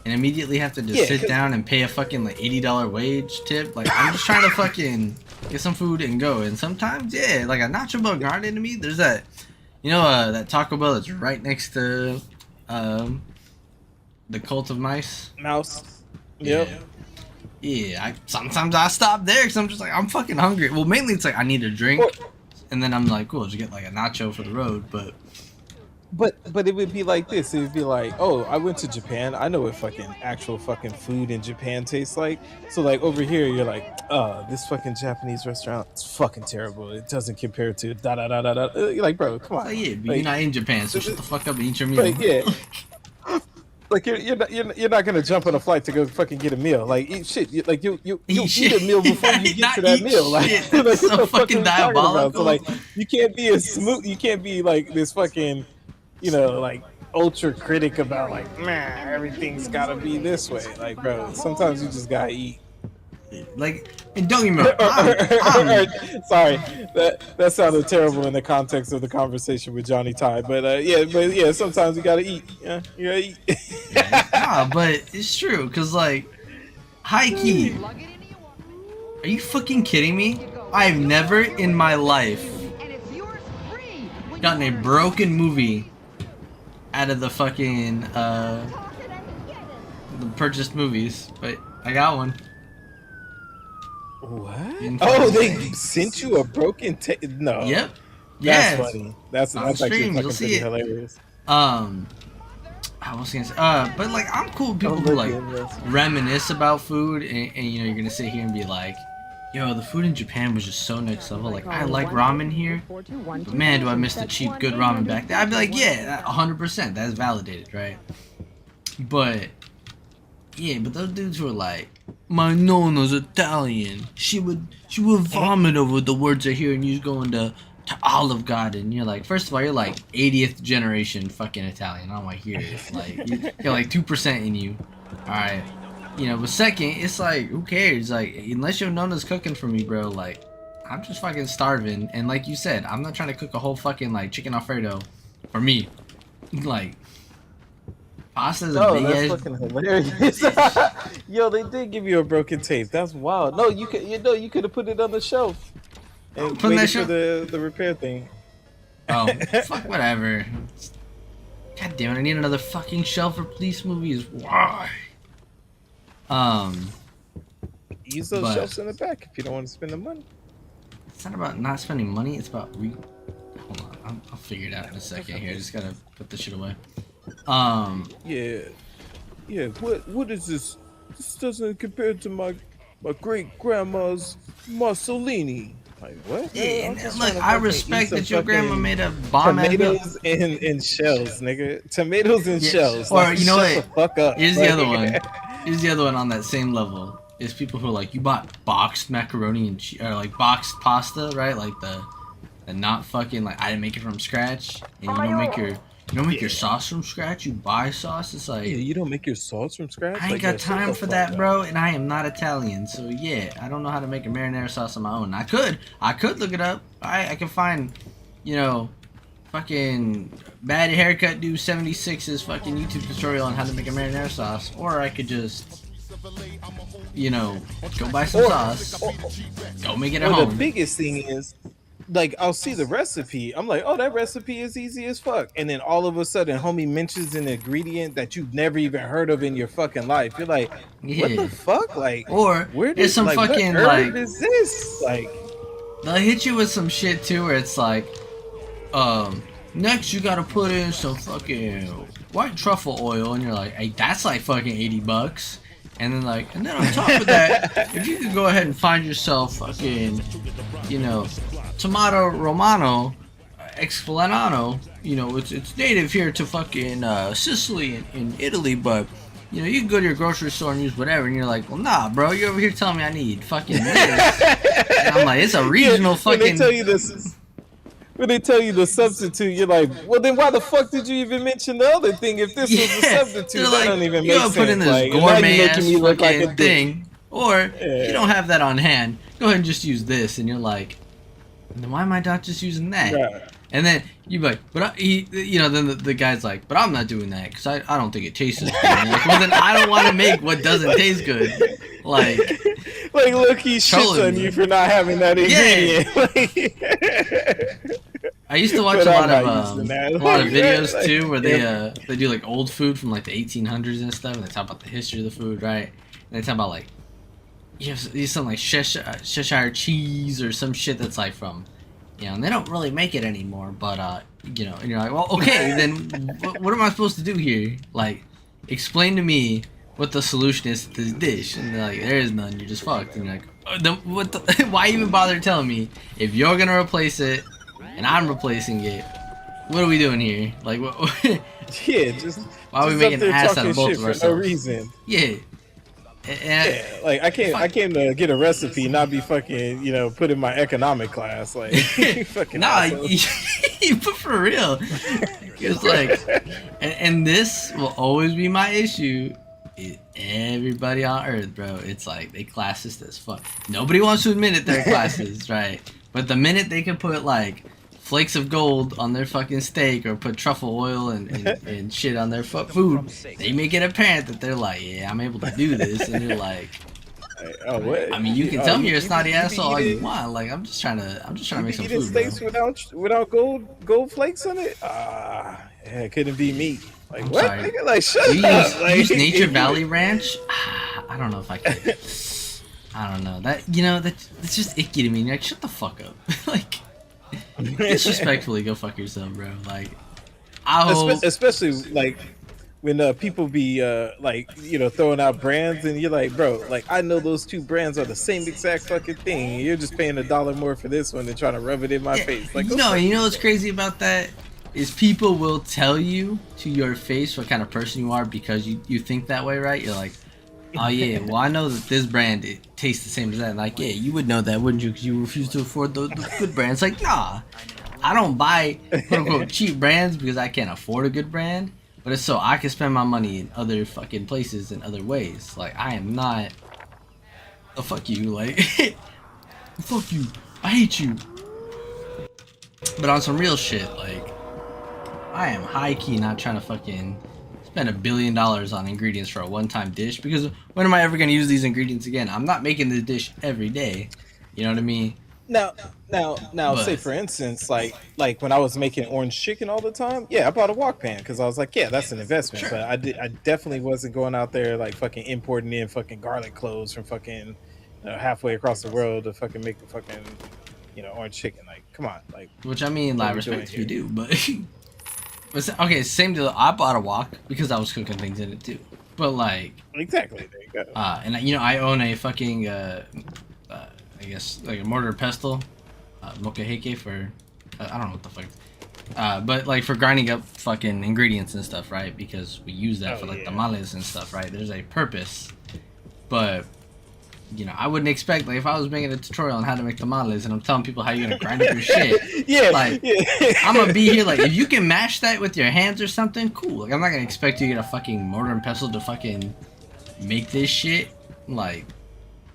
and immediately have to just sit down and pay a fucking like $80 wage tip. Like, I'm just trying to fucking get some food and go. And sometimes, yeah, like a Nacho Bel Grande to me, there's that, that Taco Bell that's right next to the Cult of Mice. Mouse. Yep. Yeah, sometimes I stop there because I'm just like, I'm fucking hungry. Well, mainly it's like I need a drink, and then I'm like, cool, just get like a nacho for the road. But it would be like this. It would be like, oh, I went to Japan. I know what fucking actual fucking food in Japan tastes like. So like over here, you're like, this fucking Japanese restaurant, it's fucking terrible. It doesn't compare to da da da da da. You're like, bro, come on. Like, yeah, but like, you're not in Japan, so shut the fuck up and eat your meal. Like, yeah. Like you're not gonna jump on a flight to go fucking get a meal. Like, eat shit. You eat a meal before you get to that meal. Like, like so fucking diabolical. So like, you can't be as smooth. You can't be like this fucking, like ultra critic about like, man, everything's gotta be this way. Like, bro, sometimes you just gotta eat. Like, and don't get me wrong. Sorry, that sounded terrible in the context of the conversation with Johnny Ty. But yeah, sometimes you gotta eat. Yeah, you gotta eat. Nah, but it's true, cause like, high key, are you fucking kidding me? I've never in my life gotten a broken movie out of the fucking the purchased movies, but I got one. What? Oh, they sent you a broken tape? No. Yep. That's Yeah. funny. That's on actually stream, you'll fucking see pretty it. hilarious. I was gonna say, but like I'm cool with people who like reminisce about food, and you know you're gonna sit here and be like, yo, the food in Japan was just so next level. Like I like ramen here, but man, do I miss the cheap good ramen back there. I'd be like, yeah, 100%, that's validated, right? But yeah, but those dudes who are like, my nonna's Italian. She would vomit over the words I hear and use going to Olive Garden. You're like, first of all, you're like 80th generation fucking Italian. I don't want to hear it. Like you're like 2% in you. All right, you know. But second, it's like, who cares? Like unless your nonna's cooking for me, bro. Like I'm just fucking starving. And like you said, I'm not trying to cook a whole fucking like chicken Alfredo for me. Like. Pasta's a big that's fucking hilarious. Yo, they did give you a broken tape. That's wild. No, you could have put it on the shelf and waited for the repair thing. Oh, fuck whatever. God damn it! I need another fucking shelf for police movies. Why? Use those shelves in the back if you don't want to spend the money. It's not about not spending money. It's about hold on. I'll figure it out in a second. Here, I just gotta put this shit away. Yeah. What is this? This doesn't compare to my great grandma's Mussolini. Like what? Yeah, look, I respect that your grandma made a bomb tomatoes in shells, nigga. Tomatoes in shells. Or like, you know what? The fuck up. Here's the other one. Here's the other one on that same level. Is people who are like, you bought boxed macaroni and or like boxed pasta, right? Like the not fucking like I didn't make it from scratch, and you don't make your sauce from scratch. You buy sauce. It's like you don't make your sauce from scratch. I ain't got time for that, bro. And I am not Italian, so yeah, I don't know how to make a marinara sauce on my own. I could look it up. I can find, you know, fucking bad haircut dude 76's fucking YouTube tutorial on how to make a marinara sauce, or I could just, you know, go buy some sauce, go make it at home. The biggest thing is, like, I'll see the recipe. I'm like, oh, that recipe is easy as fuck. And then all of a sudden, homie mentions an ingredient that you've never even heard of in your fucking life. You're like, what the fuck? Like, or there's some fucking, what like, is this? Like, they'll hit you with some shit too where it's like, next you gotta put in some fucking white truffle oil. And you're like, hey, that's like fucking $80. And then on top of that, if you could go ahead and find yourself fucking, you know, tomato romano explanano, you know, it's native here to fucking Sicily in Italy, but you know, you can go to your grocery store and use whatever, and you're like, well, nah, bro, you're over here telling me I need fucking this. And I'm like, it's a regional fucking. When they tell you the substitute, you're like, well, then why the fuck did you even mention the other thing? If this was the substitute, that don't even make sense. You put in this like, gourmet ass fucking thing, or if you don't have that on hand, go ahead and just use this, and you're like, then why am I not just using that? Yeah. And then you're like, but then the guy's like, but I'm not doing that because I don't think it tastes as good. Like, well, then I don't want to make what doesn't taste good. Like look, he shits on you for not having that ingredient. Yeah. I used to watch a lot of videos too, where they do like old food from like the 1800s and stuff, and they talk about the history of the food, right? And they talk about like you have something like Cheshire cheese or some shit that's like from, you know, and they don't really make it anymore. But you know, and you're like, well, okay, then what am I supposed to do here? Like, explain to me what the solution is to this dish. And they're like, there is none. You're just fucked. And you're like, why even bother telling me if you're gonna replace it and I'm replacing it? What are we doing here? Like, what? Yeah, just why are we making an ass out of both of ourselves? For no reason. Yeah. Yeah, like I came to get a recipe, not be fucking, you know, put in my economic class, like fucking. Nah, but for real, it's like, and this will always be my issue. Everybody on Earth, bro, it's like they classist as fuck. Nobody wants to admit it, they're classist, right? But the minute they can put like flakes of gold on their fucking steak or put truffle oil and shit on their food, they make it apparent that they're like, yeah, I'm able to do this, and you're like, what? I mean, you can tell me you're a snotty asshole all you want. Like, I'm just trying to make some food, steaks bro. without gold flakes on it? Yeah, it couldn't be meat. Like, I'm what? sorry. Nigga, like, shut up. Use Nature Valley Ranch? I don't know if I could. I don't know. That's just icky to me. You're like, shut the fuck up. Like, disrespectfully, go fuck yourself, bro. Like, I hope. Especially like when people be like, you know, throwing out brands and you're like, bro, like I know those two brands are the same exact fucking thing. You're just paying $1 more for this one and trying to rub it in my face. Like, You know what's crazy about that is people will tell you to your face what kind of person you are because you think that way, right? You're like, oh yeah, well I know that this brand it tastes the same as that. Like, yeah, you would know that, wouldn't you? Because you refuse to afford the good brands. Like, nah, I don't buy quote unquote cheap brands because I can't afford a good brand, but it's so I can spend my money in other fucking places in other ways. Like, I am not. Oh, fuck you, like, fuck you, I hate you. But on some real shit, like, I am high key not trying to fucking spend $1 billion on ingredients for a one-time dish because when am I ever gonna use these ingredients again? I'm not making this dish every day. You know what I mean? Now, But- say for instance, like when I was making orange chicken all the time, yeah, I bought a wok pan because I was like, yeah, that's an investment. Sure. But I definitely wasn't going out there like fucking importing in fucking garlic cloves from fucking halfway across the world to fucking make the fucking orange chicken. Like, come on, like. Which I mean, what like, are we doing respect if you here? do, but okay, same deal. I bought a wok because I was cooking things in it too. But like, Exactly. There you go. and I own a fucking I guess like a mortar and pestle, mokaheke for I don't know what the fuck. But like for grinding up fucking ingredients and stuff, right? Because we use that for like tamales and stuff, right? There's a purpose. But I wouldn't expect, like, if I was making a tutorial on how to make tamales and I'm telling people how you're gonna grind up your shit, I'm gonna be here like, if you can mash that with your hands or something, cool. Like, I'm not gonna expect you to get a fucking mortar and pestle to fucking make this shit. Like,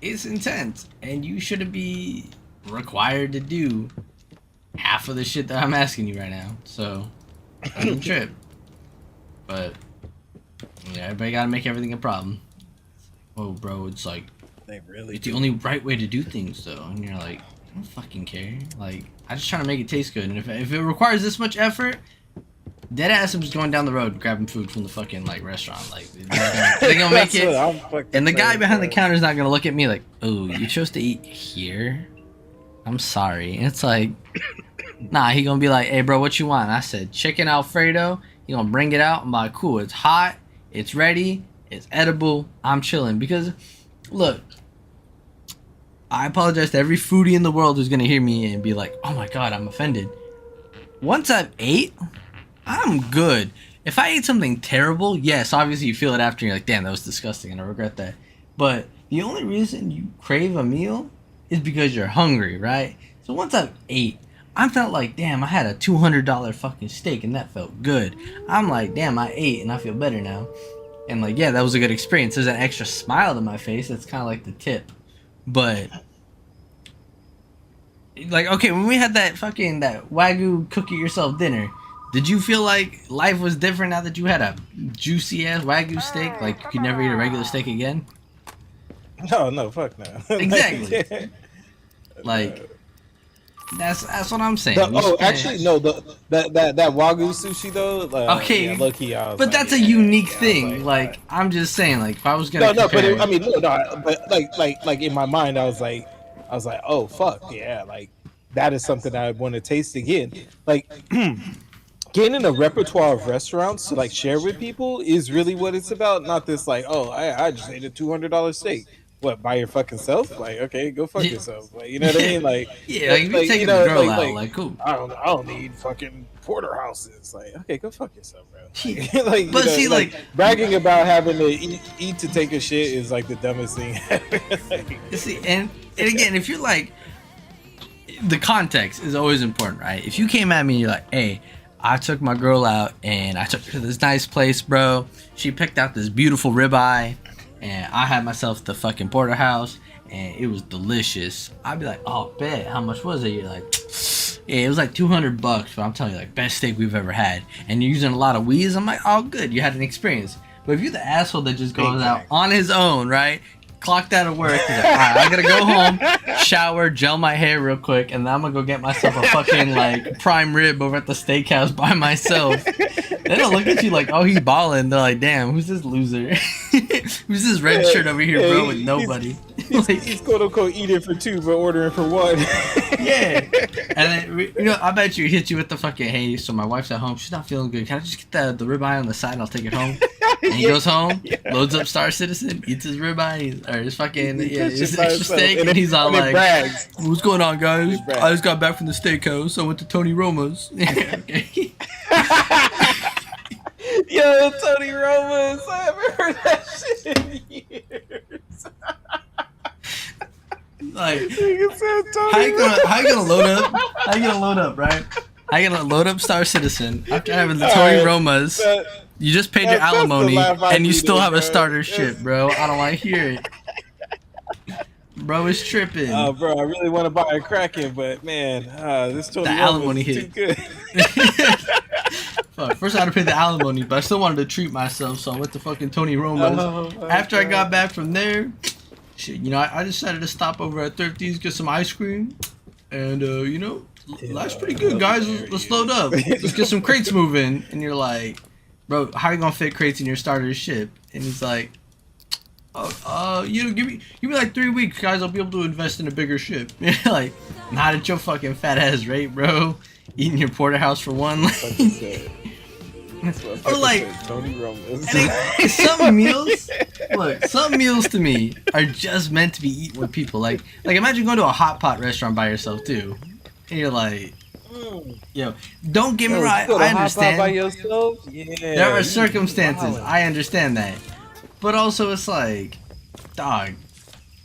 it's intense, and you shouldn't be required to do half of the shit that I'm asking you right now. So, I'm a trip. But yeah, everybody gotta make everything a problem. Oh, bro, it's like, it's the only right way to do things, though. And you're like, I don't fucking care. Like, I'm just trying to make it taste good. And if it requires this much effort, deadass, I'm just going down the road grabbing food from the fucking, like, restaurant. Like, they're gonna make it. And the guy behind the counter is not gonna look at me like, oh, you chose to eat here? I'm sorry. And it's like, nah, he gonna be like, hey, bro, what you want? I said, chicken Alfredo. He gonna bring it out. I'm like, cool, it's hot, it's ready, it's edible, I'm chilling. Because, look, I apologize to every foodie in the world who's gonna hear me and be like, oh my god, I'm offended. Once I've ate, I'm good. If I ate something terrible, yes, obviously you feel it after, and you're like, damn, that was disgusting and I regret that. But the only reason you crave a meal is because you're hungry, right? So once I've ate, I felt like, damn, I had a $200 fucking steak and that felt good. I'm like, damn, I ate and I feel better now. And like, yeah, that was a good experience. There's an extra smile to my face. That's kind of like the tip. But, like, okay, when we had that Wagyu cook-it-yourself dinner, did you feel like life was different now that you had a juicy-ass Wagyu steak? Like, you could never eat a regular steak again? No, fuck no. Exactly. Like, that's what I'm saying. Actually, no, that Wagyu sushi, though. Okay, yeah, low-key, I was but like, that's a unique thing. Like, I'm just saying, like, if I was gonna compare... but like in my mind, I was like, oh fuck, yeah, like that is something I want to taste again. Like, getting a repertoire of restaurants to like share with people is really what it's about. Not this like, oh, I just ate a $200 steak. What, by your fucking self? Like, okay, go fuck yourself. Like, you know what I mean? Like, yeah, like if you're taking the girl out, like, cool. I don't need fucking porterhouses. Like, okay, go fuck yourself, bro. Like, but see, like bragging about having to eat to take a shit is like the dumbest thing. Like, see, and again, if you're like, the context is always important, right? If you came at me and you're like, hey, I took my girl out and I took her to this nice place, bro. She picked out this beautiful ribeye. And I had myself the fucking porterhouse, and it was delicious. I'd be like, oh, bet. How much was it? You're like, yeah, it was like $200, but I'm telling you, like, best steak we've ever had. And you're using a lot of wheeze. I'm like, oh, good. You had an experience. But if you're the asshole that just goes out on his own, right? clocked out of work. He's like, alright, I gotta go home, shower, gel my hair real quick, and then I'm gonna go get myself a fucking like prime rib over at the steakhouse by myself. They don't look at you like, oh, he's balling. They're like, damn, who's this loser? Who's this red shirt over here, bro, with nobody? He's quote unquote eating for two, but ordering for one. Yeah. And then, you know, I bet you hit you with the fucking, hey, so my wife's at home. She's not feeling good. Can I just get the ribeye on the side and I'll take it home? And he goes home, loads up Star Citizen, eats his ribeye, or his fucking, his extra steak, and he's all like, brags. What's going on, guys? I just got back from the steakhouse. I went to Tony Roma's. Okay. Yo, Tony Roma's. I haven't heard that shit in years. Like, how you gonna load up? How you gonna load up, right? How you gonna load up Star Citizen after having the Tony Roma's? You just paid your alimony and you still have a starter ship, bro. I don't want to hear it. Bro is tripping. Oh, bro, I really want to buy a Kraken, but man, this Tony the alimony hit. Too good. Fuck, first I had to pay the alimony, but I still wanted to treat myself, so I went to fucking Tony Roma's. After I got back from there, shit, you know, I decided to stop over at Thrifty's, get some ice cream, and you know, life's pretty good, guys. Let's load up. Let's get some crates moving. And you're like, bro, how are you gonna fit crates in your starter ship? And he's like, you know, give me like 3 weeks, guys. I'll be able to invest in a bigger ship. You're like, not at your fucking fat ass rate, bro. Eating your porterhouse for one. Or like, Tony Roma's. Some meals, look, some meals to me are just meant to be eaten with people. Like imagine going to a hot pot restaurant by yourself too, and you're like, yo, don't get me wrong, I understand. By yourself? Yeah, there are circumstances, I understand that, but also it's like, dog,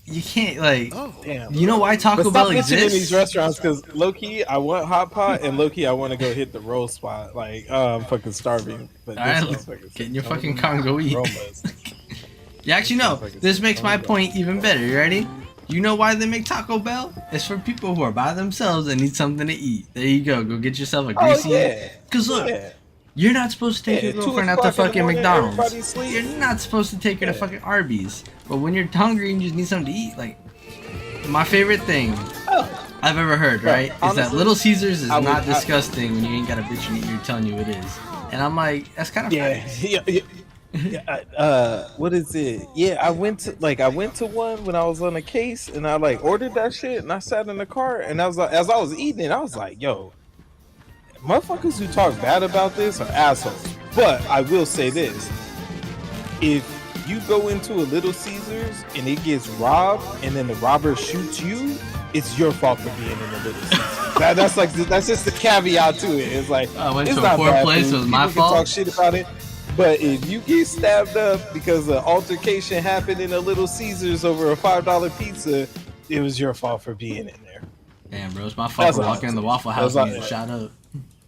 you can't like. Damn. You know why Taco Bell exists? In these restaurants, because low key I want hot pot, and low key I want to go hit the roll spot. Like, I'm fucking starving. But get in your fucking car and go eat. Yeah, actually no. This makes my point even better. You ready? You know why they make Taco Bell? It's for people who are by themselves and need something to eat. There you go. Go get yourself a greasy. Cause look. You're not supposed to take your girlfriend out to fucking McDonald's. You're not supposed to take her to fucking Arby's. But when you're hungry and you just need something to eat, like, my favorite thing I've ever heard, right, is that Little Caesars is not disgusting when you ain't got a bitch and you're telling you it is. And I'm like, that's kind of funny. What is it? Yeah, I went to one when I was on a case, and I like ordered that shit, and I sat in the car, and I was like, as I was eating it, I was like, yo, motherfuckers who talk bad about this are assholes. But I will say this: if you go into a Little Caesars and it gets robbed, and then the robber shoots you, it's your fault for being in a Little Caesars. that's just the caveat to it. It's like, I went it's to not a poor bad place. food. It was my People fault. can talk shit about it, but if you get stabbed up because an altercation happened in a Little Caesars over a $5 pizza, it was your fault for being in there. Damn, bro, it's my fault for walking in the Waffle House and getting shot up.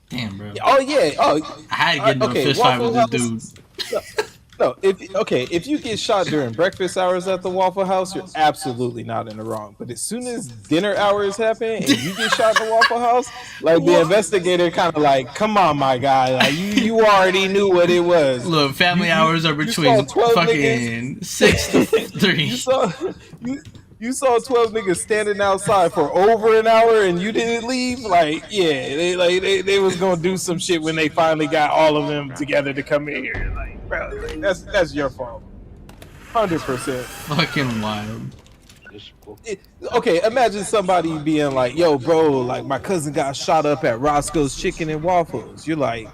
Damn, bro. Oh yeah. Oh, I had to get into a fist fight with this dude. No, if you get shot during breakfast hours at the Waffle House, you're absolutely not in the wrong. But as soon as dinner hours happen and you get shot at the Waffle House, like the investigator kind of like, come on, my guy, like you already knew what it was. Look, family hours are between fucking 6 to 3. You saw 12 niggas standing outside for over an hour and you didn't leave. Like, yeah, they was gonna do some shit when they finally got all of them together to come in here. Like, bro, like, that's your fault, 100%. Fucking wild. Okay, imagine somebody being like, "Yo, bro, like my cousin got shot up at Roscoe's Chicken and Waffles." You're like,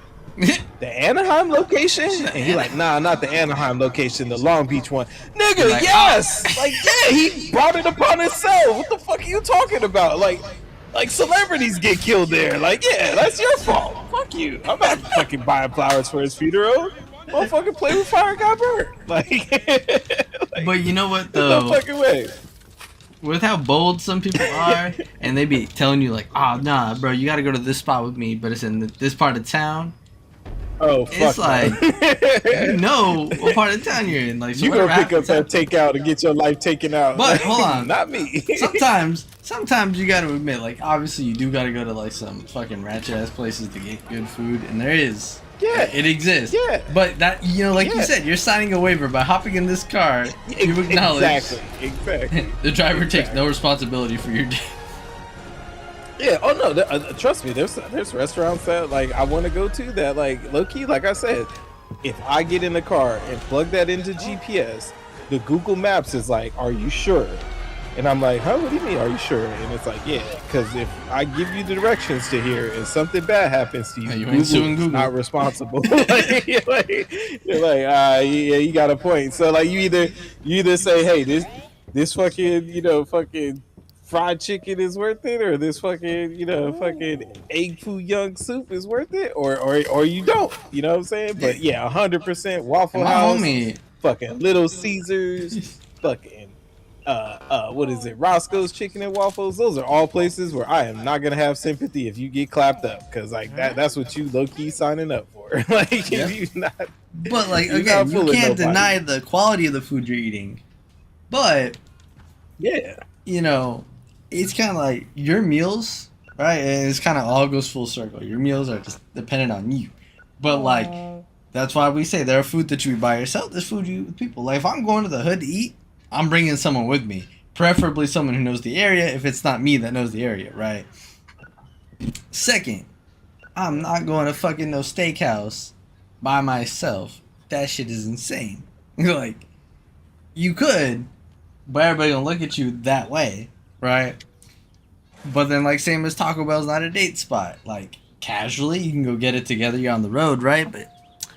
the Anaheim location? And he like, nah, not the Anaheim location, the Long Beach one. Nigga, like, yes! Like, yeah, he brought it upon himself. What the fuck are you talking about? Like celebrities get killed there. Like, yeah, that's your fault. Fuck you. I'm not fucking buying flowers for his funeral. Motherfucking play with fire, got burnt. Like, but you know what though? No fucking way. With how bold some people are, and they be telling you like, "Oh, nah, bro, you gotta go to this spot with me," but it's in this part of town. Oh, fuck. It's like, you know what part of town you're in. Like, so you gonna pick up that takeout and get your life taken out. But hold on, not me. sometimes you gotta admit, like, obviously you do gotta go to like some fucking ratchet ass places to get good food, and there is Yeah. It exists. Yeah. But that, you know, like you said, you're signing a waiver by hopping in this car. You acknowledge Exactly. the driver takes no responsibility for your day. Yeah. Oh no. Trust me. There's restaurants that like I want to go to that like low key. Like I said, if I get in the car and plug that into GPS, the Google Maps is like, "Are you sure?" And I'm like, "Huh? What do you mean? Are you sure?" And it's like, "Yeah, because if I give you the directions to here and something bad happens to you, You ain't suing Google. not responsible." You're like, yeah, you got a point. So like, you either say, "Hey, this fucking fucking fried chicken is worth it," or this fucking fucking egg foo young soup is worth it, or you don't. You know what I'm saying? But yeah, 100% Waffle House, fucking Little Caesars, fucking. What is it? Roscoe's Chicken and Waffles. Those are all places where I am not gonna have sympathy if you get clapped up, because like that's what you low key signing up for. Like, you not. But like again, you can't deny the quality of the food you're eating. But yeah, you know, it's kind of like your meals, right? And it's kind of all goes full circle. Your meals are just dependent on you. But like, that's why we say there are food that you eat by yourself. There's food you eat with people. Like if I'm going to the hood to eat, I'm bringing someone with me, preferably someone who knows the area if it's not me that knows the area, right? Second, I'm not going to fucking no steakhouse by myself. That shit is insane. Like, you could, but everybody gonna look at you that way, right? But then, like, same as Taco Bell's not a date spot. Like, casually, you can go get it together, you're on the road, right? But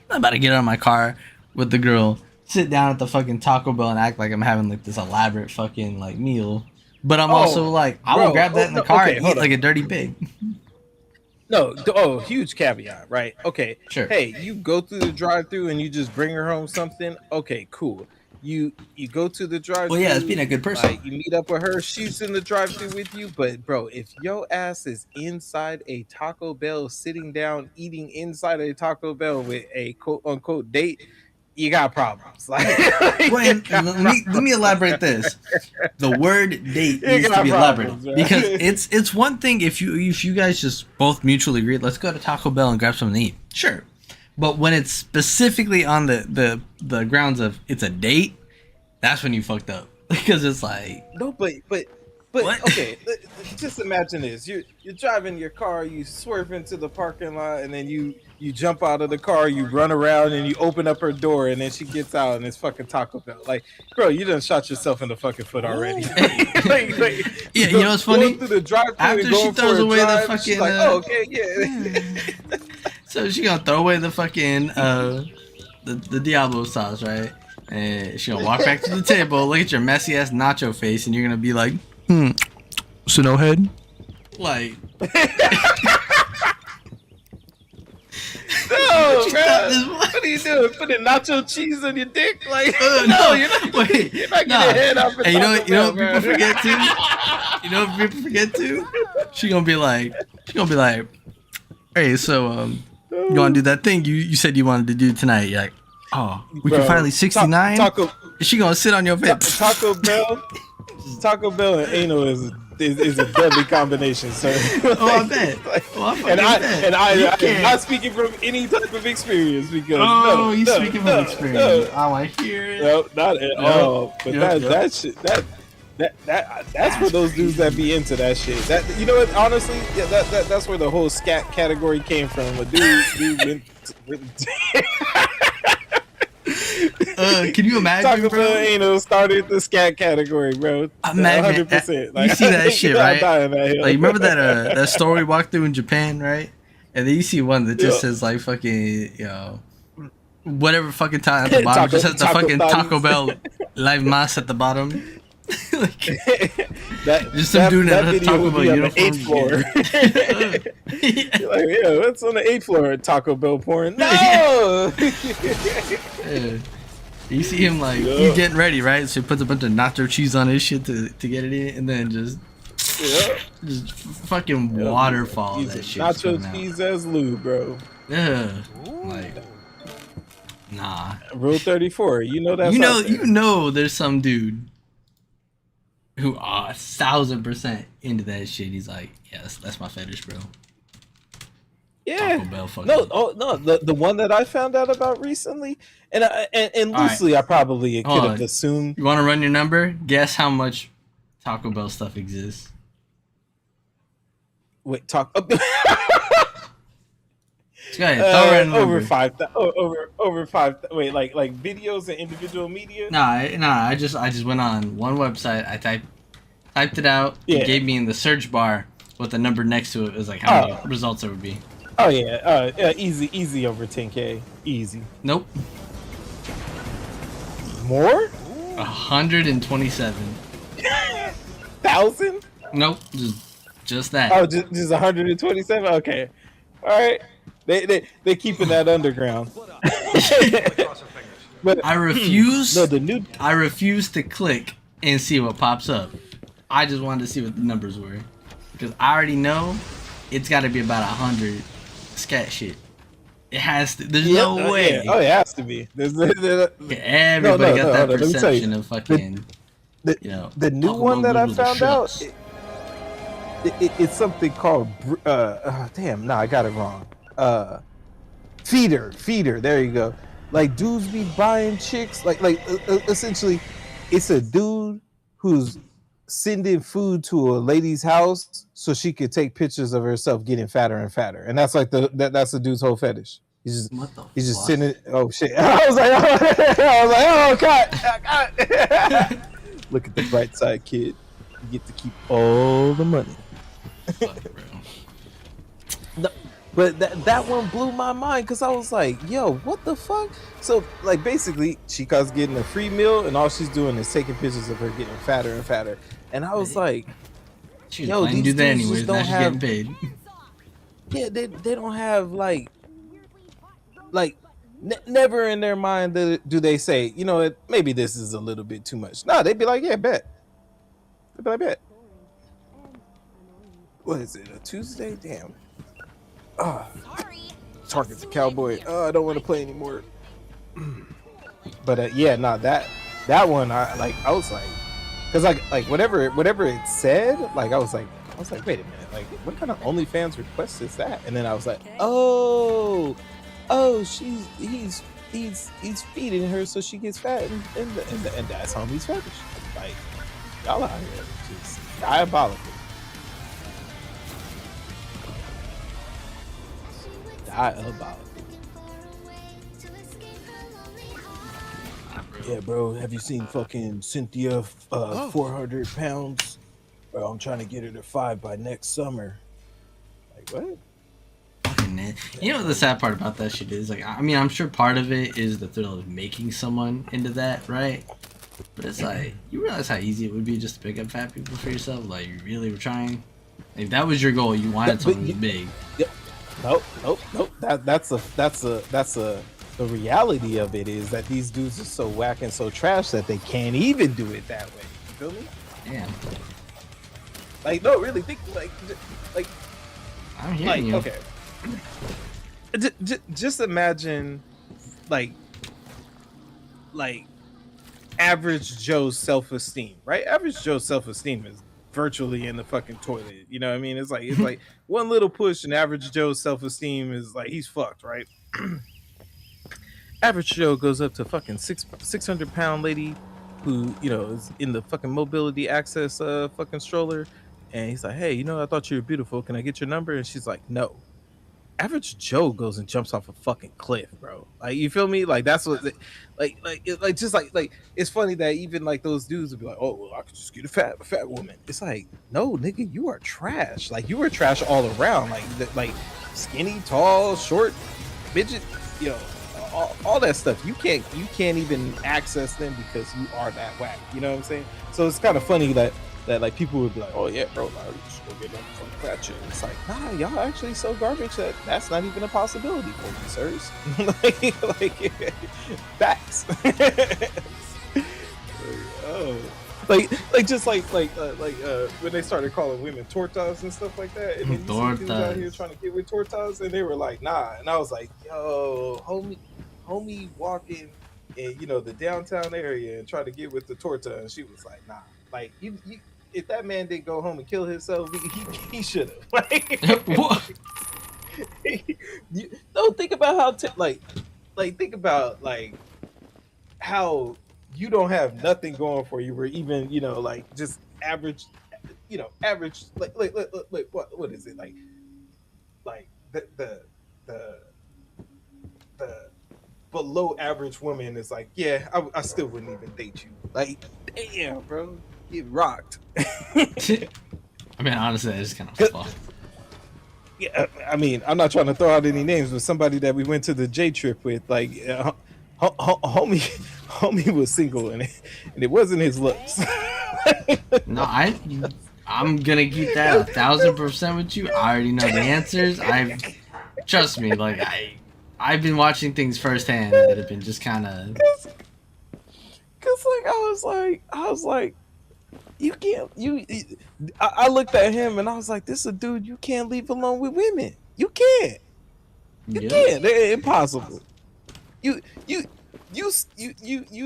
I'm about to get out of my car with the girl, sit down at the fucking Taco Bell and act like I'm having like this elaborate fucking like meal, but I'm also like, I will grab that in the car and eat like a dirty pig. No, huge caveat, right? Okay, sure. Hey, you go through the drive-through and you just bring her home something. Okay, cool. You go to the drive-through. Well, yeah, it's being a good person. Like, you meet up with her. She's in the drive-through with you. But bro, if your ass is inside a Taco Bell, sitting down eating inside a Taco Bell with a quote unquote date, you got problems. Like, let me elaborate this. The word date needs to be elaborate, because it's one thing if you guys just both mutually agree, let's go to Taco Bell and grab something to eat. Sure. But when it's specifically on the grounds of it's a date, that's when you fucked up. Because it's like, no, but okay, just imagine this. You're driving your car, you swerve into the parking lot, and then you jump out of the car, you run around, and you open up her door, and then she gets out, and it's fucking Taco Bell. Like, bro, you done shot yourself in the fucking foot already. Yeah, you know what's funny? Through the drive-thru after she throws away the fucking, like, oh, okay, yeah. So she gonna throw away the fucking the Diablo sauce, right? And she gonna walk back to the table, look at your messy ass nacho face, and you're gonna be like, so no head? Like, no, bro. What are you doing? Putting nacho cheese on your dick? Like, no, you're not. Wait, you're not getting head off. And you know what people forget too? You know what people forget too? She gonna be like, hey, so you wanna do that thing you said you wanted to do tonight? You're like, oh, we can finally 69. Is she gonna sit on your bed? Taco Bell and anal is a deadly combination, sir. Oh, I bet. I am not speaking from any type of experience, because you speaking from experience. Oh, I hear it. No, not at all. But that shit, that's for those dudes that be into that shit. That, you know what? Honestly, yeah, that's where the whole scat category came from. A dude went can you imagine, Taco bro? Bell anal started the scat category, bro. Imagine, 100%. Like, you see that shit, right? Like, remember that store we walked through in Japan, right? And then you see one that just says like fucking, whatever fucking time at the bottom, just has the fucking Taco Bell live mass at the bottom. Like, just some dude in a Taco Bell uniform. 8th floor. You're like, yeah, what's on the 8th floor at Taco Bell porn? No. Yeah. You see him like he's getting ready, right? So he puts a bunch of nacho cheese on his shit to get it in, and then just fucking waterfall that shit. Nacho cheese as lube, bro. Yeah, like nah. Rule 34. You know that. You know, there's some dude who 1,000% into that shit. He's like, yes, that's my fetish, bro. Yeah. Taco Bell fucking. No, the one that I found out about recently, and All right. loosely, I probably Hold could have on. assumed. You want to run your number? Guess how much Taco Bell stuff exists. Wait, talk. Go ahead. Throw a random Over number. 5. Over 5. Wait, like videos and individual media. Nah. I just went on one website. I typed it out. Yeah. It gave me in the search bar with the number next to it. It was like how many results there would be. Oh yeah, easy over 10K, easy. Nope. More? 127. 1,000? Nope. Just that. Oh, just 127. Okay, all right. They keeping that underground. But I refuse. No, the new. I refuse to click and see what pops up. I just wanted to see what the numbers were, because I already know it's got to be about 100 scat shit. It has to. There's no way. Yeah. Oh, it has to be. Everybody got that perception of fucking. The new one that I found out. It's something called. Damn, no, I got it wrong. Feeder. There you go. Like dudes be buying chicks. Like essentially, it's a dude who's sending food to a lady's house so she could take pictures of herself getting fatter and fatter, and that's like that's the dude's whole fetish. He's just sending. Oh shit! I was like, oh god. Look at the bright side, kid. You get to keep all the money. No, but that one blew my mind because I was like, yo, what the fuck? So like basically Chica's getting a free meal and all she's doing is taking pictures of her getting fatter and fatter. And I was like, yo, these do that anyways. Now she's getting paid. Yeah, they don't have like never in their mind do they say, you know what, maybe this is a little bit too much. No, they'd be like, yeah, bet. They'd be like, bet. What is it, a Tuesday? Damn. Target's a cowboy. I don't want to play anymore. But yeah, no, that one I was like, because like whatever it said, like I was like, wait a minute, like what kind of OnlyFans request is that? And then I was like, oh, he's feeding her so she gets fat, and that's homie's fetish. Like y'all out here just diabolical. Yeah, bro. Have you seen fucking Cynthia? 400 pounds. Bro, I'm trying to get her to 5 by next summer. Like what? You know what the sad part about that shit is? Like, I mean, I'm sure part of it is the thrill of making someone into that, right? But it's like, you realize how easy it would be just to pick up fat people for yourself? Like, you really were trying? If that was your goal, you wanted someone who's big. Yep. Nope. That's the reality of it is that these dudes are so whack and so trash that they can't even do it that way. You feel me? Yeah. Like, no, really think like I'm hearing you. Okay. Just imagine, like average Joe's self-esteem, right? Average Joe's self-esteem is virtually in the fucking toilet. You know what I mean? It's like one little push and average Joe's self-esteem is like he's fucked, right? Average Joe goes up to fucking 600-pound lady who, you know, is in the fucking mobility access fucking stroller, and he's like, hey, you know, I thought you were beautiful. Can I get your number? And she's like, no. Average Joe goes and jumps off a fucking cliff, bro. Like, you feel me? Like, that's what, like, it's funny that even like those dudes would be like, oh, well, I could just get a fat woman. It's like, no, nigga, you are trash. Like, you are trash all around. Like skinny, tall, short, midget, you know, all that stuff. You can't even access them because you are that whack. You know what I'm saying? So it's kind of funny that like people would be like, oh yeah, bro, like, just go get them from the fat chick. It's like, nah, y'all actually so garbage that that's not even a possibility for you, sirs. like facts. Oh, just like when they started calling women tortas and stuff like that, and then you see dudes out here trying to get with tortas, and they were like, nah, and I was like, yo, homie walking in, you know, the downtown area and try to get with the torta, and she was like, nah, like you if that man didn't go home and kill himself, he should have. Like, No, think about how think about like how you don't have nothing going for you, or even like just average, average like what is it like the the below average woman is like, yeah, I still wouldn't even date you. Like, damn, bro, get rocked. I mean, honestly, that is kind of fucked. Yeah, I mean, I'm not trying to throw out any names, but somebody that we went to the J trip with, like, homie, homie was single, and it wasn't his looks. No, I'm gonna keep that 1,000% with you. I already know the answers. Trust me, like I've been watching things firsthand that have been just kind of. Cause like I was like, you can't I looked at him and I was like, this is a dude you can't leave alone with women. You can't. Can't. They're impossible. You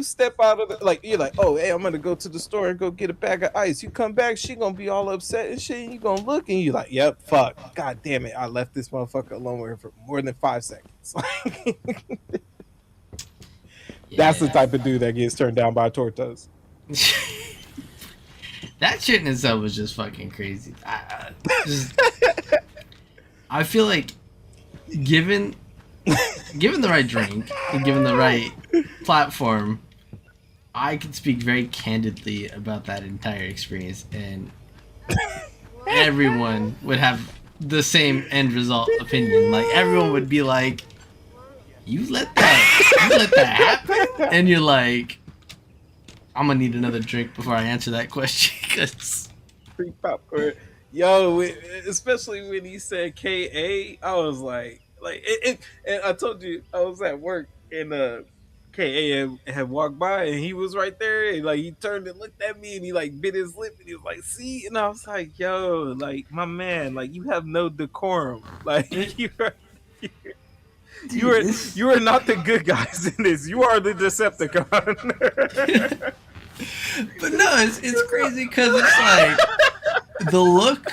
step out of the, like, you're like, oh, hey, I'm gonna go to the store and go get a bag of ice. You come back, she gonna be all upset and shit. And you gonna look and you like, yep, fuck, god damn it, I left this motherfucker alone with her for more than 5 seconds. That's the type of dude that gets turned down by tortas. That shit in itself was just fucking crazy. I feel like given the right drink and given the right platform, I could speak very candidly about that entire experience, and everyone would have the same end result opinion. Like, everyone would be like, you let that happen? And you're like, I'm gonna need another drink before I answer that question, because free popcorn. Yo, especially when he said KA, I was like and I told you I was at work and KA had walked by and he was right there and like he turned and looked at me and he like bit his lip and he was like, see, and I was like, yo, like, my man, like, you have no decorum. Like, you are not the good guys in this. You are the Decepticon. But no, it's crazy because it's like the look.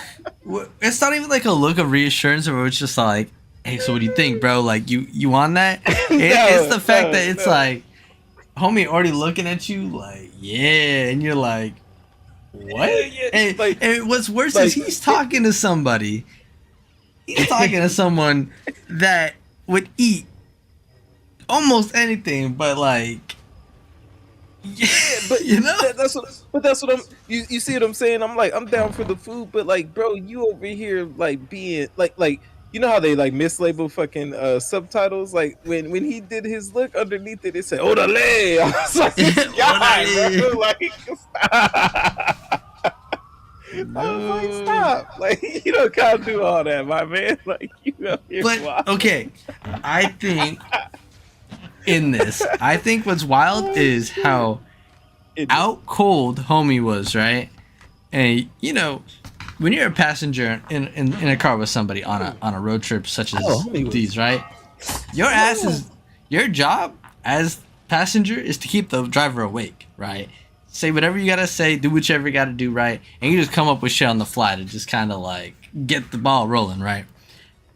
It's not even like a look of reassurance, or it's just like, hey, so what do you think, bro? Like, you on that? It's the fact that it's like, homie already looking at you like, yeah, and you're like, what? And what's worse is he's talking to somebody. He's talking to someone that would eat almost anything, but like. Yeah, but that's what I'm. You see what I'm saying? I'm like, I'm down for the food, but like, bro, you over here like being like you know how they like mislabel fucking subtitles? Like when he did his look underneath it said "Orale." I was like, this guy, bro, like, I was like, stop! Like, you don't gotta do all that, my man. Like, you out here. But okay, I think. In this, I think what's wild is how out cold homie was, right? And when you're a passenger in a car with somebody on a road trip such as these, right? Your job as passenger is to keep the driver awake, right? Say whatever you gotta say, do whatever you gotta do, right? And you just come up with shit on the fly to just kind of like get the ball rolling, right?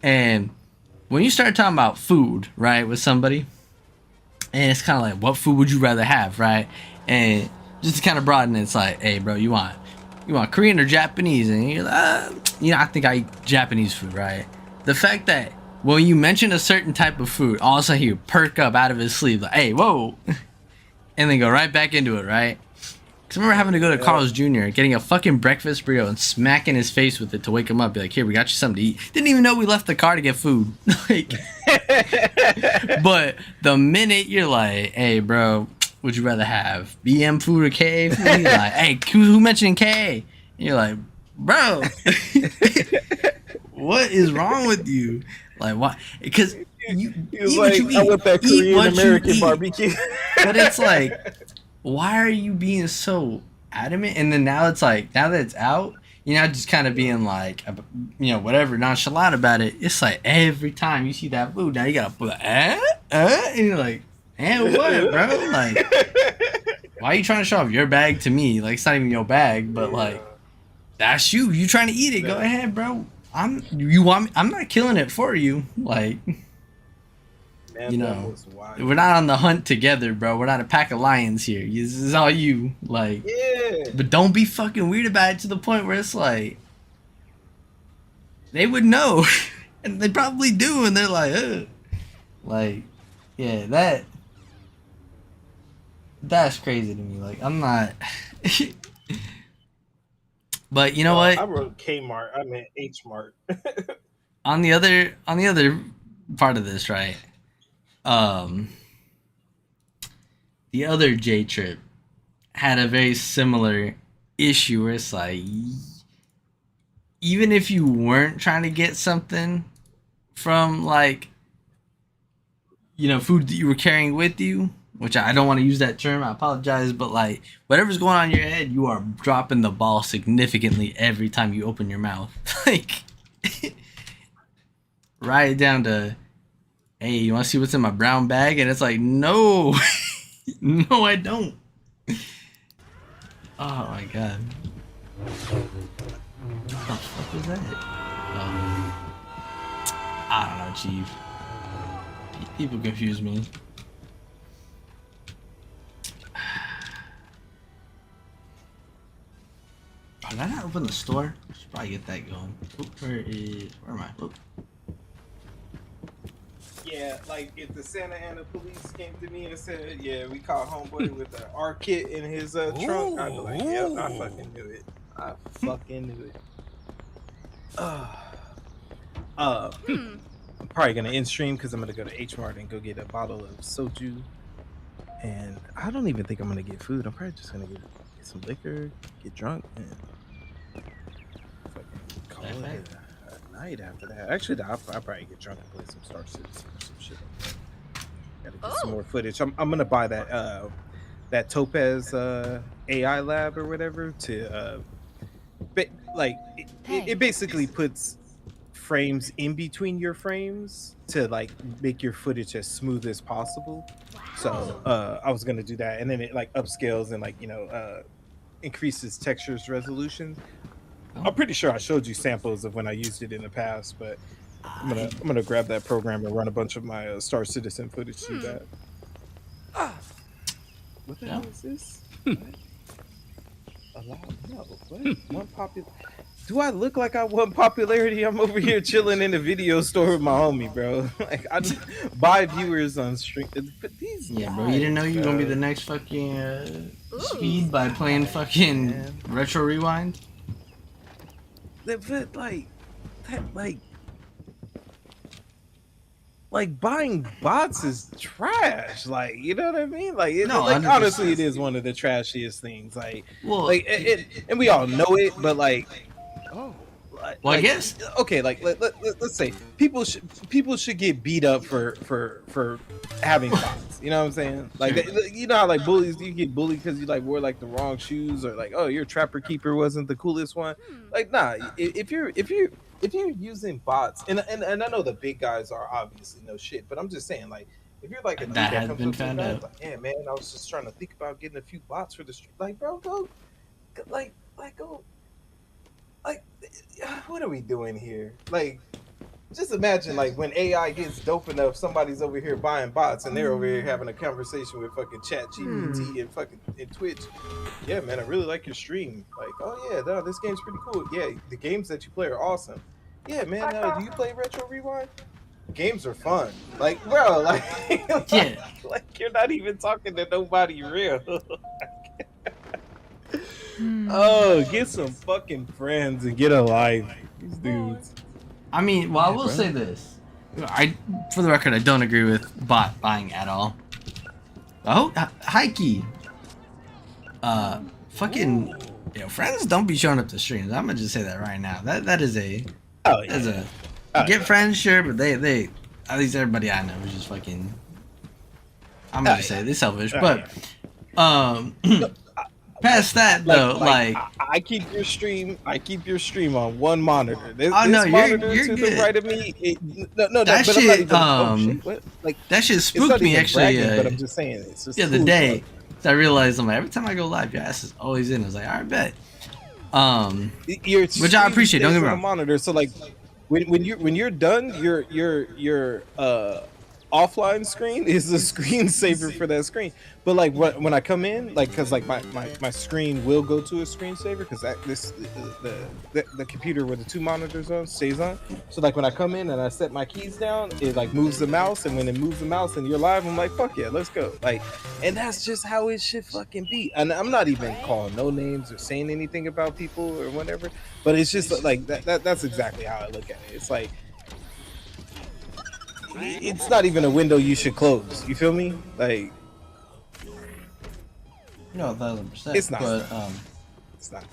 And when you start talking about food, right, with somebody. And it's kind of like, what food would you rather have, right? And just to kind of broaden it, it's like, hey, bro, you want Korean or Japanese? And you're like, I think I eat Japanese food, right? The fact that when you mention a certain type of food, all of a sudden he would perk up out of his sleeve, like, hey, whoa, and then go right back into it, right? Because I remember having to go to Carl's Jr., getting a fucking breakfast burrito and smacking his face with it to wake him up. Be like, here, we got you something to eat. Didn't even know we left the car to get food. Like, but the minute you're like, hey, bro, would you rather have BM food or KA food? You're like, hey, who mentioned KA? And you're like, bro, what is wrong with you? Like, why? Because you eat what you eat. I want that Korean American barbecue. But it's like, why are you being so adamant? And then now it's like, now that it's out, you're not just kind of being like, whatever, nonchalant about it. It's like every time you see that food, now you gotta put and you're like, what, bro? Like, why are you trying to show off your bag to me? Like, it's not even your bag, but like, that's you. You trying to eat it? Go ahead, bro. You want me? I'm not killing it for you. Like, Man, you that know, was wild. we're not on the hunt together, bro. We're not a pack of lions here. This is all you. Like, Yeah. but don't be fucking weird about it to the point where it's like they would know, and they probably do, and they're like, ugh. Like, yeah, that's crazy to me. Like, I'm not. But you know what? I wrote Kmart. I meant H Mart. On the other part of this, right? The other J Trip had a very similar issue where it's like, even if you weren't trying to get something from, like, you know, food that you were carrying with you, which I don't want to use that term, I apologize, but like, whatever's going on in your head, you are dropping the ball significantly every time you open your mouth. Like, right down to, hey, you want to see what's in my brown bag? And it's like, no, no, I don't. Oh my god. What the fuck was that? I don't know, Chief. People confuse me. Oh, did I not open the store? I should probably get that going. Oop, where am I? Oop. Yeah, like if the Santa Ana police came to me and said, "Yeah, we caught homeboy with an R kit in his trunk," I'd be like, "Yep, I fucking knew it. I fucking knew it." I'm probably gonna end stream because I'm gonna go to H Mart and go get a bottle of soju, and I don't even think I'm gonna get food. I'm probably just gonna get some liquor, get drunk, and fucking call it a night after that. Actually, I'll probably get drunk and play some Star Citizen or some shit like that. Gotta get some more footage. I'm gonna buy that that Topaz AI lab or whatever to it basically puts frames in between your frames to like make your footage as smooth as possible. So I was gonna do that, and then it like upscales and like, you know, increases textures resolution. I'm pretty sure I showed you samples of when I used it in the past, but I'm gonna grab that program and run a bunch of my Star Citizen footage through that. What the hell is this? No. What? One popular. Do I look like I won popularity? I'm over here chilling in the video store with my homie, bro. Like, I just buy viewers on stream. But these yeah, guys, bro, you didn't know you were gonna be the next fucking Speed by playing fucking Retro Rewind? But like buying bots is trash. Like, you know what I mean? Like, No, like 100%. honestly, it is one of the trashiest things. Like, Well, like and we all know it, but like, well, like, I guess okay. Like, let's say people should get beat up for having bots. You know what I'm saying? Like, you know how like bullies, you get bullied because you like wore like the wrong shoes, or like, oh, your trapper keeper wasn't the coolest one. Like, nah. If you're using bots, and I know the big guys are obviously no shit, but I'm just saying, like, if you're like a dude that that has comes been up to found you, out. like, yeah, man, I was just trying to think about getting a few bots for the street. Like, bro, go, go, like, what are we doing here? Like, just imagine, like, when AI gets dope enough, somebody's over here buying bots, and they're over here having a conversation with fucking ChatGPT and fucking and Twitch. Yeah, man, I really like your stream. Like, oh yeah, no, this game's pretty cool. Yeah, the games that you play are awesome. Yeah, man, do you play Retro Rewind? Games are fun. Like, bro, like, Yeah. like you're not even talking to nobody real. Oh, get some fucking friends and get a life. These dudes. I mean, well, I will say this. For the record, I don't agree with bot buying at all. Oh, Heike. Fucking, you know, friends don't be showing up to streams. I'm gonna just say that right now. That is a, get friends, sure, but they, at least everybody I know is just fucking. I'm gonna just say they're selfish, but past that though, like I keep your stream on one monitor. This no, monitor you're to good. the right of me. That shit, that shit spooked me actually. Bragging, but I'm just saying, it's just the other cool day, I realized I'm like, every time I go live, your ass is always in. I was like, all right, bet. Which I appreciate. Don't get me wrong. Monitor, so like when you're done, your offline screen is the screensaver for that screen. But like when I come in, like because like my screen will go to a screensaver because the computer where the two monitors on stays on. So like when I come in and I set my keys down, it like moves the mouse, and when it moves the mouse and you're live, I'm like, fuck yeah, let's go. Like, and that's just how it should fucking be. And I'm not even calling no names or saying anything about people or whatever, but it's just like that's exactly how I look at it. It's like it's not even a window you should close. You feel me? Like, No, 1,000%. It's not. But it's not.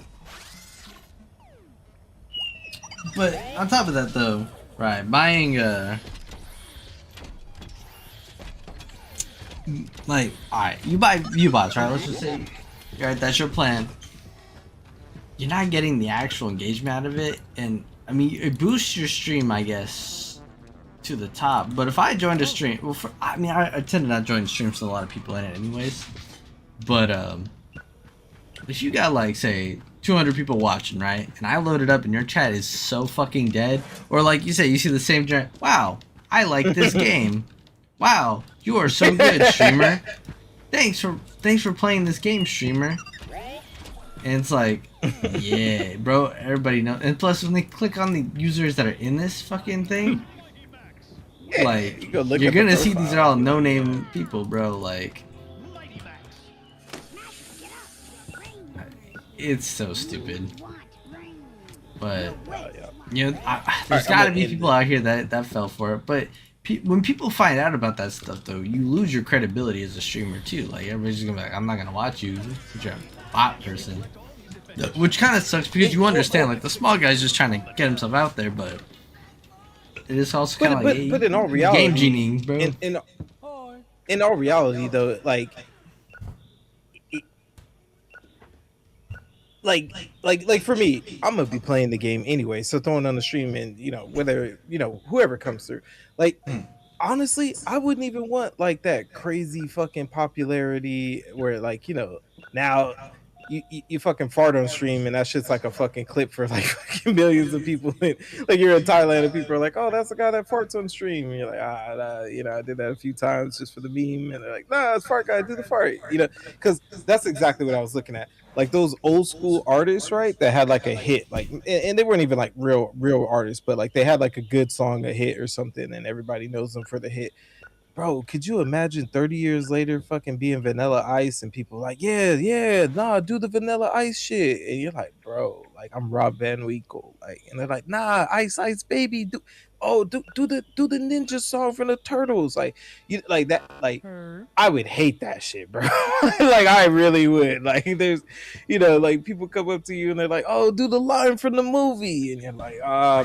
But on top of that, though, right? Buying like, alright, you buy U-bots, right? Let's just say, right, that's your plan. You're not getting the actual engagement out of it, and I mean, it boosts your stream, I guess, to the top. But if I joined a stream, well, I tend to not join streams with a lot of people in it, anyways. But if you got like say 200 people watching, right, and I load it up and your chat is so fucking dead, or like you say, you see the same giant, wow, I like this game. Wow, you are so good, streamer. Thanks for playing this game, streamer. And it's like, yeah, bro, everybody knows. And plus, when they click on the users that are in this fucking thing, like, you're gonna see these are all no-name people, bro. Like, it's so stupid. But, you know, there's gotta be people out here that fell for it. But when people find out about that stuff, though, you lose your credibility as a streamer, too. Like, everybody's just gonna be like, I'm not gonna watch you. You're a bot person. Which kind of sucks because you understand, like, the small guy's just trying to get himself out there, but it is also kind of like, but in all reality, game genieing, bro. In all reality, though, like for me, I'm gonna be playing the game anyway. So throwing on the stream and whether whoever comes through, like honestly, I wouldn't even want like that crazy fucking popularity where like now. You fucking fart on stream and that shit's like a fucking clip for like fucking millions of people. Like you're in Thailand and people are like, oh, that's the guy that farts on stream. And you're like, I did that a few times just for the meme. And they're like, nah, it's fart guy, do the fart. Because that's exactly what I was looking at. Like those old school artists, right? That had like a hit, like, and they weren't even like real artists, but like they had like a good song, a hit or something, and everybody knows them for the hit. Bro, could you imagine 30 years later fucking being Vanilla Ice and people like, yeah, nah, do the Vanilla Ice shit. And you're like, bro, like I'm Rob Van Winkle. Like, and they're like, nah, Ice baby, do the ninja song from the Turtles. Like, like that, like I would hate that shit, bro. Like I really would. Like there's like people come up to you and they're like, oh, do the line from the movie. And you're like,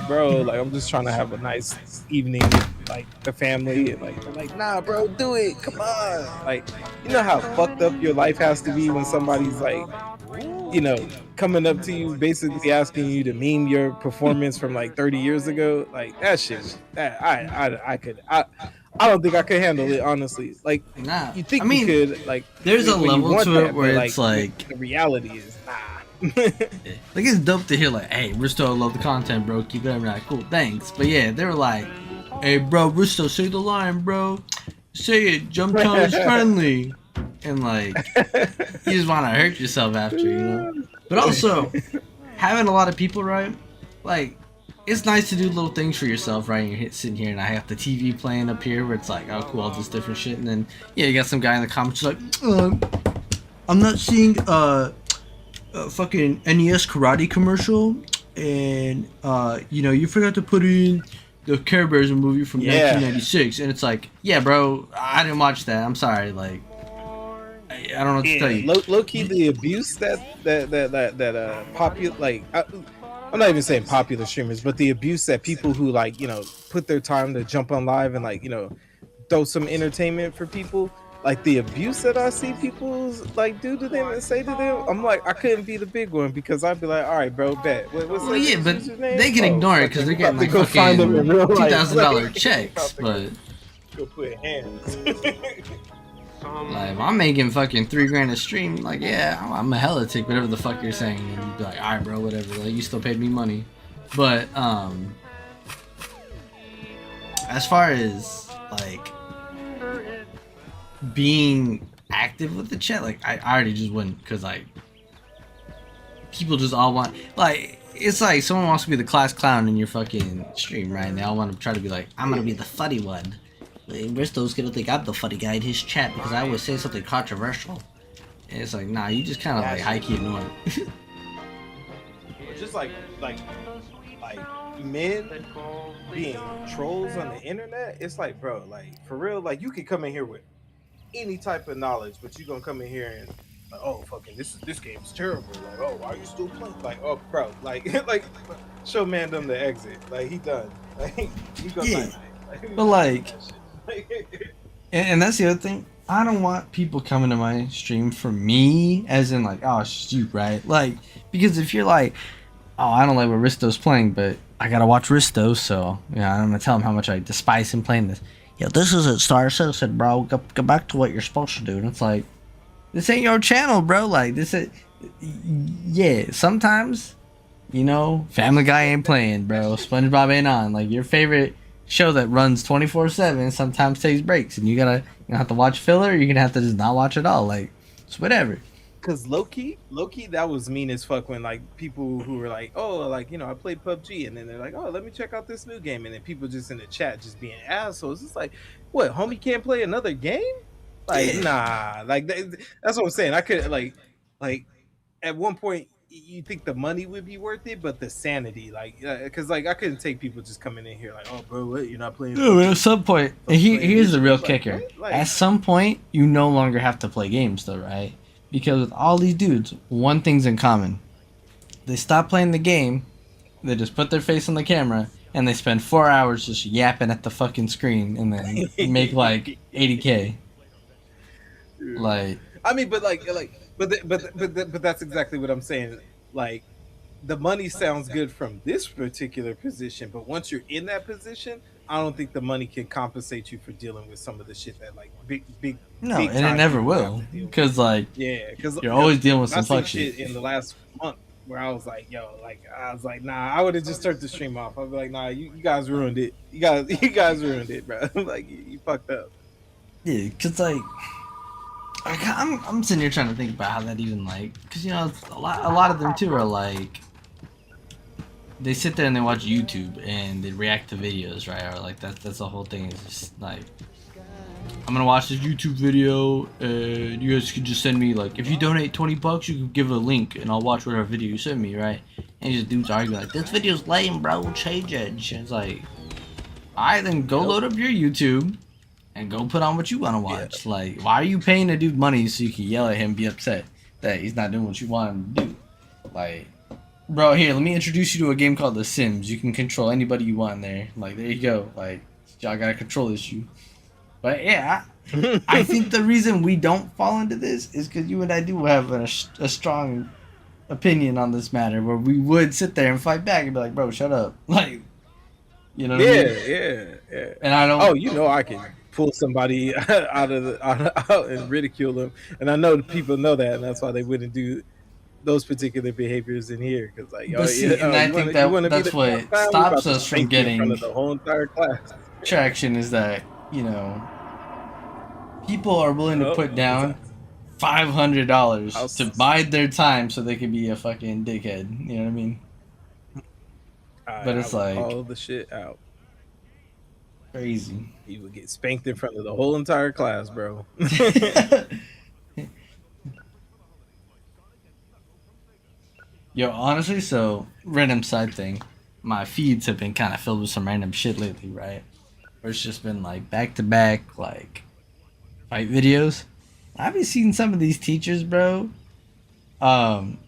bro, like I'm just trying to have a nice evening with like the family, and like they're like, nah, bro, do it. Come on. Like, you know how fucked up your life has to be when somebody's like, coming up to you basically asking you to meme your performance from like 30 years ago. Like that shit, I don't think I could handle it, honestly. Like, nah, you think you could, like, there's a level to it where it's like the reality is like it's dope to hear like, hey, Risto, love the content, bro, keep it up. Like, cool, thanks. But yeah, they were like, hey, bro, Risto, say the line, bro, say it, Jumptown is friendly. And like, you just want to hurt yourself after, But also, having a lot of people, right? Like, it's nice to do little things for yourself, right? And you're sitting here and I have the TV playing up here where it's like, oh, cool, all this different shit. And then, yeah, you got some guy in the comments like, I'm not seeing a fucking NES karate commercial. And, you forgot to put in the Care Bears movie from 1996. And it's like, yeah, bro, I didn't watch that. I'm sorry. Like, I don't know what to tell you. Low key, the abuse that popular, like, I'm not even saying popular streamers, but the abuse that people who like put their time to jump on live and like throw some entertainment for people, like the abuse that I see people like do to them and say to them, I'm like, I couldn't be the big one because I'd be like, all right, bro, bet. What's well, yeah, but they can ignore it because they're getting like fucking $2,000 checks, but go put hands. Like, if I'm making fucking $3,000 a stream, like, yeah, I'm a hella take whatever the fuck you're saying, and you'd be like, alright, bro, whatever, like, you still paid me money. But as far as like being active with the chat, like I already just wouldn't, because like people just all want, like, it's like someone wants to be the class clown in your fucking stream, right? And they all want to try to be like, I'm gonna be the funny one. Bristow's gonna think I'm the funny guy in his chat because I always say something controversial. And it's like, nah, you just kind of like high key annoying. Just like men being trolls on the internet. It's like, bro, like for real, like you can come in here with any type of knowledge, but you gonna come in here and like, oh fucking this game's terrible. Like, oh, why are you still playing? Like, oh, bro, like like show man them the exit. Like he done. Like he goes yeah. But like, and that's the other thing. I don't want people coming to my stream for me, as in like, oh shoot, right? Like, because if you're like, oh, I don't like what Risto's playing, but I gotta watch Risto, so yeah, I'm gonna tell him how much I despise him playing this. Yeah, this isn't Star Citizen, bro. Go back to what you're supposed to do. And it's like, this ain't your channel, bro. Like, this is, yeah, sometimes, you know, Family Guy ain't playing, bro. SpongeBob ain't on. Like, your favorite show that runs 24/7 sometimes takes breaks, and you're gonna have to watch filler, or you're gonna have to just not watch it all. Like, it's whatever. Cause low-key, that was mean as fuck when like people who were like, oh, like, you know, I played PUBG, and then they're like, oh, let me check out this new game, and then people just in the chat just being assholes. It's like, what, homie can't play another game? Like, nah, like that's what I'm saying. I could like at one point you think the money would be worth it, but the sanity, like, because like I couldn't take people just coming in here like, oh, bro, what, you're not playing. No, at some point, here's the real kicker. Like, at some point, you no longer have to play games, though, right? Because with all these dudes, one thing's in common. They stop playing the game, they just put their face on the camera, and they spend 4 hours just yapping at the fucking screen, and then make like 80K. Like, I mean, but that's exactly what I'm saying. Like, the money sounds good from this particular position, but once you're in that position, I don't think the money can compensate you for dealing with some of the shit that like big. No, and it never will, because like, yeah, because you're always dealing with some fuck shit. In the last month, where I was like, yo, like I was like, nah, I would have just turned the stream off. I'd be like, nah, you guys ruined it. You guys ruined it, bro. Like you fucked up. Yeah, cause like, I'm sitting here trying to think about how that even like, cause you know a lot of them too are like, they sit there and they watch YouTube and they react to videos, right? Or like that's the whole thing. Is just like, I'm gonna watch this YouTube video, and you guys can just send me like, if you donate $20, you can give a link, and I'll watch whatever video you send me, right? And these dudes argue like, this video's lame, bro. Change it. And it's like, alright, then go load up your YouTube and go put on what you want to watch. Yeah. Like, why are you paying a dude money so you can yell at him, and be upset that he's not doing what you want him to do? Like, bro, here, let me introduce you to a game called The Sims. You can control anybody you want in there. Like, there you go. Like, y'all got a control issue. But yeah, I think the reason we don't fall into this is because you and I do have a strong opinion on this matter, where we would sit there and fight back and be like, bro, shut up. Like, you know what I mean? Yeah. And I don't... Oh, you know I can pull somebody out and ridicule them. And I know the people know that, and that's why they wouldn't do those particular behaviors in here. Because like, I think that's what stops us from getting the whole entire class. Traction is that, you know, people are willing to put down $500 to bide their time so they can be a fucking dickhead. You know what I mean? But it's like, all the shit out. Crazy. He would get spanked in front of the whole entire class, bro. Yo, honestly, so random side thing. My feeds have been kind of filled with some random shit lately, right? Where it's just been like back to back, like fight videos. I've been seeing some of these teachers, bro. One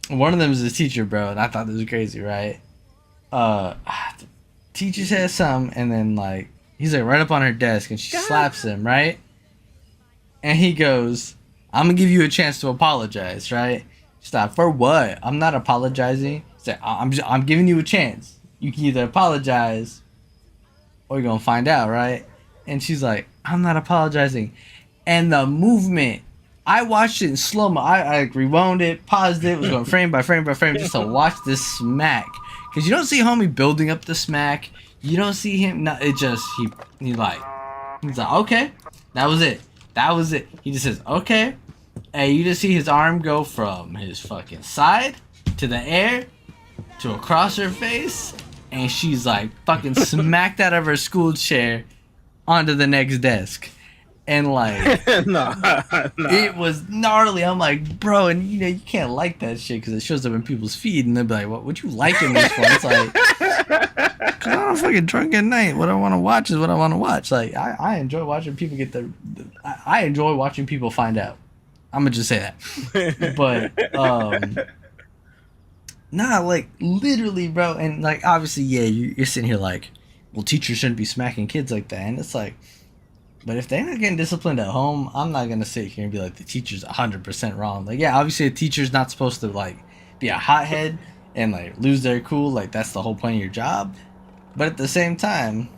of them is a teacher, bro, and I thought this was crazy, right? Teacher says something, and then like he's like right up on her desk, and she slaps him, right? And he goes, "I'm gonna give you a chance to apologize, right?" Stop. For what? I'm not apologizing. Say, I'm giving you a chance. You can either apologize, or you're gonna find out, right? And she's like, I'm not apologizing. And the movement, I watched it in slow-mo. I rewound it, paused it, was going frame by frame by frame just to watch this smack. Because you don't see homie building up the smack. You don't see him. No, it just he's like okay, that was it. That was it. He just says okay, and you just see his arm go from his fucking side to the air to across her face, and she's like fucking smacked out of her school chair onto the next desk. And like, it was gnarly. I'm like, bro, and you know, you can't like that shit because it shows up in people's feed, and they'll be like, what you liking this for? It's like, because I'm fucking drunk at night. What I want to watch is what I want to watch. Like, I enjoy watching people get I enjoy watching people find out. I'm gonna just say that. But nah, like literally, bro, and like obviously, yeah, you're sitting here like, well, teachers shouldn't be smacking kids like that, and it's like. But if they're not getting disciplined at home, I'm not gonna sit here and be like the teacher's 100% wrong. Like, yeah, obviously a teacher's not supposed to like be a hothead and like lose their cool. Like that's the whole point of your job. But at the same time,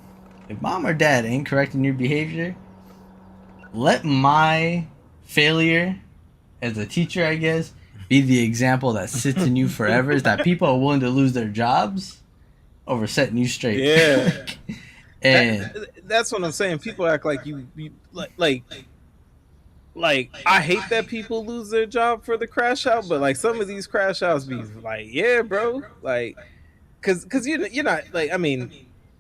if mom or dad ain't correcting your behavior, let my failure as a teacher, I guess, be the example that sits in you forever. Is that people are willing to lose their jobs over setting you straight. Yeah. And that's what I'm saying. People act like you like I hate that people lose their job for the crash out, but like some of these crash outs be like, yeah, bro, like, cause you're not like, I mean,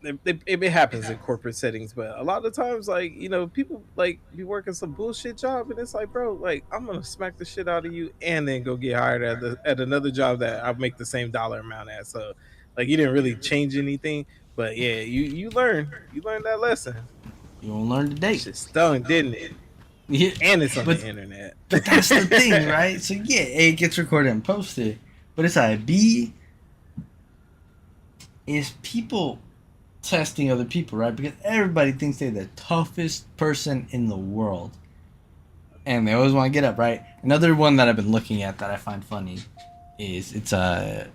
it happens in corporate settings, but a lot of times, like, you know, people like be working some bullshit job, and it's like, bro, like I'm gonna smack the shit out of you, and then go get hired at another job that I make the same dollar amount at. So, like, you didn't really change anything, but yeah, you learned that lesson. You don't learn today. Shit stung, didn't it? Yeah, and it's on the internet. But that's the thing, right? So yeah, A, it gets recorded and posted, but it's like B is people testing other people, right? Because everybody thinks they're the toughest person in the world, and they always want to get up, right? Another one that I've been looking at that I find funny is it's a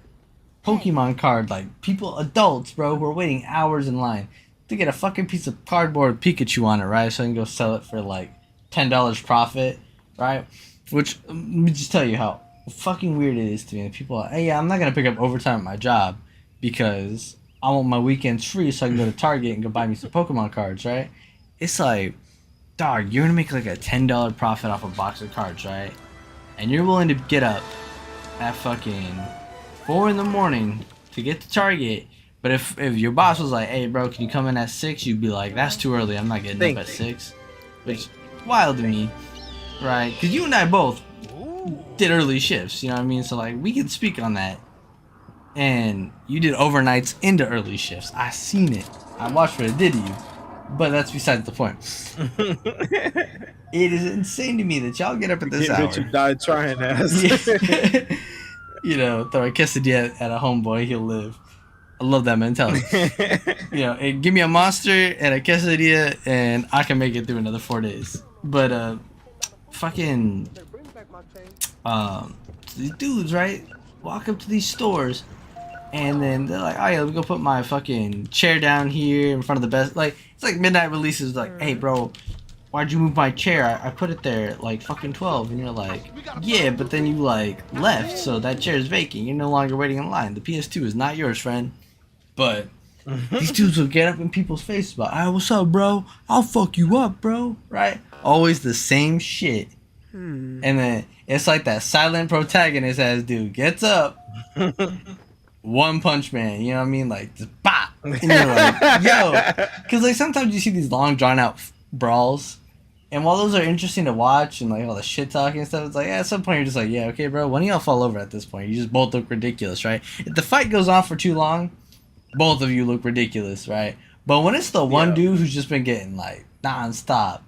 Pokemon card, like people, adults, bro, who are waiting hours in line to get a fucking piece of cardboard with Pikachu on it, right? So I can go sell it for like $10 profit, right? Which, let me just tell you how fucking weird it is to me. And people are, hey, yeah, I'm not gonna pick up overtime at my job because I want my weekends free so I can go to Target and go buy me some Pokemon cards, right? It's like, dog, you're gonna make like a $10 profit off a box of cards, right? And you're willing to get up at fucking 4 in the morning to get to Target. But if your boss was like, hey, bro, can you come in at 6? You'd be like, that's too early. I'm not getting up at 6. Which is wild to me, right? Because you and I both did early shifts, you know what I mean? So, like, we can speak on that. And you did overnights into early shifts. I seen it. I watched what it did to you. But that's besides the point. It is insane to me that y'all get up at this hour. You died trying, ass. You know, throw a quesadilla at a homeboy, he'll live. I love that mentality. You know, and give me a monster and a quesadilla, and I can make it through another 4 days. But fucking these dudes, right, walk up to these stores, and then they're like, oh yeah, let me go put my fucking chair down here in front of the best. Like, it's like midnight releases, like, hey bro, why'd you move my chair? I put it there at like fucking 12. And you're like, yeah, but then you like left, so that chair is vacant. You're no longer waiting in line. The PS2 is not yours, friend. But these dudes will get up in people's faces about, hey, what's up, bro? I'll fuck you up, bro. Right? Always the same shit. And then it's like that silent protagonist ass dude gets up, One Punch Man, you know what I mean? Like, just bop. And you're like, yo. Because like sometimes you see these long drawn out brawls. And while those are interesting to watch and like all the shit talking and stuff, it's like, at some point you're just like, yeah, okay, bro, when do y'all fall over at this point? You just both look ridiculous, right? If the fight goes on for too long, both of you look ridiculous, right? But when it's the one dude who's just been getting like non-stop,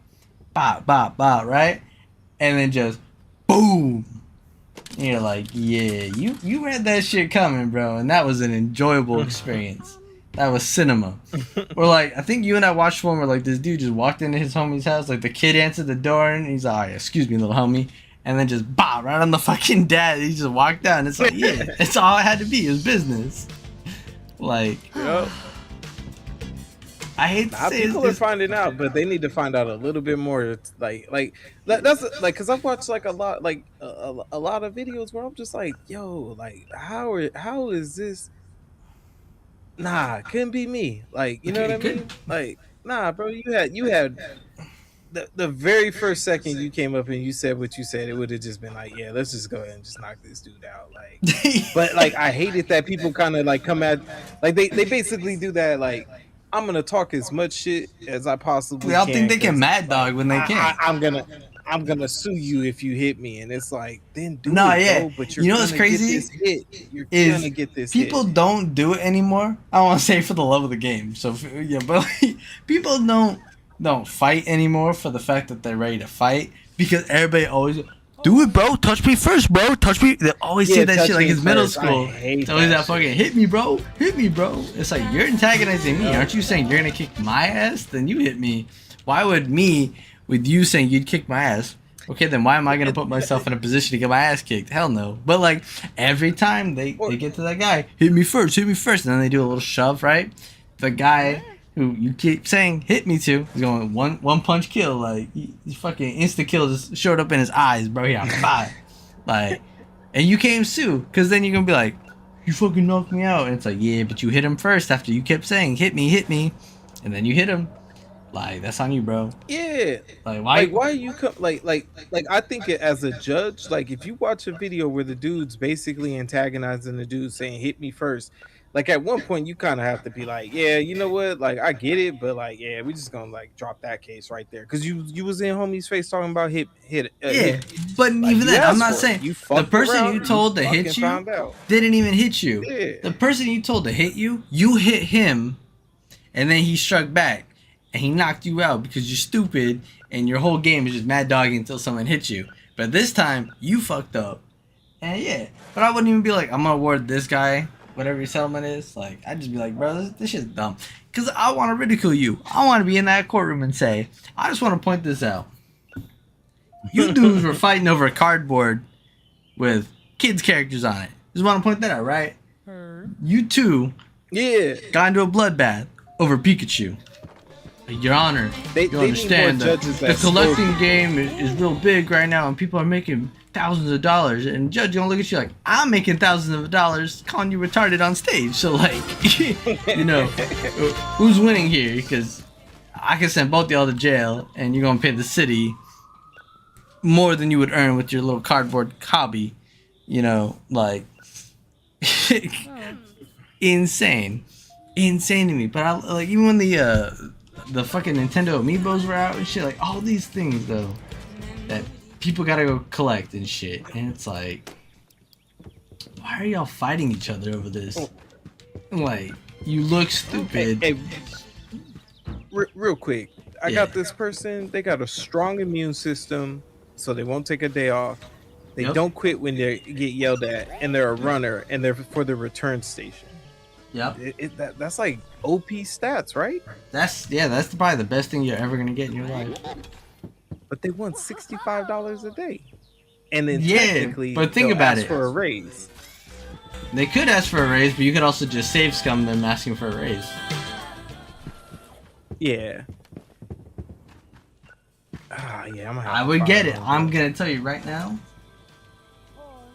bop, bop, bop, right? And then just boom. And you're like, yeah, you had that shit coming, bro. And that was an enjoyable experience. That was cinema. Or like, I think you and I watched one where like this dude just walked into his homie's house. Like the kid answered the door and he's like, oh, excuse me, little homie. And then just bop, right on the fucking dad. He just walked out. And it's like, yeah, it's all it had to be. It was business. Like, yep. I hate to say people are finding out, but they need to find out a little bit more. It's like that's like, because I've watched like a lot, like a lot of videos where I'm just like, yo, like how is this Nah, couldn't be me. Like, you know Okay, what I it could. mean? Like, nah, bro, you had the very first second you came up and you said what you said, it would have just been like, yeah, let's just go ahead and just knock this dude out. Like, but like I hated that people kind of like come at like they basically do that like I'm gonna talk as much shit as I They possibly all think can they can because mad like dog when they can't. I'm gonna sue you if you hit me, and it's like then do No, it, yeah. bro. But you're You know what's gonna get crazy? this hit. You're Is gonna get this people hit. don't do it anymore. I don't want to say for the love of the game. So yeah, but like, people don't fight anymore for the fact that they're ready to fight because everybody always do it, bro. Touch me first, bro. Touch me. They always say Yeah, that touch shit like me it's middle first. I school. hate It's always that that fucking hit me, bro. Hit me, bro. It's like you're antagonizing me. Aren't you saying you're gonna kick my ass? Then you hit me. Why would me with you saying you'd kick my ass? Okay, then why am I gonna put myself in a position to get my ass kicked? Hell no. But like every time they get to that guy, hit me first, and then they do a little shove, right? The guy who you keep saying hit me to is going one punch kill, like he fucking insta kill just showed up in his eyes, bro. Yeah, five. Like, and you can't sue, cause then you're gonna be like, you fucking knocked me out, and it's like, yeah, but you hit him first after you kept saying hit me, and then you hit him. Like that's on you, bro. Yeah. Like why? Like why you come like I think it as a judge, like if you watch a video where the dude's basically antagonizing the dude saying hit me first, like at one point you kind of have to be like, yeah, you know what? Like I get it, but like yeah, we just gonna like drop that case right there because you was in homie's face talking about Yeah, hit. but Like, even you then, I'm asked not for it. saying You the fucked person around, you told to fucking hit you found out. didn't even hit you. Yeah. The person you told to hit you, you hit him, and then he struck back, and he knocked you out because you're stupid, and your whole game is just mad dogging until someone hits you. But this time, you fucked up, and yeah. But I wouldn't even be like, I'm gonna award this guy whatever your settlement is. Like, I'd just be like, bro, this shit's dumb. Because I want to ridicule you. I want to be in that courtroom and say, I just want to point this out. You dudes were fighting over a cardboard with kids' characters on it. Just want to point that out, right? You two got into a bloodbath over Pikachu. Your Honor, you understand that the collecting game is real big right now and people are making thousands of dollars. And Judge gonna look at you like, I'm making thousands of dollars calling you retarded on stage. So like, you know, who's winning here? Because I can send both y'all to jail and you're gonna pay the city more than you would earn with your little cardboard hobby. You know, like insane to me. But I like even when the fucking Nintendo amiibos were out and shit, like all these things though that people gotta go collect and shit, and it's like, why are y'all fighting each other over this? Like, you look stupid. Hey, real quick, I got this person. They got a strong immune system, so they won't take a day off. They don't quit when they get yelled at, and they're a runner, and they're for the return station. Yep. That's like OP stats, right? That's probably the best thing you're ever gonna get in your life. But they want $65 a day, and then yeah, technically, but think about it. For a raise. They could ask for a raise, but you could also just save scum them asking for a raise. Yeah. Yeah. I would get it. I'm gonna tell you right now.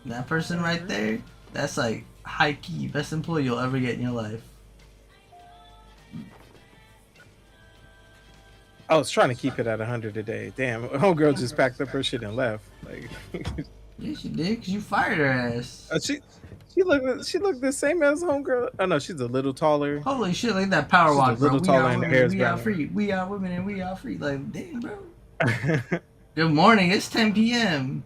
That person right there, that's like high key best employee you'll ever get in your life. I was trying to keep it at 100 a day. Damn, homegirl just packed up her shit and left. Like, yeah, she did, cause you fired her ass. She looked the same as homegirl. Oh no, she's a little taller. Holy shit, like that power walk, bro. A little taller and the hair's we are free. We are women and we are free. Like, damn, bro. Good morning. It's 10 p.m.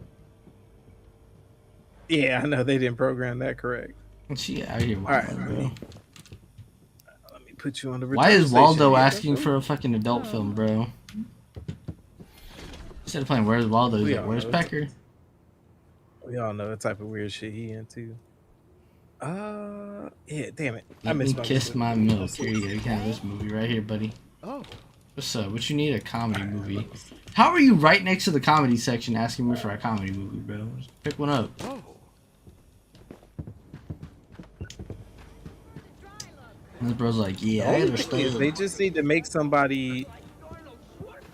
Yeah, I know they didn't program that correct. She out here, all right, bro. Let me put you on the. Why is Waldo asking for a fucking adult film, bro? Instead of playing Where's Waldo, he's like, Where's Pecker? We all know the type of weird shit he into. Yeah, damn it. I missed Kiss My Milk. Here you go. You can have this movie right here, buddy. Oh. What's up? What you need? A comedy movie. How are you right next to the comedy section asking me for a comedy movie, bro? Just pick one up. Oh. And this bro's like, yeah, I understand. They just need to make somebody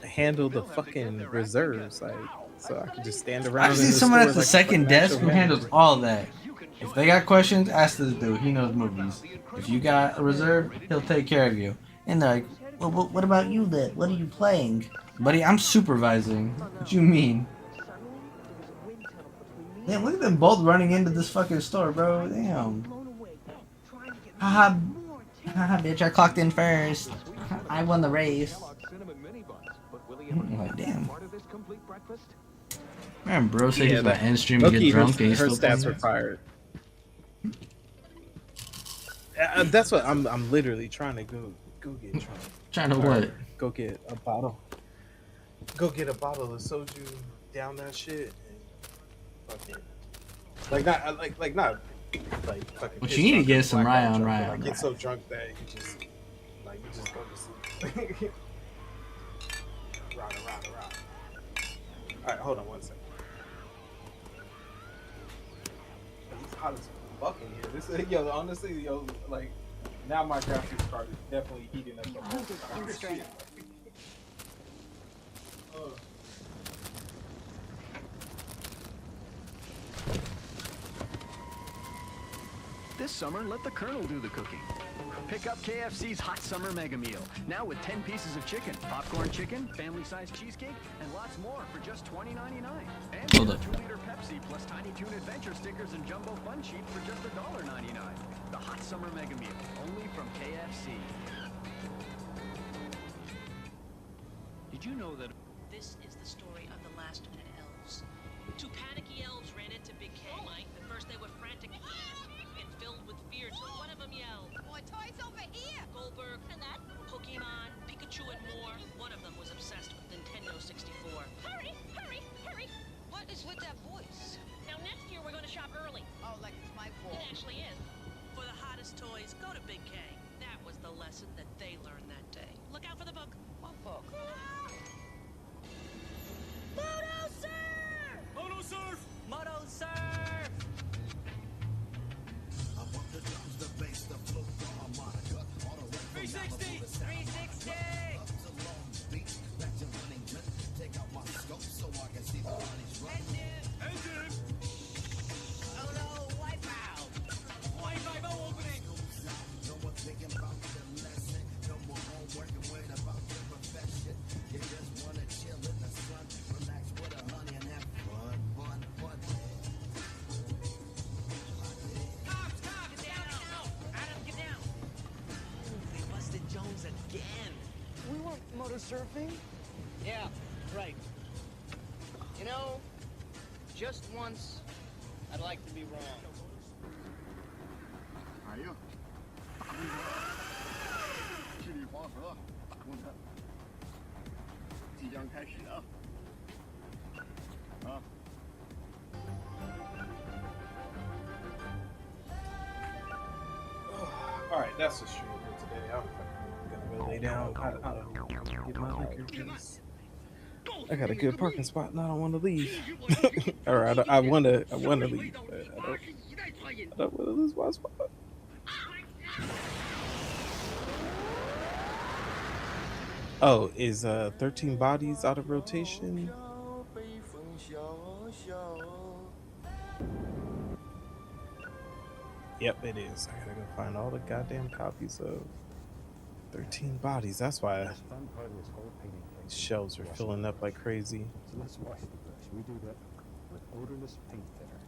handle the fucking reserves, like, so I can just stand around. I just need someone at the second desk who handles all that. If they got questions, ask this dude. He knows movies. If you got a reserve, he'll take care of you. And they're like, well, what about you, Lit? What are you playing? Buddy, I'm supervising. What you mean? Damn, look at them both running into this fucking store, bro. Damn. Haha, haha, bitch, I clocked in first. I won the race. I'm like, damn. Man, bro said he's gonna end stream and get drunk and he's her still stats playing. are fired. That's what I'm literally trying to go get. Trying to what? Go get a bottle. Go get a bottle of soju, down that shit, and fucking not fucking. What you need to get some Rye on Rye. Get so drunk that you just go to sleep. Rada. All right, hold on one second. It's hot as fuck in here. This yo, honestly, yo, like now my graphics card is definitely heating up. This summer, let the Colonel do the cooking. Pick up KFC's Hot Summer Mega Meal, now with 10 pieces of chicken, popcorn chicken, family-sized cheesecake, and lots more for just $20.99. And get a 2-liter Pepsi plus Tiny Toon Adventure stickers and Jumbo Fun Sheets for just $1.99. The Hot Summer Mega Meal, only from KFC. Did you know that this is the story of the last-minute elves? Two panicky elves ran into Big K. At first they were frantic and filled with fear till one of them yelled, "More toys over here!" Goldberg, and that, Pokemon, Pikachu, and more. One of them was obsessed with Nintendo 64. Hurry! What is with that voice? Now next year we're going to shop early. Oh, like it's my fault. It actually is. For the hottest toys, go to Big K. That was the lesson that they learned that day. Look out for the book. What book? Moto Surf! Moto Surf! Moto Surf! 360! 360! Engine! Oh no, wipe out! Wi-Fi opening! No more thinking about the lesson. No more homework and worrying about the profession. You just wanna chill in the sun, relax with a honey and have fun. Stop! Get down! Adam, get down! They busted Jones again. We weren't motor surfing. Yeah, right. You know, just once, I'd like to be wrong. Are you? 距离黄河工程即将开始啊！啊！ All right, that's the stream for today. I'm gonna go lay down. I get my liquor because I got a good parking spot and I don't want to leave. Or I want to leave, but I don't want to lose my spot. Oh, is 13 bodies out of rotation? Yep, it is. I gotta go find all the goddamn copies of 13 bodies. That's why these shelves are filling up like crazy. So let's wash the brush. We do that with odorless paint thinner.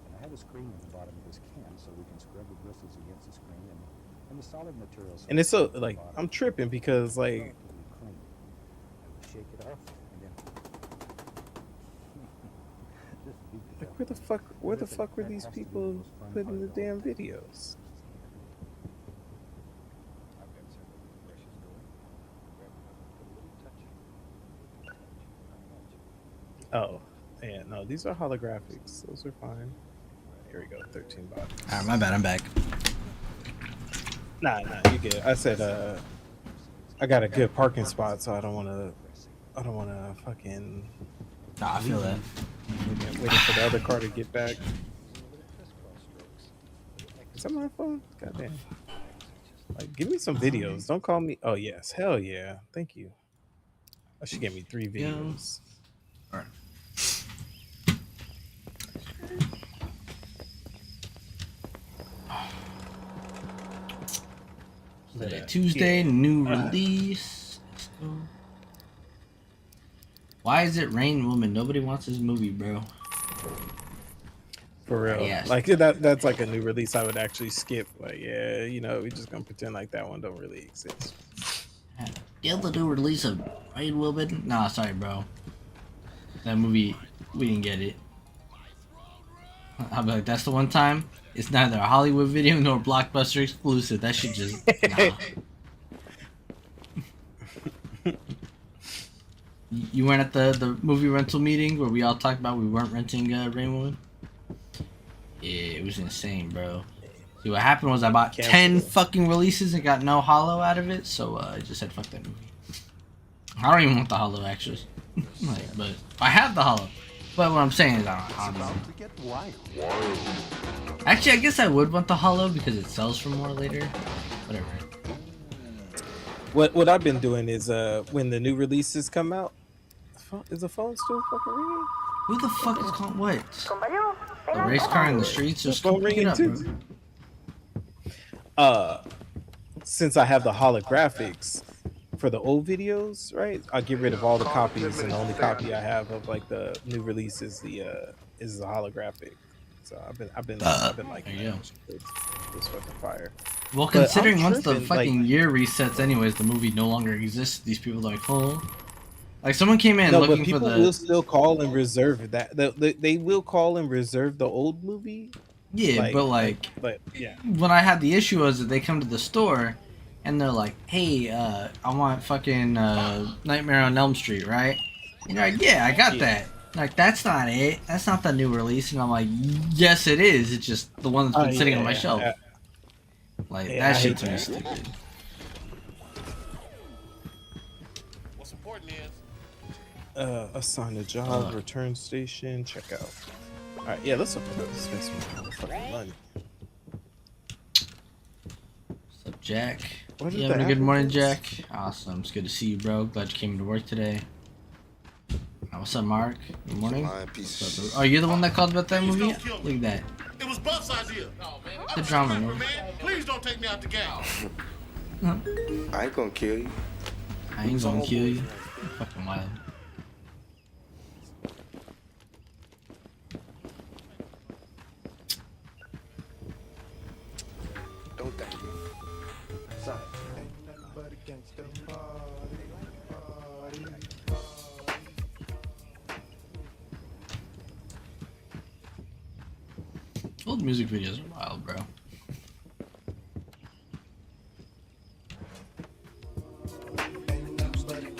And I have a screen in the bottom of this can so we can scrub the bristles against the screen and the solid materials. And it's so like I'm tripping because like shake it off and then like where the fuck were these people putting the damn videos? Oh, yeah, no, these are holographics. Those are fine. Here we go, 13 bodies. Alright, my bad, I'm back. Nah, you good. I said I got a good parking spot, so I don't wanna fucking Nah, I feel that. Waiting for the other car to get back. Is that my phone? Goddamn. Like, give me some videos. Don't call me. Oh yes, hell yeah. Thank you. I should get me 3 videos. Alright. Today, Tuesday, new release. Let's go. Why is it Rain Woman? Nobody wants this movie, bro. For real. Yes. Like that's like a new release I would actually skip. Like, yeah, you know, we just gonna pretend like that one don't really exist. Get the new release of Rain Woman? Nah, sorry, bro. That movie, we didn't get it. I'll be like, that's the one time. It's neither a Hollywood video nor a Blockbuster exclusive. That shit just nah. You weren't at the movie rental meeting where we all talked about we weren't renting Rain Woman? Yeah, it was insane, bro. See, what happened was I bought 10 fucking releases and got no holo out of it, so I just said fuck that movie. I don't even want the holo, actually. Like, but I have the holo. But what I'm saying is I don't know. Actually, I guess I would want the holo because it sells for more later. Whatever. What I've been doing is when the new releases come out, is the phone still fucking ringing? Who the fuck is calling what? A race car in the streets? Just phone ringing up, too. bro. Since I have the holographics for the old videos, right? I get rid of all the copies, and the only copy I have of like the new release is the holographic. So I've been like, it's fucking fire. Well, But considering I'm once the tripping, fucking year resets, anyways, the movie no longer exists. These people are like, oh, like someone came in no, looking but for people the. will still call and reserve that. They will call and reserve the old movie. Yeah, but yeah. When I had the issue was that they come to the store, and they're like, hey, I want fucking Nightmare on Elm Street, right? And you're like, yeah, I got that. Like, that's not it. That's not the new release. And I'm like, yes, it is. It's just the one that's been sitting on my shelf. Like, that shit's me stupid. What's important is Assign a job, return station, check out. Alright, yeah, let's spend some fucking money. What's up, Jack? What You having a good morning, Jack? Awesome. It's good to see you, bro. Glad you came into work today. What's up, Mark? Good morning. What's up, oh, you're the one that called about that movie? Look at that. it was Buff's idea. Oh, man. The drama, man. Please don't take me out the game. I ain't gonna kill you. I ain't gonna kill you. Fucking wild. Don't thank me. Sorry. Old music videos are wild, bro.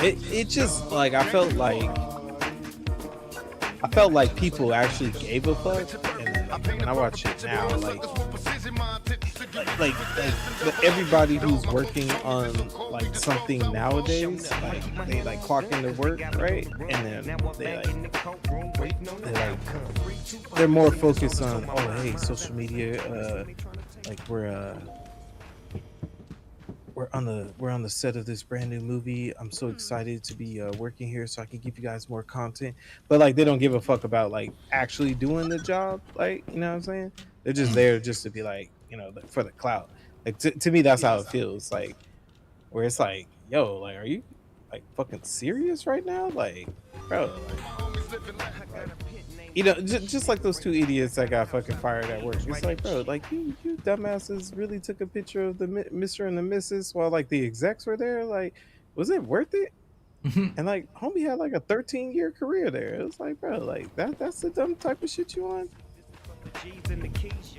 It just like I felt like people actually gave a fuck, and then like, when I watch it now, like everybody who's working on like something nowadays, like they like clock into work, right? And then they're more focused on, oh hey, social media, like we're on the set of this brand new movie. I'm so excited to be working here so I can give you guys more content. But like they don't give a fuck about like actually doing the job. Like, you know what I'm saying? They're just there just to be like, you know, for the clout. Like to me, that's how it feels. Like where it's like, yo, like are you like fucking serious right now? Like, bro. You know, just like those two idiots that got fucking fired at work. It's like, bro, like you dumbasses really took a picture of the Mr. and the Mrs. while like the execs were there. Like, was it worth it? And like, homie had like a 13-year career there. It was like, bro, like that's the dumb type of shit you want.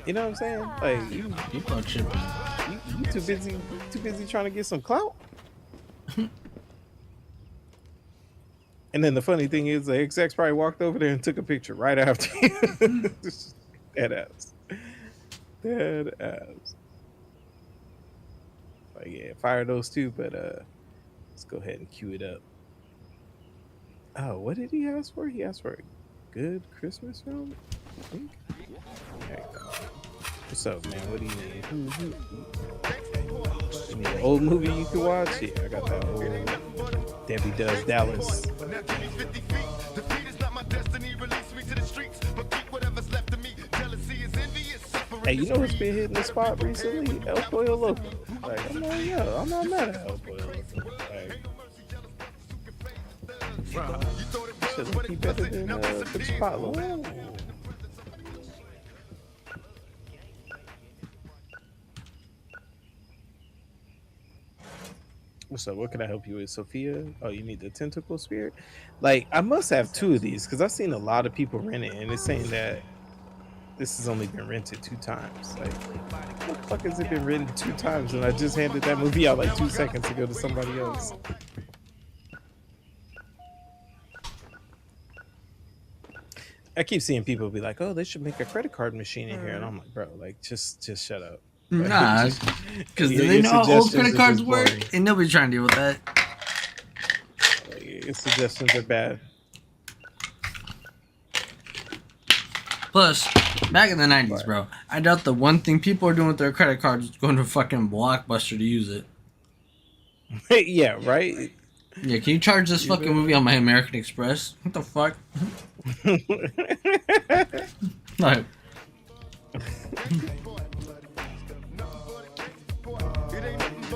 You know what I'm saying? Like, you too busy trying to get some clout. And then the funny thing is, the execs probably walked over there and took a picture right after. Dead ass. Like, yeah, fire those two, but let's go ahead and cue it up. Oh, what did he ask for? He asked for a good Christmas film, I think. There you go. What's up, man? What do you need? You need an old movie you can watch? Yeah, I got that old Debbie Does Dallas. Hey, you know what's been hitting the spot recently? El Pollo Loco. Like, I'm like, yo, I'm not mad at Hellboy. Like, should be better than Bitch Apollo. What's up? What can I help you with, Sophia? Oh, you need the tentacle spirit? Like, I must have 2 of these because I've seen a lot of people rent it, and it's saying that this has only been rented 2 times. Like, what the fuck has it been rented 2 times? And I just handed that movie out like 2 seconds ago to somebody else. I keep seeing people be like, "Oh, they should make a credit card machine in here," and I'm like, "Bro, like, just shut up." Nah, because they know how old credit cards work, and nobody's trying to deal with that. Like, your suggestions are bad. Plus, back in the 90s, bro, I doubt the one thing people are doing with their credit cards is going to fucking Blockbuster to use it. Yeah, right? Yeah, can you charge this fucking movie on my American Express? What the fuck? Like,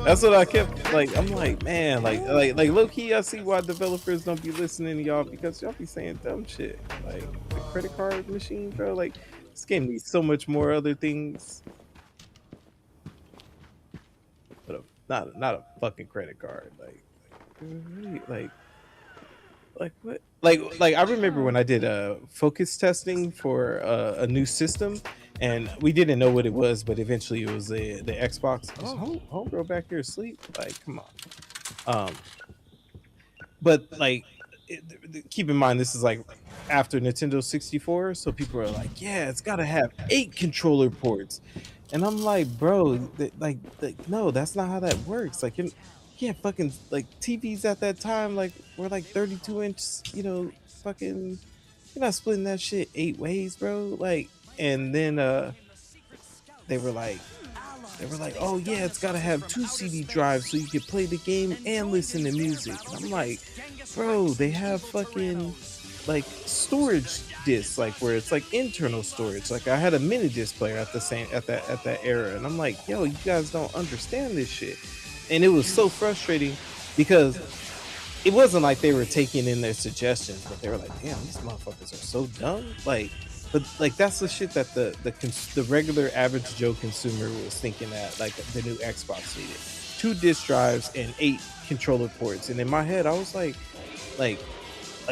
that's what I kept like. I'm like, man, like low key. I see why developers don't be listening to y'all because y'all be saying dumb shit. Like the credit card machine, bro. Like this game needs so much more other things. But not a fucking credit card. Like what? Like I remember when I did focus testing for a new system, and we didn't know what it was, but eventually it was the Xbox. Is homegirl back here asleep? Like, come on. But like, keep in mind this is like after Nintendo 64, so people are like, yeah, it's got to have 8 controller ports, and I'm like, bro, like no, that's not how that works. Like you can't fucking like TVs at that time like were like 32-inch, you know, fucking you're not splitting that shit 8 ways, bro. Like, and then they were like, oh yeah, it's gotta have 2 CD drives so you can play the game and listen to music. And I'm like, bro, they have fucking like storage discs, like where it's like internal storage. Like I had a mini disc player at that era, and I'm like, yo, you guys don't understand this shit. And it was so frustrating because it wasn't like they were taking in their suggestions, but they were like, damn, these motherfuckers are so dumb. Like, but like that's the shit that the regular average Joe consumer was thinking that like the new Xbox needed 2 disc drives and 8 controller ports. And in my head, I was like,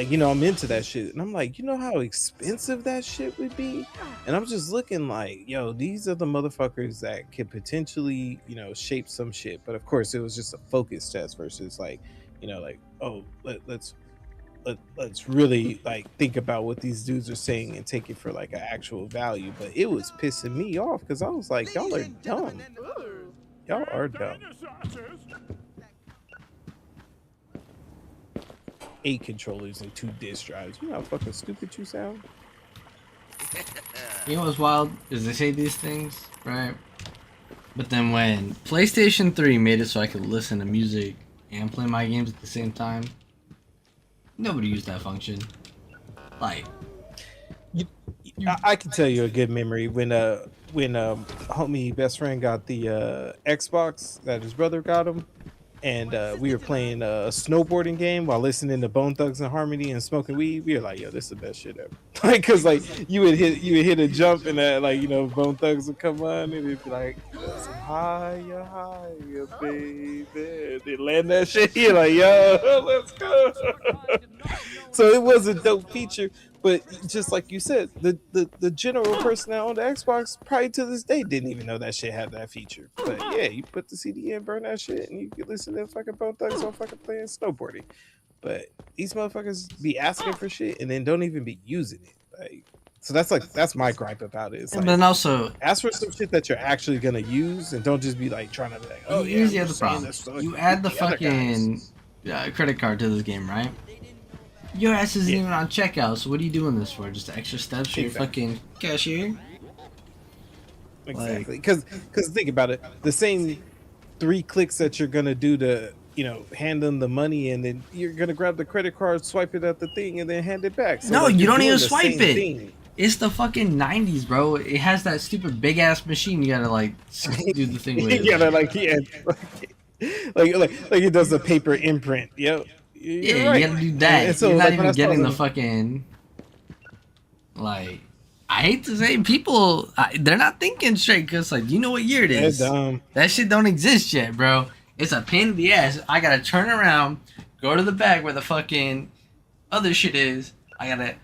you know, I'm into that shit, and I'm like, you know how expensive that shit would be. And I'm just looking like, yo, these are the motherfuckers that could potentially, you know, shape some shit. But of course, it was just a focus test versus like, you know, like, oh, let's really like think about what these dudes are saying and take it for like an actual value. But it was pissing me off because I was like, y'all are dumb. Y'all are dumb. 8 controllers and 2 disc drives. You know how fucking stupid you sound? you know what's wild is they say these things, right? But then when PlayStation 3 made it so I could listen to music and play my games at the same time, nobody used that function. Like, I can tell you a good memory when homie best friend got the Xbox that his brother got him, and we were playing a snowboarding game while listening to Bone Thugs and Harmony and smoking weed. We were like, yo, this is the best shit ever. Like, cause like you would hit a jump and that, like, you know, Bone Thugs would come on and it'd be like, higher, higher, baby. They land that shit. You're like, yo, let's go. So it was a dope feature. But just like you said, the general person that owned the Xbox probably to this day didn't even know that shit had that feature. But yeah, you put the CD in, burn that shit, and you can listen to fucking Bone Thugs while fucking playing snowboarding. But these motherfuckers be asking for shit and then don't even be using it. Like, so that's my gripe about it. It's and like, then also ask for some shit that you're actually gonna use and don't just be like trying to be like, oh yeah. Here's the other problem. You add the fucking credit card to this game, right? Your ass isn't even on checkout, so what are you doing this for? Just extra steps for your fucking cashier? Exactly. Because think about it. The same 3 clicks that you're going to do to, you know, hand them the money, and then you're going to grab the credit card, swipe it at the thing, and then hand it back. So no, like, you don't even swipe it. Thing. It's the fucking 90s, bro. It has that stupid big ass machine you gotta like do the thing with. You gotta like like it does the paper imprint. Yep, Yeah, you're you right. gotta do And that. so You're not like when I even saw getting the them, fucking like. I hate to say, people they're not thinking straight. Cause like, you know what year it they're is? dumb. That shit don't exist yet, bro. It's a pain in the ass. I gotta turn around, go to the bag where the fucking other shit is. I gotta,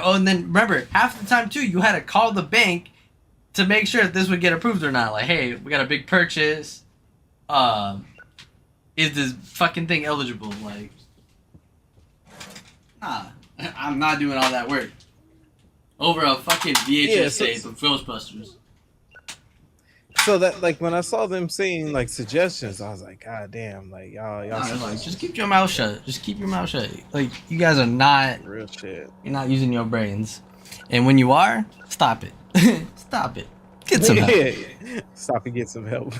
oh, and then remember, half the time too, you had to call the bank to make sure if this would get approved or not. Like, hey, we got a big purchase. Is this fucking thing eligible? Like, nah, I'm not doing all that work over a fucking VHS tape of Ghostbusters. So that like when I saw them saying like suggestions, I was like, God damn, like y'all Like, just keep your mouth shut. Just keep your mouth shut. Like, you guys are not real shit. You're not using your brains, and when you are, stop it. Stop it. Get some help. Stop and get some help.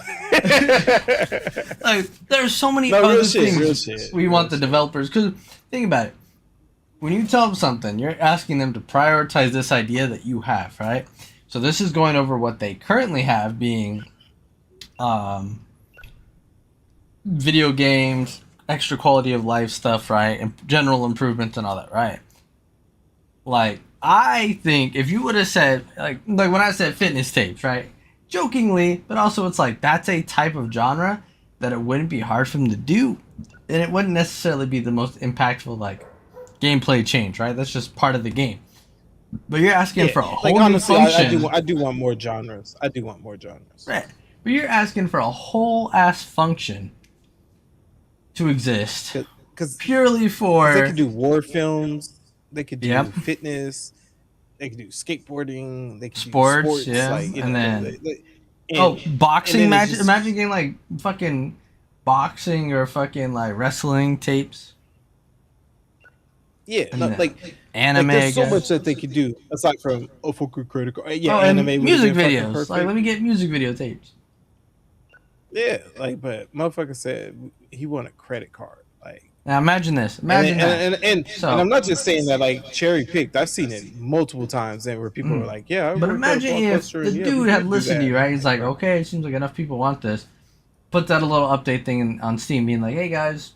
Like, there's so many other things we want the shit. developers. Because think about it. When you tell them something, you're asking them to prioritize this idea that you have, right? So this is going over what they currently have, being video games, extra quality of life stuff, right? And general improvements and all that, right? Like, I think if you would have said, like when I said fitness tapes, right? Jokingly, but also it's like, that's a type of genre that it wouldn't be hard for them to do. And it wouldn't necessarily be the most impactful, like, gameplay change, right? That's just part of the game. But you're asking for a whole new function. I do want more genres. I do want more genres. Right. But you're asking for a whole ass function to exist. Because purely for... They could do war films. They could do fitness. They could do skateboarding. They could do sports. Yeah. Like, and then... boxing. Imagine getting, like, fucking boxing or fucking, like, wrestling tapes. Yeah, like anime. Like there's so much that they could do aside from fucking critical. Yeah, and anime. Music videos. Like, let me get music video tapes. Yeah, like, but motherfucker said he wanted a credit card. Like, now imagine this. Imagine that. And I'm not just saying that like cherry picked. I've seen it multiple times, and where people were like, "Yeah." But imagine if the dude had listened to you, right? He's like, "Okay, it seems like enough people want this." Puts out a little update thing on Steam, being like, "Hey guys."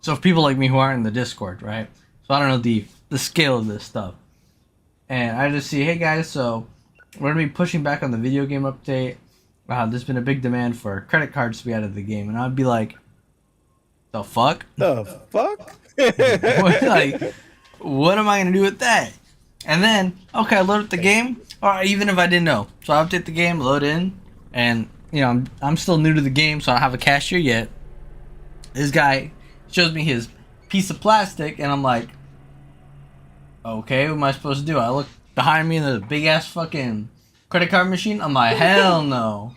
So if people like me who aren't in the Discord, right? So I don't know the scale of this stuff. And I just see, hey guys, so we're going to be pushing back on the video game update. There's been a big demand for credit cards to be added to the game. And I'd be like, the fuck? The fuck? Like, what am I going to do with that? And then, okay, I load up the game. Or even if I didn't know. So I update the game, load in. And, you know, I'm still new to the game, so I don't have a cashier yet. This guy shows me his piece of plastic, and I'm like, okay, what am I supposed to do? I look behind me, and there's a big ass fucking credit card machine. I'm like, hell no.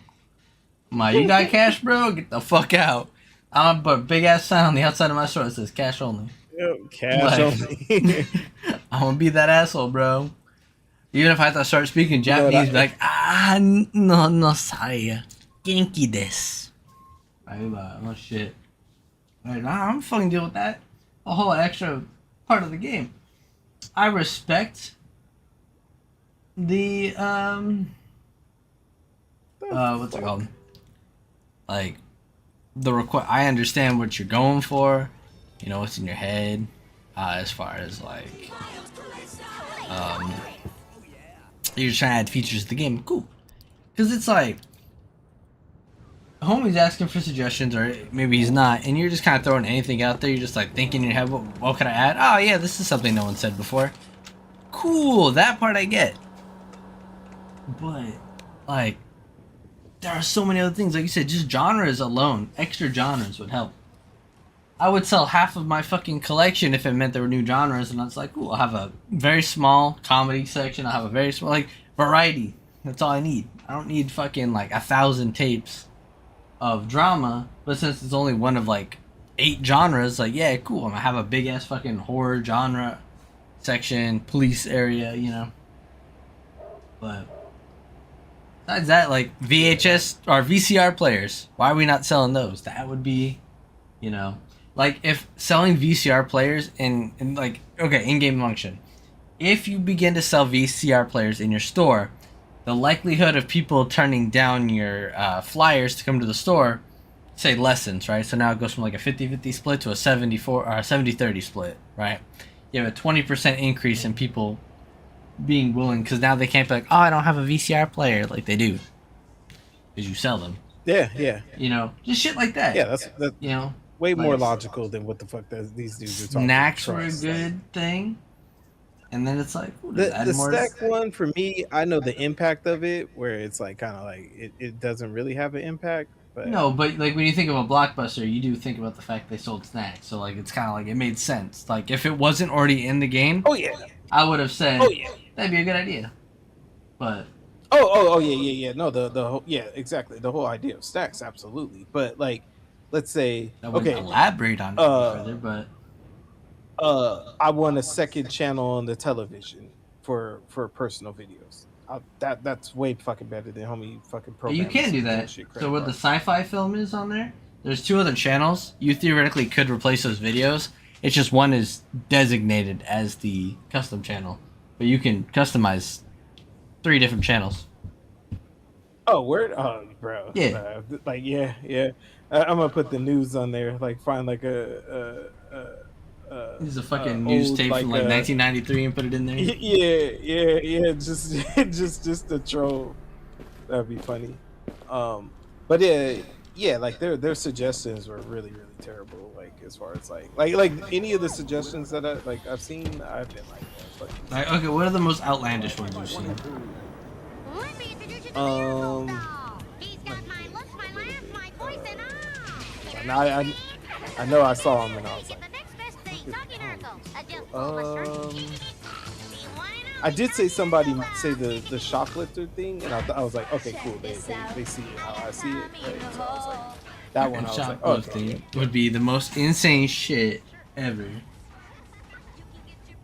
I'm like, you got cash, bro? Get the fuck out. I'm gonna put a big ass sign on the outside of my store that says cash only. Yep, cash only. I'm gonna be that asshole, bro. Even if I have to start speaking Japanese, be like, no sorry, genki desu. I'm like, oh shit. Like, nah, I'm fucking deal with that. A whole extra part of the game. I respect the what's it called? Like the I understand what you're going for. You know what's in your head, as far as like you're trying to add features to the game. Cool, because it's like homie's asking for suggestions, or maybe he's not, and you're just kind of throwing anything out there. You're just like thinking in your head, what can I add? Oh yeah, this is something no one said before. Cool, that part I get. But like, there are so many other things. Like you said, just genres alone, extra genres would help. I would sell half of my fucking collection if it meant there were new genres, and I was like, cool, I'll have a very small comedy section. I'll have a very small, like, variety. That's all I need. I don't need fucking like 1,000 tapes of drama, but since it's only one of like 8 genres, like, yeah, cool, I'm gonna have a big ass fucking horror genre section, police area, you know. But besides that, like VHS or VCR players, why are we not selling those? That would be, you know, like if selling VCR players in like, okay, in-game function, if you begin to sell VCR players in your store, the likelihood of people turning down your flyers to come to the store, say, lessens, right? So now it goes from like a 50-50 split to a 74 or a 70-30 split, right? You have a 20% increase in people being willing, because now they can't be like, oh, I don't have a VCR player, like they do, because you sell them. Yeah, yeah, You know, just shit like that. yeah. That's You know, way more like logical than what the fuck these dudes are talking. snacks were a Trust. good thing, and then it's like, ooh, The stack one for me, I know the impact of it, where it's like kind of like it doesn't really have an impact, but No, but like when you think of a blockbuster, you do think about the fact they sold snacks. So like it's kind of like it made sense. Like if it wasn't already in the game, oh yeah, I would have said, oh yeah, that'd be a good idea. But oh yeah. No, the whole, yeah, exactly. The whole idea of stacks, absolutely. But like, let's say, I wouldn't okay, elaborate on it further. But I want a second channel on the television for personal videos. That's way fucking better than homie fucking you programming. can do that. So where the sci-fi film is on there, there's 2 other channels. You theoretically could replace those videos. It's just one is designated as the custom channel, but you can customize 3 different channels. Oh, word, oh, bro. Yeah. Like yeah. I'm gonna put the news on there. Like find like Use a fucking news tape from like 1993 and put it in there. Yeah. Just to troll. That'd be funny. But yeah. Like their suggestions were really terrible. Like as far as like any of the suggestions that I've seen, I've been like, fuck. Like, okay, what are the most outlandish ones you've seen? I know I saw him and I was like, I did say somebody say the shoplifter thing, and I was like, okay, cool. They see it how I see it. Right? So I was like, that one. I was like, oh, okay. Would be the most insane shit ever.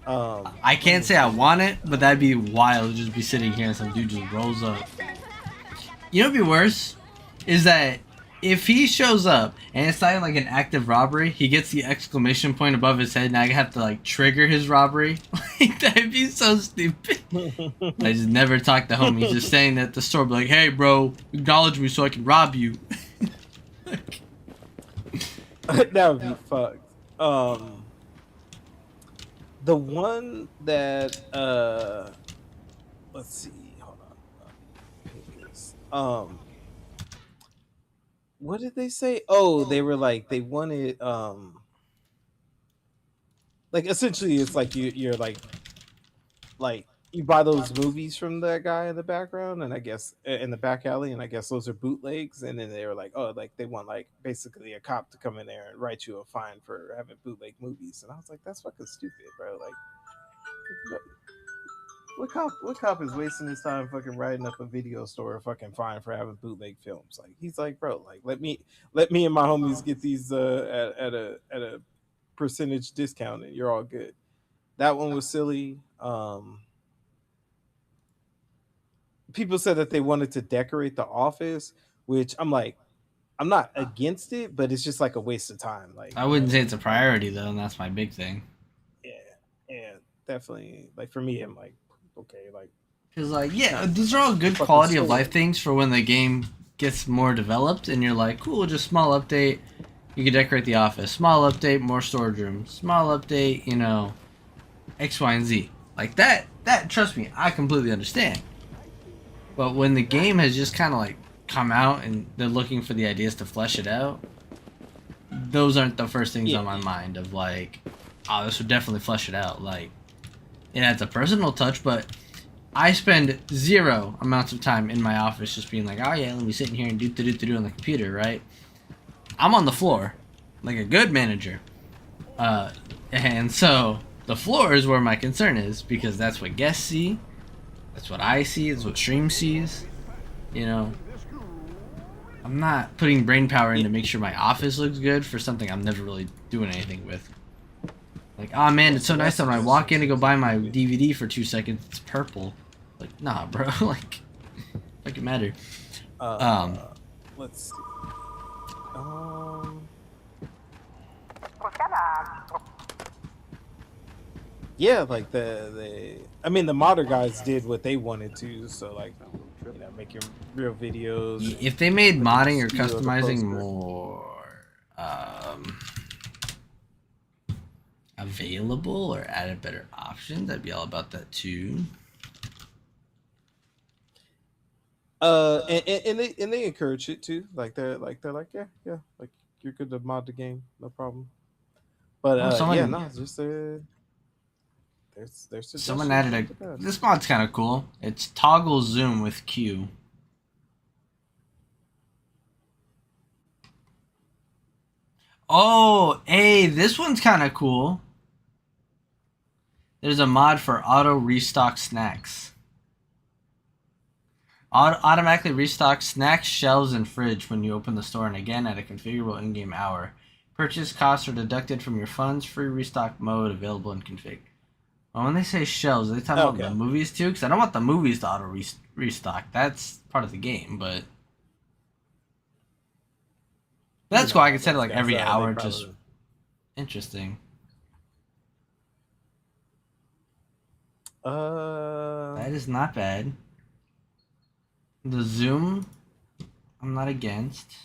I can't say I want it, but that'd be wild to just be sitting here and some dude just rolls up. You know what'd be worse? Is that if he shows up and it's not like an active robbery, he gets the exclamation point above his head and I have to like trigger his robbery. Like that'd be so stupid. I just never talk to homies, just saying at the store, be like, hey bro, acknowledge me so I can rob you. That would be fucked. The one that let's see, hold on. What did they say? Oh, they were like they wanted like essentially it's like you're like you buy those movies from that guy in the background, and I guess in the back alley, and I guess those are bootlegs, and then they were like, oh, like they want like basically a cop to come in there and write you a fine for having bootleg movies, and I was like, that's fucking stupid, bro. Like, what cop is wasting his time fucking writing up a video store a fucking fine for having bootleg films? Like, he's like, bro, like let me and my homies get these at a percentage discount, and you're all good. That one was silly. People said that they wanted to decorate the office, which I'm like, I'm not against it, but it's just like a waste of time. Like, I wouldn't say it's a priority though, and that's my big thing. Yeah, definitely. Like for me, I'm like, okay, like, because like yeah, these are all good quality of life things for when the game gets more developed, and you're like, cool, just small update. You can decorate the office. Small update, more storage room. Small update, you know, X, Y, and Z. Like that. Trust me, I completely understand. But when the game has just kind of like come out and they're looking for the ideas to flesh it out, those aren't the first things on my mind of like, oh, this would definitely flesh it out. Like, it adds a personal touch, but I spend 0 amounts of time in my office just being like, oh yeah, let me sit in here and do on the computer, right? I'm on the floor, like a good manager. And so the floor is where my concern is, because that's what guests see. That's what I see. That's what stream sees. You know, I'm not putting brain power in to make sure my office looks good for something I'm never really doing anything with. Like, oh man, it's so nice that when I walk in to go buy my DVD for 2 seconds, it's purple. Like, nah, bro. Like, fucking matter. Let's see. Yeah, like I mean, the modder guys did what they wanted to, so like, making real videos and If they made put the modding or studio as a customizing poster. more available or added better options, I'd be all about that too. And they encourage it too. They're like, yeah, like you're good to mod the game, no problem. But Oh, yeah, someone no, just their someone suggestions added are a. the best. This mod's kind of cool. It's toggle zoom with Q. Oh, hey, this one's kind of cool. There's a mod for auto restock snacks. Automatically restock snacks, shelves, and fridge when you open the store, and again at a configurable in-game hour. Purchase costs are deducted from your funds. Free restock mode available in config. Well, when they say shelves, are they talking about Okay. the movies too? Because I don't want the movies to auto restock. That's part of the game, but that's cool. I can set it like every hour. Just interesting. That is not bad. The zoom, I'm not against.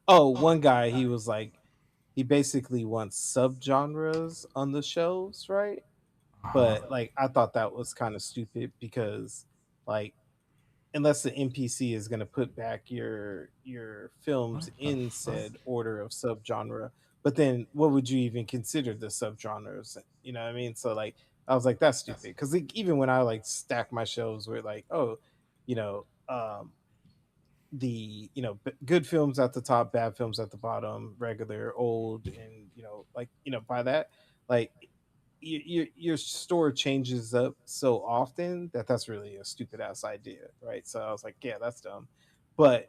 Oh, one guy, he was like, he basically wants subgenres on the shelves, right? But like, I thought that was kind of stupid because, like, unless the NPC is going to put back your films in said order of subgenre, but then what would you even consider the subgenres? You know what I mean? So like, I was like, that's stupid because like, even when I like stack my shelves where like, oh, you know, the good films at the top, bad films at the bottom, regular, old, and like by that, like your store changes up so often that that's really a stupid ass idea, right? So I was like, yeah, that's dumb. But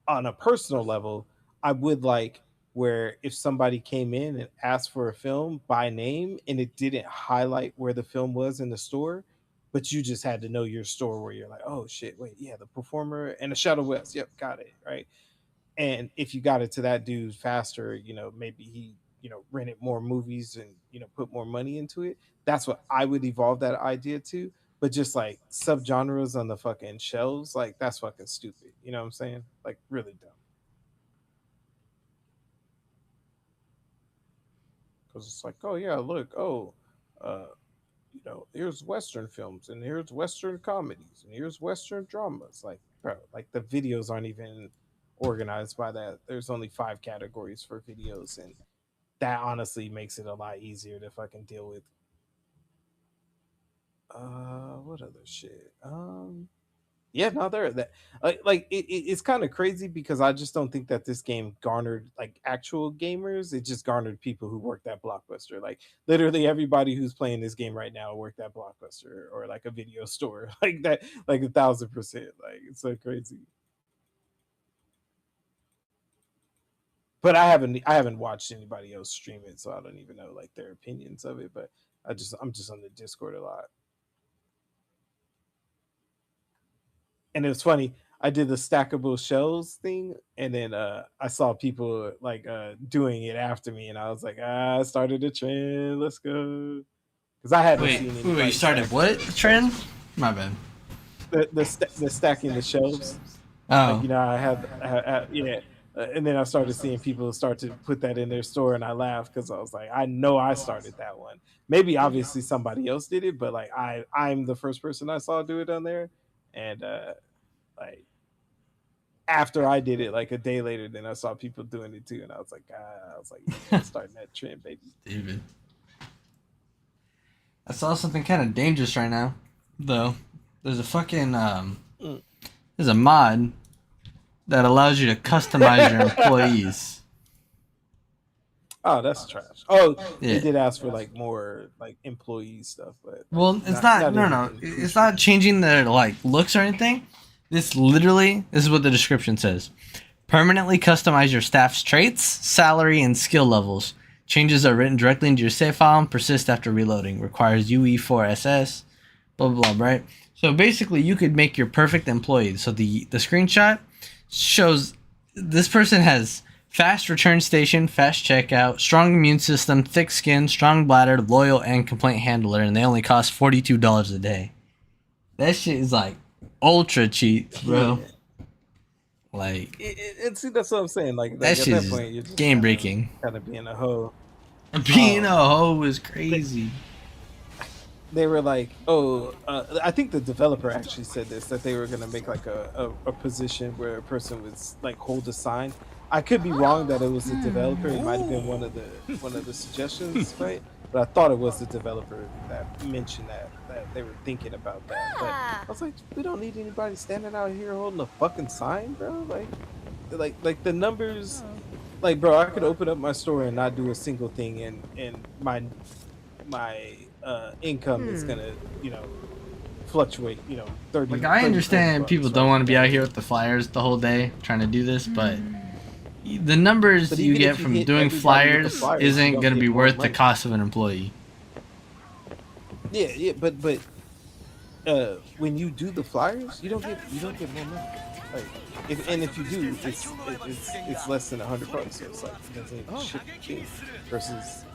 on a personal level, I would like where if somebody came in and asked for a film by name and it didn't highlight where the film was in the store, but you just had to know your store where you're like, oh shit, wait, yeah, the performer and the Shadow West, yep, got it, right? And if you got it to that dude faster, maybe he rented more movies and put more money into it. That's what I would evolve that idea to. But just like subgenres on the fucking shelves, like that's fucking stupid, you know what I'm saying? Like really dumb. Because it's like, oh yeah, look, uh here's western films and here's western comedies and here's western dramas. Like, bro, like the videos aren't even organized by that. There's only 5 categories for videos, and that honestly makes it a lot easier to fucking deal with. What other shit? Yeah, no, there that it's kind of crazy because I just don't think that this game garnered like actual gamers. It just garnered people who worked at Blockbuster. Like literally everybody who's playing this game right now worked at Blockbuster or like a video store, like that, like 1,000%. Like it's so crazy. But I haven't watched anybody else stream it, so I don't even know like their opinions of it. But I'm just on the Discord a lot. And it was funny. I did the stackable shells thing, and then I saw people like doing it after me, and I was like, I started a trend. Let's go, because I hadn't Wait, seen wait, you anybody started stack what the trend? shelves. My bad. The stacking the shelves, like Oh, yeah, and then I started seeing people start to put that in their store, and I laughed because I was like, I know I started that one. Maybe obviously somebody else did it, but like I'm the first person I saw do it on there, and like after I did it, like a day later, then I saw people doing it too, and I was like, yeah, starting that trend, baby. David. I saw something kind of dangerous right now, though. There's a fucking there's a mod that allows you to customize your employees. Oh, that's trash. Oh, Yeah. it did ask for like more like employee stuff, but like, Well, it's not. No, no, anything it's crucial. not changing their like looks or anything. This literally, this is what the description says: permanently customize your staff's traits, salary, and skill levels. Changes are written directly into your save file and persist after reloading. Requires UE4SS. Blah blah blah. Right. So basically, you could make your perfect employee. So the screenshot shows This person has fast return station, fast checkout, strong immune system, thick skin, strong bladder, loyal, and complaint handler, and they only cost $42 a day. That shit is like ultra cheap, bro. Like, and see, that's what I'm saying. Like that at shit that is point, you're just game breaking. kind of being a hoe. Being a hoe is crazy. They were like, oh, I think the developer actually said this, that they were gonna make like a position where a person would like hold a sign. I could be wrong that it was the developer. It might have been one of the suggestions, right? But I thought it was the developer that mentioned that they were thinking about that. But I was like, we don't need anybody standing out here holding a fucking sign, bro. Like the numbers, like, bro, I could open up my store and not do a single thing, and my income is gonna, fluctuate, 30. Like, I 30 understand bucks, people don't want to be out here with the flyers the whole day trying to do this, but the numbers But you even get if you from hit doing everybody with the flyers flyers, you isn't don't going to get be more worth the money. cost of an employee. Yeah, but when you do the flyers, you don't get more money. Like, if you do, it's less than $100. So it's like it doesn't even ship in versus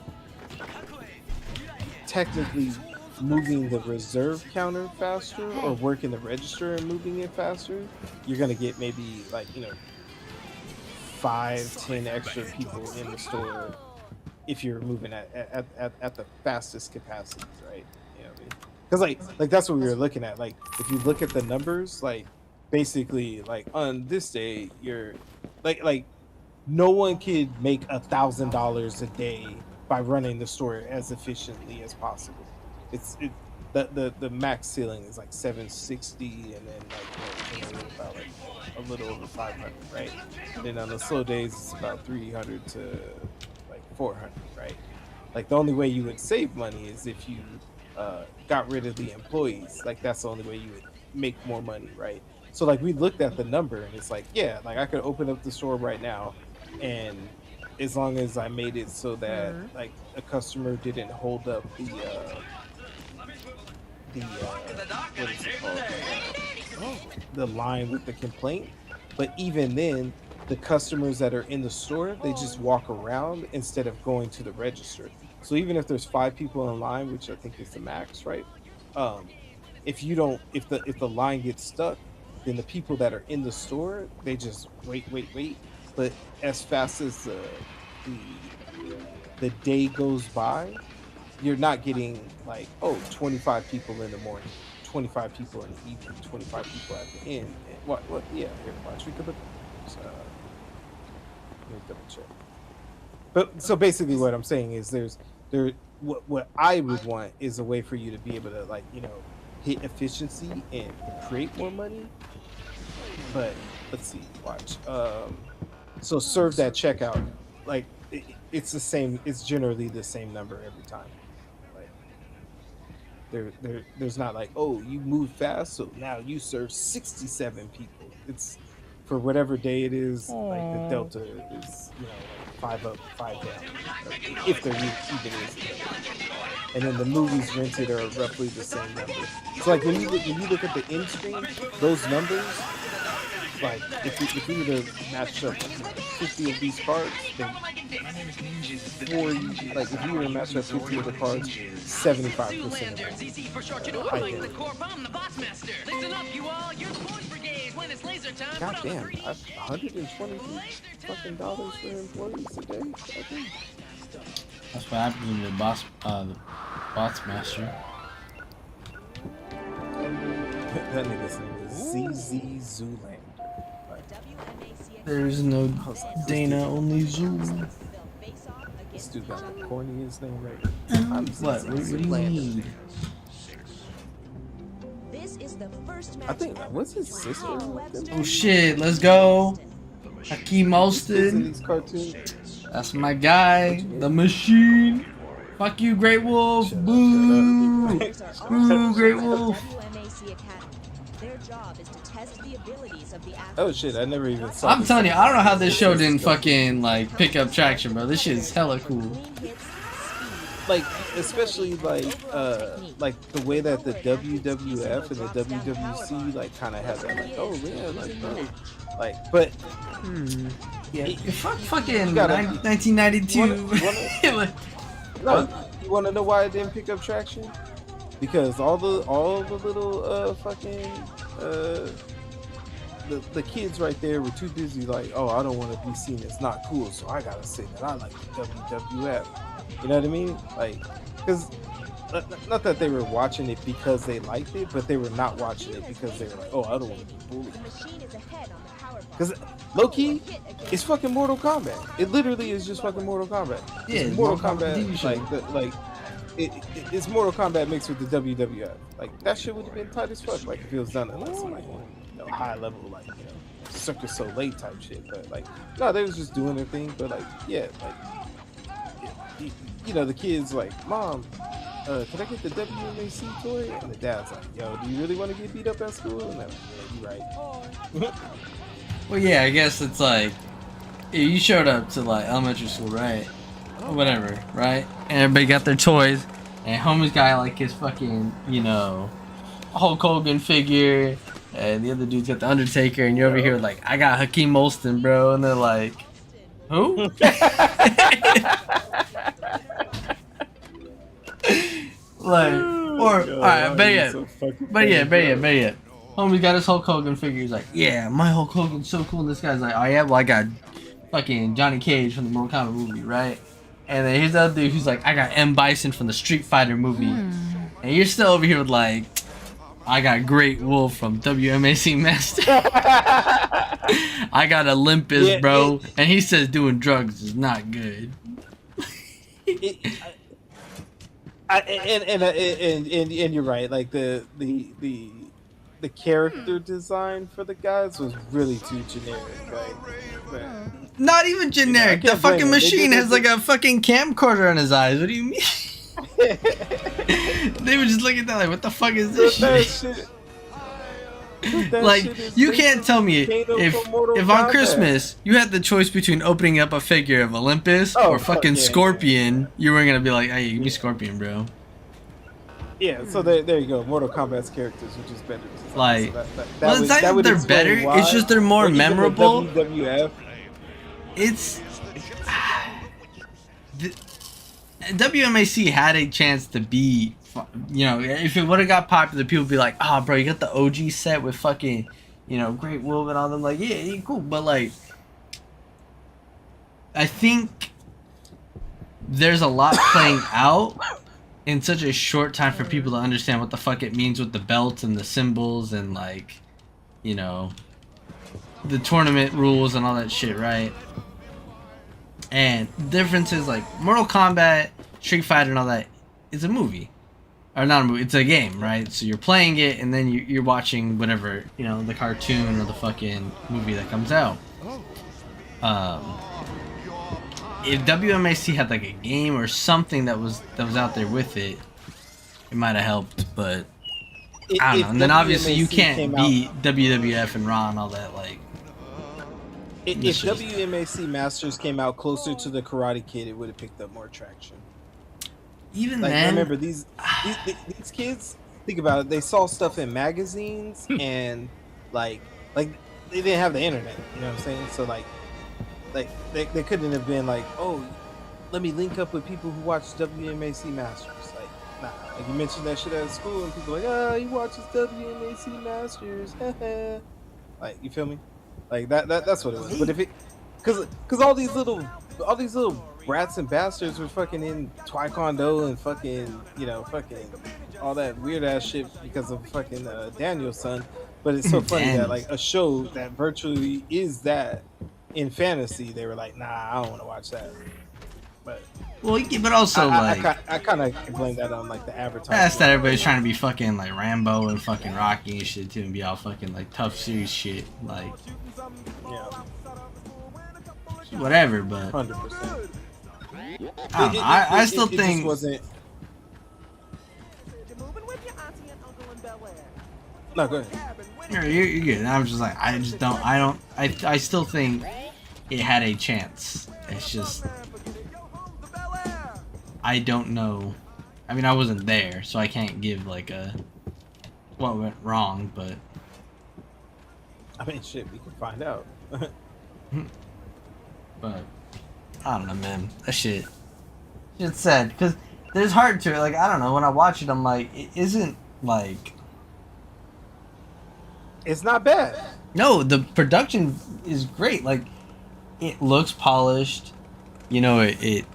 technically moving the reserve counter faster or working the register and moving it faster. You're gonna get maybe like 5-10 extra people in the store if you're moving at the fastest capacities, right? You know what I mean? Because like that's what we were looking at. Like, if you look at the numbers, like basically like on this day, you're like no one could make $1,000 a day by running the store as efficiently as possible. The max ceiling is like 760, and then like about like a little over 500, right? And then on the slow days, it's about 300 to like 400, right? Like, the only way you would save money is if you got rid of the employees. Like, that's the only way you would make more money, right? So like, we looked at the number, and it's like, yeah, like I could open up the store right now, and as long as I made it so that like a customer didn't hold up the what is it called? The line with the complaint. But even then, the customers that are in the store, they just walk around instead of going to the register. So even if there's 5 people in line, which I think is the max, right? If the line gets stuck, then the people that are in the store, they just wait. But as fast as the day goes by, you're not getting like, 25 people in the morning, 25 people in the evening, 25 people at the end. What? Yeah, here, watch. We could look. Let me double check. But so basically, what I'm saying is, what I would want is a way for you to be able to, like, hit efficiency and create more money. But let's see, watch. So serve that checkout, like it's the same. It's generally the same number every time. There's not like, oh, you move fast, so now you serve 67 people. It's for whatever day it is. Like, the delta is, like 5 up, 5 down, if there even is. And then the movies rented are roughly the same number. So like, when you look at the end screen, those numbers, like if you were to match up 50 of these cards, then if you were to match up 50 of the cards, 75% of them God damn, $120 fucking dollars for employees a day. Okay. That's what happens with the boss master. That nigga's name is ZZ Zoolander. There is no Dana, only Zoo. This dude got the corniest name right. What do you need? I think that was his sister. Oh shit, let's go. Hakeem Mostyn. These cartoons. That's my guy, the machine. Fuck you, Great Wolf. Boo. Boo, Great Wolf. Oh shit, I never even saw. I'm telling you, I don't know how this show didn't fucking like pick up traction, bro. This shit is hella cool. like especially like the way that the WWF and the WWC like kind of have that like, oh yeah, like bro, like, but yeah, Fuck fucking you gotta, 1992. no, you want to know why it didn't pick up traction? Because all the little fucking the kids right there were too busy like, oh, I don't want to be seen as not cool, so I gotta say that I like the WWF. You know what I mean? Like, because not that they were watching it because they liked it, but they were not watching it because they were like, oh, I don't want to be bullied. Because low key, it's fucking Mortal Kombat. It literally is just fucking Mortal Kombat. Yeah, it's Mortal Kombat. It's Mortal Kombat mixed with the WWF. Like that shit would have been tight as fuck. Like if it was done at like some like high level like Cirque du Soleil type shit. But like no, they was just doing their thing. But like yeah, like the kids like, Mom, can I get the WMAC toy? And the dad's like, yo, do you really want to get beat up at school? And they're like, yeah, you right. Well, yeah, I guess it's like you showed up to like elementary school, right? Or whatever, right? And everybody got their toys, and homie's got like his fucking, Hulk Hogan figure, and the other dude's got the Undertaker, and you're over here like, I got Hakeem Olsen, bro, and they're like, who? Like, or alright, but yeah. Homie's got his Hulk Hogan figure. He's like, yeah, my Hulk Hogan's so cool. And this guy's like, oh yeah, well I got fucking Johnny Cage from the Mortal Kombat movie, right? And then here's the other dude who's like, I got M. Bison from the Street Fighter movie. And you're still over here with like, I got Great Wolf from WMAC Master. I got Olympus, bro. And he says doing drugs is not good. And you're right. Like the character design for the guys was really too generic, right? But, not even generic. The fucking machine has like a fucking camcorder on his eyes. What do you mean? They were just looking at that like, what the fuck is this shit? Like, you can't tell me if on Christmas you had the choice between opening up a figure of Olympus or fucking Scorpion, you weren't gonna be like, hey, give me Scorpion, bro. Yeah, so there you go. Mortal Kombat's characters were just better. Like, well, it's not that they're better. It's just they're more memorable. WWF. It's WMAC had a chance to be, if it would have got popular, people would be like, oh, bro, you got the OG set with fucking, Great Wolf and all them. Like, yeah, cool. But, like, I think there's a lot playing out in such a short time for people to understand what the fuck it means with the belts and the symbols and, like, the tournament rules and all that shit, right? And the difference is, like, Mortal Kombat, Street Fighter, and all that is a movie. Or not a movie, it's a game, right? So you're playing it, and then you're watching whatever, the cartoon or the fucking movie that comes out. If WMAC had, like, a game or something that was out there with it, it might have helped, but I don't know. And then obviously you can't beat WWF and Raw and all that, like... If WMAC Masters came out closer to the Karate Kid, it would have picked up more traction. Even like, then, remember these kids. Think about it. They saw stuff in magazines and like they didn't have the internet. You know what I'm saying? So like they couldn't have been like, oh, let me link up with people who watch WMAC Masters. Like, nah. Like you mentioned that shit at school, and people are like, oh, he watches WMAC Masters. Like, you feel me? Like that's what it was. But if it, cause all these little brats and bastards were fucking in Taekwondo and fucking fucking all that weird ass shit because of fucking Daniel's son. But it's so funny that like a show that virtually is that in fantasy, they were like, nah, I don't want to watch that. But also I kind of blame that on like the advertising. That's that everybody's trying to be fucking like Rambo and fucking Rocky and shit too, and be all fucking like tough, serious shit. Like, whatever, but 100%. I still think just wasn't. No, go ahead. You're good. I'm just like, I still think it had a chance. It's just I don't know. I mean, I wasn't there, so I can't give like a what went wrong, but I mean, shit, we can find out. but I don't know, man. That shit's sad because there's heart to it. Like I don't know. When I watch it, I'm like, it isn't like. It's not bad. No, the production is great. Like, it looks polished. You know, it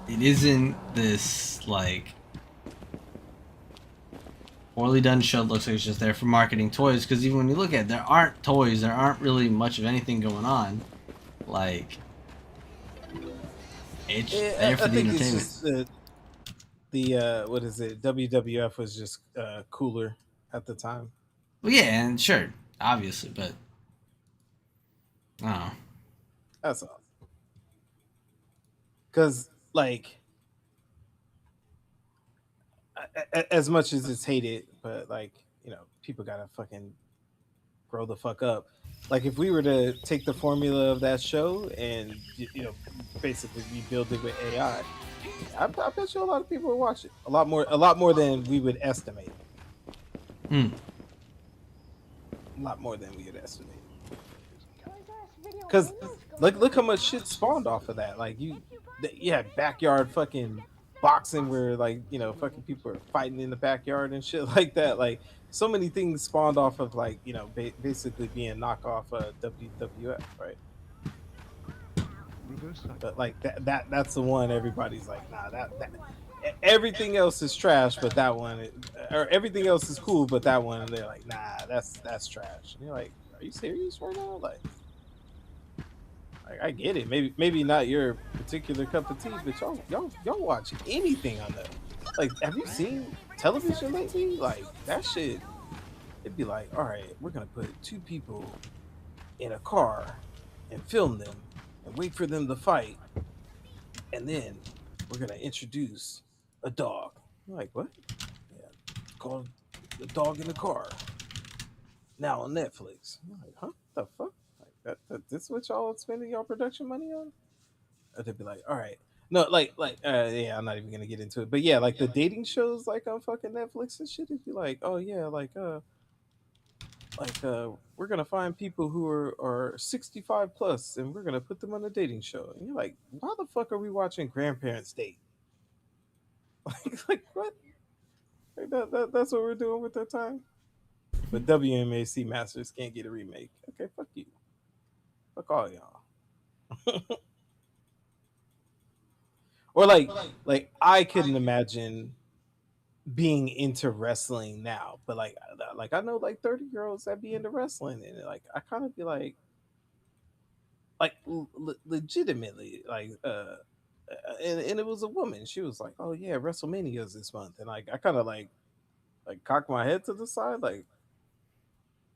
isn't this like poorly done show. It looks like it's just there for marketing toys. Because even when you look at it, there aren't toys. There aren't really much of anything going on. Like, it's there for the entertainment. It's just the what is it? WWF was just cooler at the time. Well, yeah, and sure, obviously, but I don't know. That's all. Because, like, as much as it's hated, but, like, you know, people gotta fucking grow the fuck up. Like, if we were to take the formula of that show and, you know, basically rebuild it with AI, I bet you a lot of people would watch it. A lot more than we would estimate. Hmm. A lot more than we would estimate. Because look how much shit spawned off of that. Like you had backyard fucking boxing where like you know fucking people are fighting in the backyard and shit like that. Like so many things spawned off of like you know basically being knockoff WWF, right? But like that's the one everybody's like nah that everything else is trash but that one or everything else is cool but that one they're like nah that's trash. And you're like are you serious right now like I get it. Maybe not your particular cup of tea, but y'all watch anything on that. Like, have you seen television lately? Like that shit. It'd be like, all right, we're gonna put two people in a car and film them and wait for them to fight, and then we're gonna introduce a dog. I'm like what? Yeah, it's called The Dog in the Car. Now on Netflix. I'm like, huh? The fuck? This what y'all spending y'all production money on? Or they'd be like, all right. No, yeah, I'm not even gonna get into it. But yeah, like the dating shows like on fucking Netflix and shit, it'd be like, oh yeah, we're gonna find people who are 65 plus and we're gonna put them on a dating show. And you're like, why the fuck are we watching grandparents date? like what? Like that's what we're doing with our time. But WMAC Masters can't get a remake. Okay, fuck you. Fuck all y'all. Or like I couldn't imagine being into wrestling now, but like I know like 30-year-olds that be into wrestling and like I kind of be like legitimately like and it was a woman. She was like, "Oh yeah, WrestleMania's this month." And like I kind of like cocked my head to the side like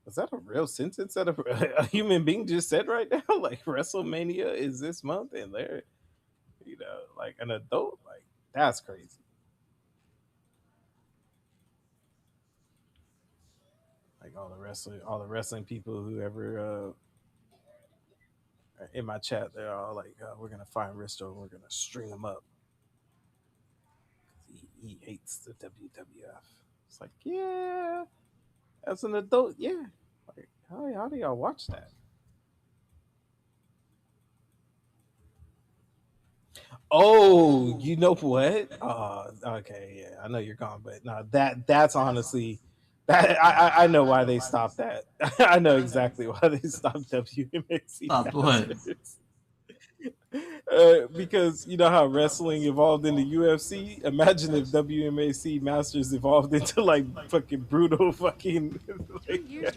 was that a real sentence that a human being just said right now? Like WrestleMania is this month, and they're, you know, like an adult. Like that's crazy. Like all the wrestling people who ever in my chat, they're all like, "We're gonna find Risto and we're gonna string him up because he hates the WWF." It's like, yeah, as an adult, yeah. Like, how do y'all watch that? Oh, you know what? Okay, yeah, I know you're gone, but no, that's honestly that I know why they stopped that. I know exactly why they stopped WMAC Stop what? Masters. Because you know how wrestling evolved into UFC. Imagine if WMAC Masters evolved into like fucking brutal fucking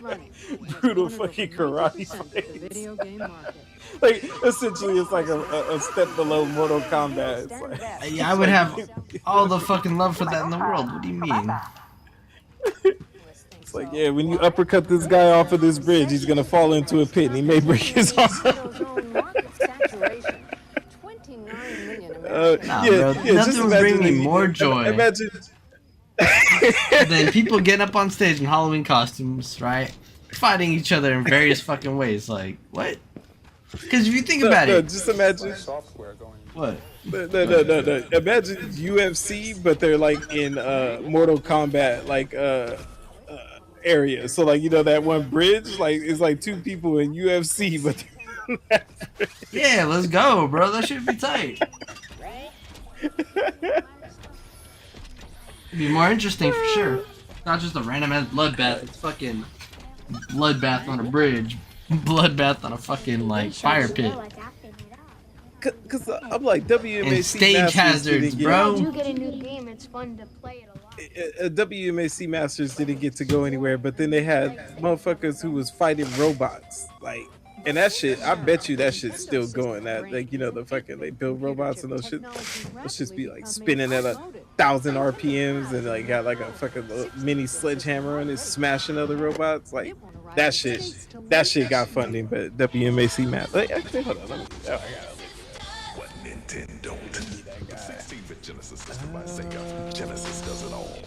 like, brutal fucking karate fights. Like essentially, it's like a step below Mortal Kombat. It's like, Yeah, I would have all the fucking love for that in the world. What do you mean? It's like, yeah, when you uppercut this guy off of this bridge, he's gonna fall into a pit and he may break his arm. Nothing would bring me more joy Imagine than people getting up on stage in Halloween costumes, right? Fighting each other in various fucking ways. Like, what? Because if you think No, about no, it, just imagine. Software going. what? No. Imagine UFC, but they're like in Mortal Kombat uh area. So like that one bridge, like it's like two people in UFC, but Yeah, let's go, bro. That should be tight. It'd be more interesting for sure. Not just a random ass bloodbath. It's fucking bloodbath on a bridge. Bloodbath on a fucking like fire pit. Because I'm like WMAC And stage Masters hazards, didn't get, bro. You get a new game, it's fun to play it a lot. WMAC Masters didn't get to go anywhere, but then they had motherfuckers who was fighting robots, like, and that shit. I bet you that shit's still going. That like the fucking they build robots and those shits be like spinning at 1,000 RPMs and like got like a fucking mini sledgehammer on it, smashing other robots. Like that shit got funding, but WMAC Masters. Like, actually, hold on, let me. Oh, I got it. What Nintendo? The 16-bit Genesis system by Sega. Genesis does it all.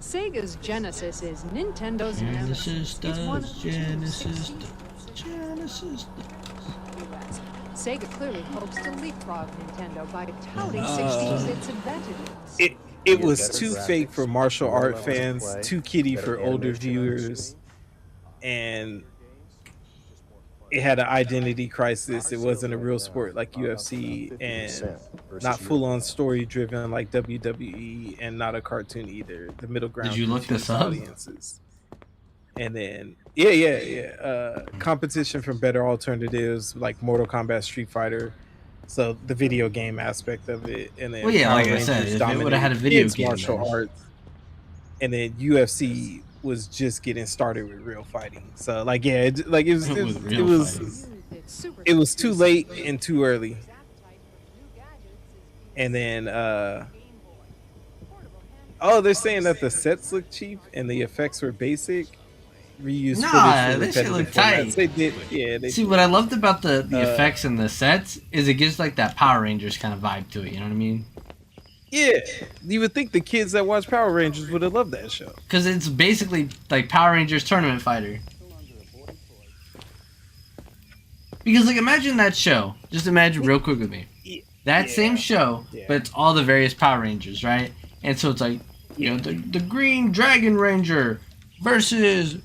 Sega's Genesis is Nintendo's Genesis It's one does. of Genesis does. Genesis does. Sega clearly hopes to leapfrog Nintendo by touting 16-bit's advantages. It was too fake for martial art fans, too kiddie for older viewers, and it had an identity crisis. It wasn't a real sport like UFC, and not full-on story-driven like WWE, and not a cartoon either. The middle ground. Did you look this up? Audiences. And then competition from better alternatives like Mortal Kombat, Street Fighter. So the video game aspect of it, and then Well, yeah, Power like I Rangers said, if it dominated would've had a video kids' game, martial then- arts, and then UFC was just getting started with real fighting. So like it was too late and too early. And then they're saying that the sets look cheap and the effects were basic. Reused Nah, footage that for shit look repetitive tight. formats. They did, yeah. They See, did. what I loved about the effects and the sets is it gives like that Power Rangers kind of vibe to it. You know what I mean? Yeah, you would think the kids that watch Power Rangers would have loved that show. Because it's basically like Power Rangers Tournament Fighter. Because like imagine that show. Just imagine real quick with me. That same show, but it's all the various Power Rangers, right? And so it's like, the Green Dragon Ranger versus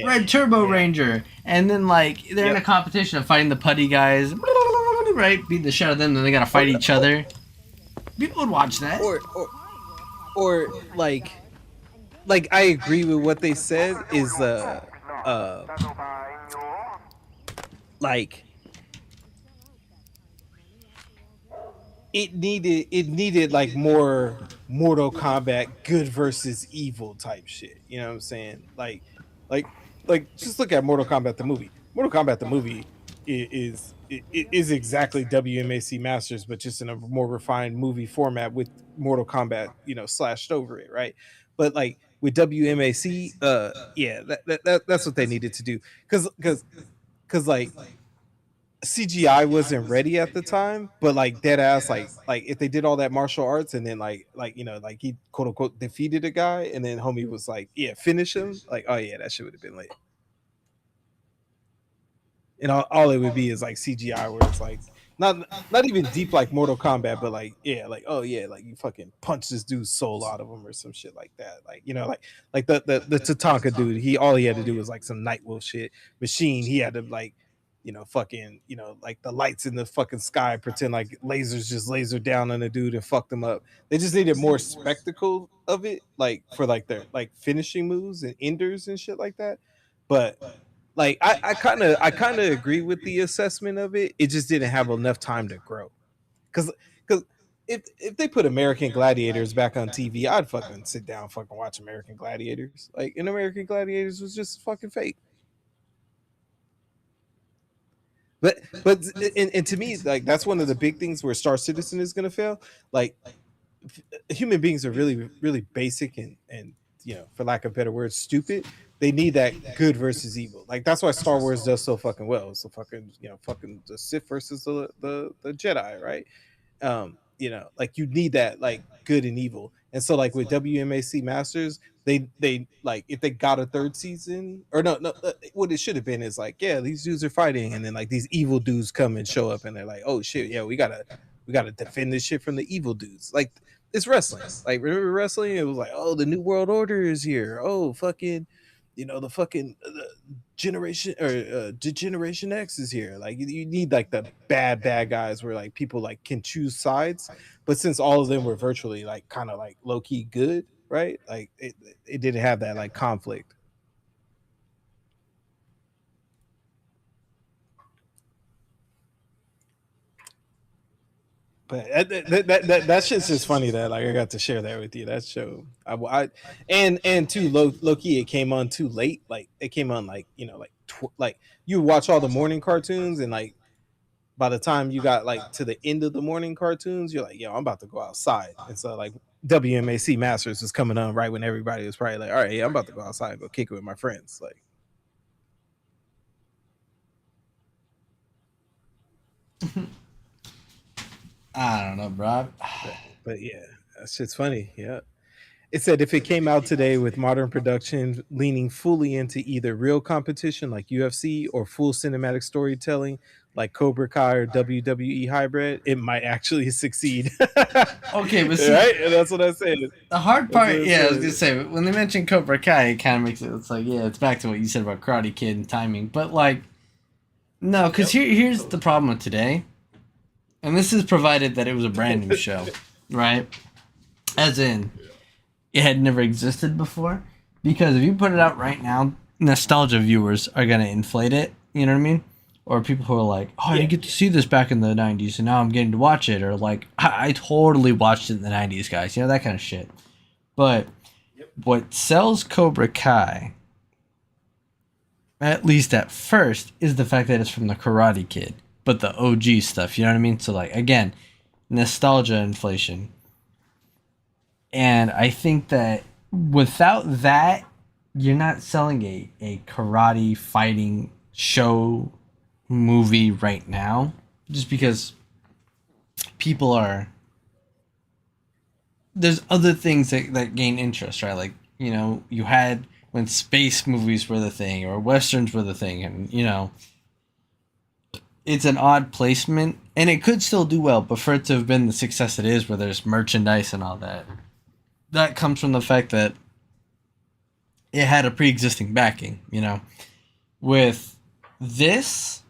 Red Turbo Ranger. And then like they're in a competition of fighting the putty guys, right? Beat the shit out of them, then they gotta fight each other. People would watch that. Or like I agree with what they said is like it needed like more Mortal Kombat good versus evil type shit. You know what I'm saying? Like just look at Mortal Kombat the movie. Mortal Kombat the movie is exactly WMAC Masters, but just in a more refined movie format with Mortal Kombat, slashed over it, right? But like with WMAC, that's what they needed to do, because like CGI wasn't ready at the time, but like dead ass, like if they did all that martial arts and then like he quote unquote defeated a guy and then homie was like, finish him, like, oh yeah, that shit would have been lit. And all it would be is like CGI where it's like not even deep like Mortal Kombat, but like like you fucking punch this dude's soul out of him or some shit like that. Like like the Tatanka dude, all he had to do was like some Nightwolf shit. Machine, he had to like fucking like the lights in the fucking sky pretend like lasers just laser down on the dude and fuck them up. They just needed more spectacle of it, like for like their like finishing moves and enders and shit like that. But like I kind of agree with the assessment of it. It just didn't have enough time to grow. Because if they put American Gladiators back on TV, I'd fucking sit down and fucking watch American Gladiators. Like, and American Gladiators was just fucking fake. But and to me, like that's one of the big things where Star Citizen is gonna fail. Like human beings are really, really basic and for lack of better words, stupid. They need that good versus evil. Like that's why Star Wars does so fucking well. So fucking fucking the Sith versus the Jedi, right? Like you need that like good and evil. And so like with WMAC Masters, they like if they got a third season or no, what it should have been is like, yeah, these dudes are fighting, and then like these evil dudes come and show up, and they're like, oh shit, yeah, we gotta defend this shit from the evil dudes. Like it's wrestling. Like remember wrestling? It was like, oh, the new world order is here. Oh, fucking, the fucking generation or Degeneration X is here. Like you need like the bad guys where like people like can choose sides. But since all of them were virtually like kind of like low key good, right? Like it didn't have that like conflict. But that shit's just funny that like I got to share that with you. That show, and too low key, it came on too late. Like it came on like like you watch all the morning cartoons, and like by the time you got like to the end of the morning cartoons, you're like, yo, I'm about to go outside. And so like WMAC Masters was coming on right when everybody was probably like, all right, yeah, I'm about to go outside and go kick it with my friends. Like, I don't know, bro. but yeah, that shit's funny. Yeah. It said if it came out today with modern production leaning fully into either real competition like UFC or full cinematic storytelling like Cobra Kai or WWE hybrid, it might actually succeed. Okay, but see, right? And that's what I said. The hard That's part, what I yeah, I was said. gonna say when they mentioned Cobra Kai, it kind of makes it's like, yeah, it's back to what you said about Karate Kid and timing. But like, no, because here's the problem with today, and this is provided that it was a brand new show, right? As in, it had never existed before. Because if you put it out right now, nostalgia viewers are gonna inflate it. You know what I mean? Or people who are like, oh, I didn't get to see this back in the 90s, and now I'm getting to watch it. Or like, I totally watched it in the 90s, guys. You know, that kind of shit. But what sells Cobra Kai, at least at first, is the fact that it's from the Karate Kid. But the OG stuff, you know what I mean? So, like, again, nostalgia inflation. And I think that without that, you're not selling a karate fighting show movie right now, just because people are, there's other things that gain interest, right? Like, you had when space movies were the thing or westerns were the thing, and it's an odd placement, and it could still do well, but for it to have been the success it is, where there's merchandise and all that comes from the fact that it had a pre-existing backing. With this,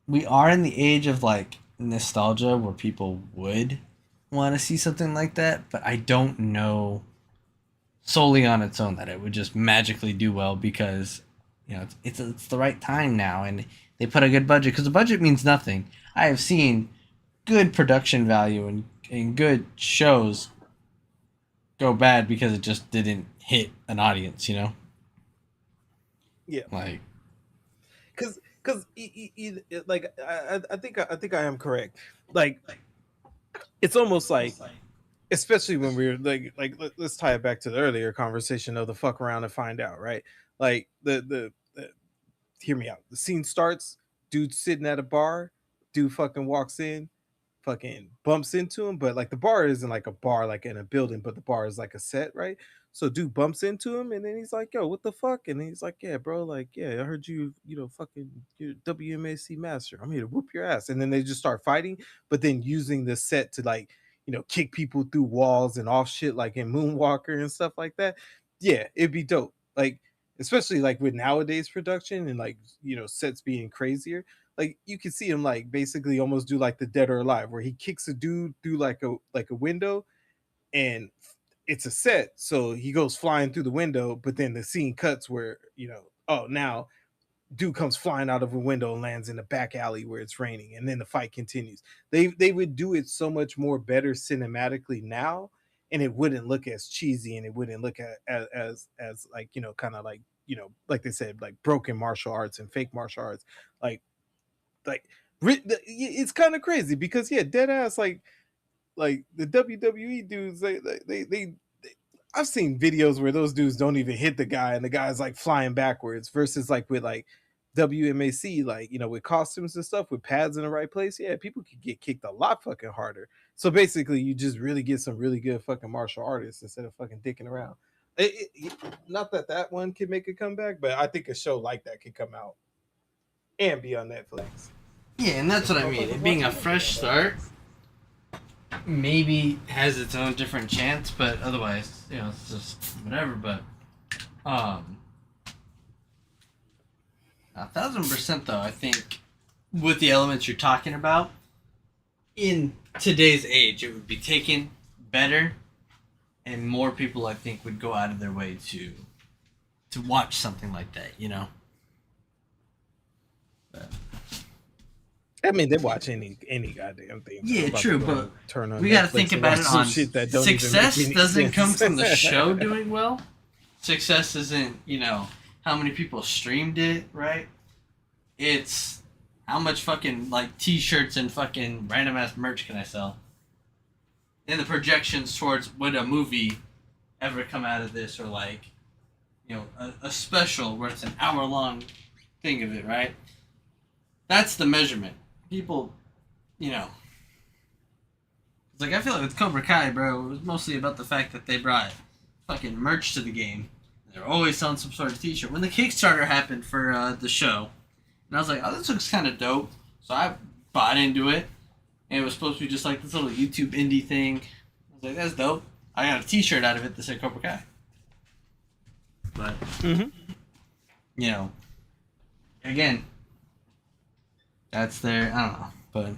we are in the age of like nostalgia where people would want to see something like that, but I don't know solely on its own that it would just magically do well, because it's the right time now, and they put a good budget, because the budget means nothing. I have seen good production value and good shows go bad because it just didn't hit an audience, Yeah. Like, because like I think I am correct. Like it's almost like, especially when we're let's tie it back to the earlier conversation of the fuck around and find out, right? Like the hear me out. The scene starts, dude sitting at a bar, dude fucking walks in, fucking bumps into him, but like the bar isn't like a bar like in a building, but the bar is like a set, right? So dude bumps into him, and then he's like, yo, what the fuck? And he's like, yeah, bro, like, yeah, I heard fucking you're WMAC master. I'm here to whoop your ass. And then they just start fighting, but then using the set to like, kick people through walls and off shit like in Moonwalker and stuff like that. Yeah, it'd be dope. Like, especially like with nowadays production and like, sets being crazier, like you can see him like basically almost do like the Dead or Alive, where he kicks a dude through like a window, and it's a set, so he goes flying through the window, but then the scene cuts where oh, now dude comes flying out of a window and lands in the back alley where it's raining, and then the fight continues. They would do it so much more better cinematically now, and it wouldn't look as cheesy, and it wouldn't look as like kind of like like they said, like broken martial arts and fake martial arts, like it's kind of crazy because yeah, dead ass, like the WWE dudes, they I've seen videos where those dudes don't even hit the guy, and the guy's like flying backwards, versus like with like WMAC, like, with costumes and stuff, with pads in the right place, yeah, people could get kicked a lot fucking harder. So basically, you just really get some really good fucking martial artists instead of fucking dicking around. Not that that one could make a comeback, but I think a show like that could come out and be on Netflix. Yeah, and that's what I mean. It being a fresh start, maybe has its own different chance, but otherwise, it's just whatever. But 1,000% though, I think with the elements you're talking about, in today's age, it would be taken better, and more people, I think, would go out of their way to watch something like that. But, I mean, they watch any goddamn thing. Yeah, true, but turn on we got to Netflix think and about watch it some on shit that don't success even make any doesn't come sense. from the show doing well. Success isn't, how many people streamed it, right? It's how much fucking, like, t-shirts and fucking random-ass merch can I sell? And the projections towards would a movie ever come out of this, or, like, a special where it's an hour-long thing of it, right? That's the measurement. People, it's like, I feel like with Cobra Kai, bro, it was mostly about the fact that they brought fucking merch to the game. They're always selling some sort of t-shirt. When the Kickstarter happened for the show, and I was like, oh, this looks kind of dope. So I bought into it. And it was supposed to be just like this little YouTube indie thing. I was like, that's dope. I got a t-shirt out of it that said Cobra Kai. But, again, that's their, I don't know. But,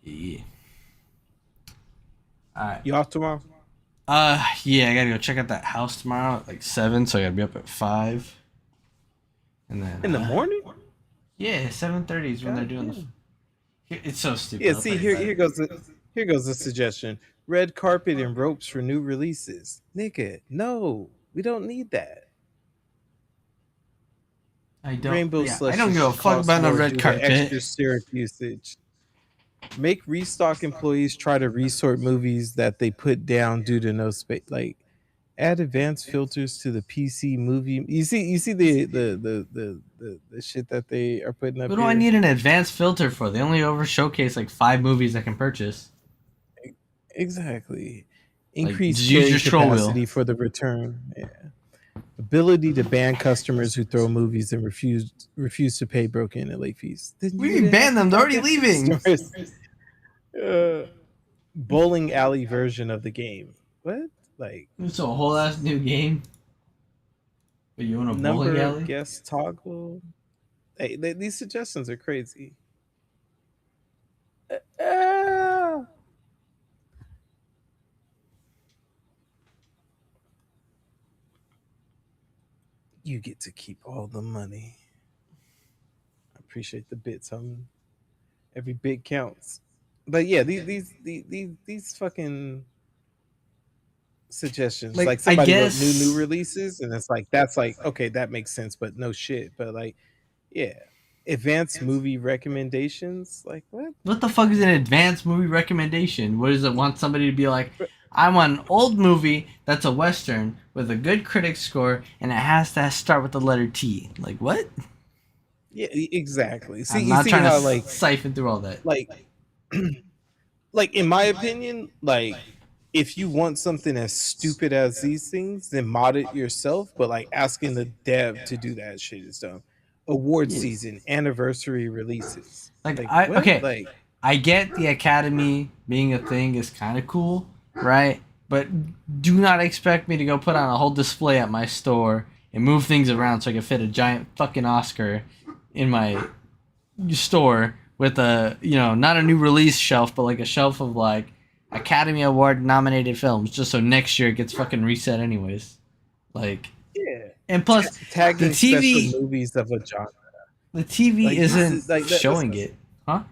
yeah. Alright. You off tomorrow? Yeah, I gotta go check out that house tomorrow at like 7, so I gotta be up at 5. And then in the morning? Yeah, 7:30 is when they're doing the. It's so stupid. Yeah, see, here goes the suggestion: red carpet and ropes for new releases. Nigga, no, we don't need that. I don't. Rainbow Yeah, slushes I don't give a fuck cost about no more red due to carpet. extra syrup usage. Make restock employees try to resort movies that they put down due to no space. Like, add advanced filters to the PC movie. You see the shit that they are putting up. What do I need an advanced filter for? They only over showcase like 5 movies I can purchase. Exactly. Like, Increase just use carrying your scroll capacity wheel. for the return. Yeah. Ability to ban customers who throw movies and refuse to pay broken and late fees. We can ban them. They're already leaving. Bowling alley version of the game. What? Like, it's a whole ass new game. But you want a bowling alley? Guest toggle. Hey, these suggestions are crazy. You get to keep all the money. I appreciate the bits, homie. Every bit counts. But yeah, these fucking suggestions, like somebody wrote new releases, and it's like, that's like, okay, that makes sense, but no shit. But like, yeah, advanced movie recommendations, like what the fuck is an advanced movie recommendation? What does it want somebody to be like, I want an old movie that's a western with a good critic score and it has to start with the letter T? Like, what? Yeah, exactly. See, I'm not trying how, to like, siphon through all that. Like in my opinion, like, if you want something as stupid as these things, then mod it yourself. But like, asking the dev to do that shit is dumb. Award season, anniversary releases. Okay, I get the Academy being a thing is kind of cool, right? But do not expect me to go put on a whole display at my store and move things around so I can fit a giant fucking Oscar in my store with a, not a new release shelf, but like a shelf of like Academy Award nominated films, just so next year it gets fucking reset anyways. Like, yeah. And plus, tagging the TV special movies of a genre. The TV Like, isn't like, showing it, huh?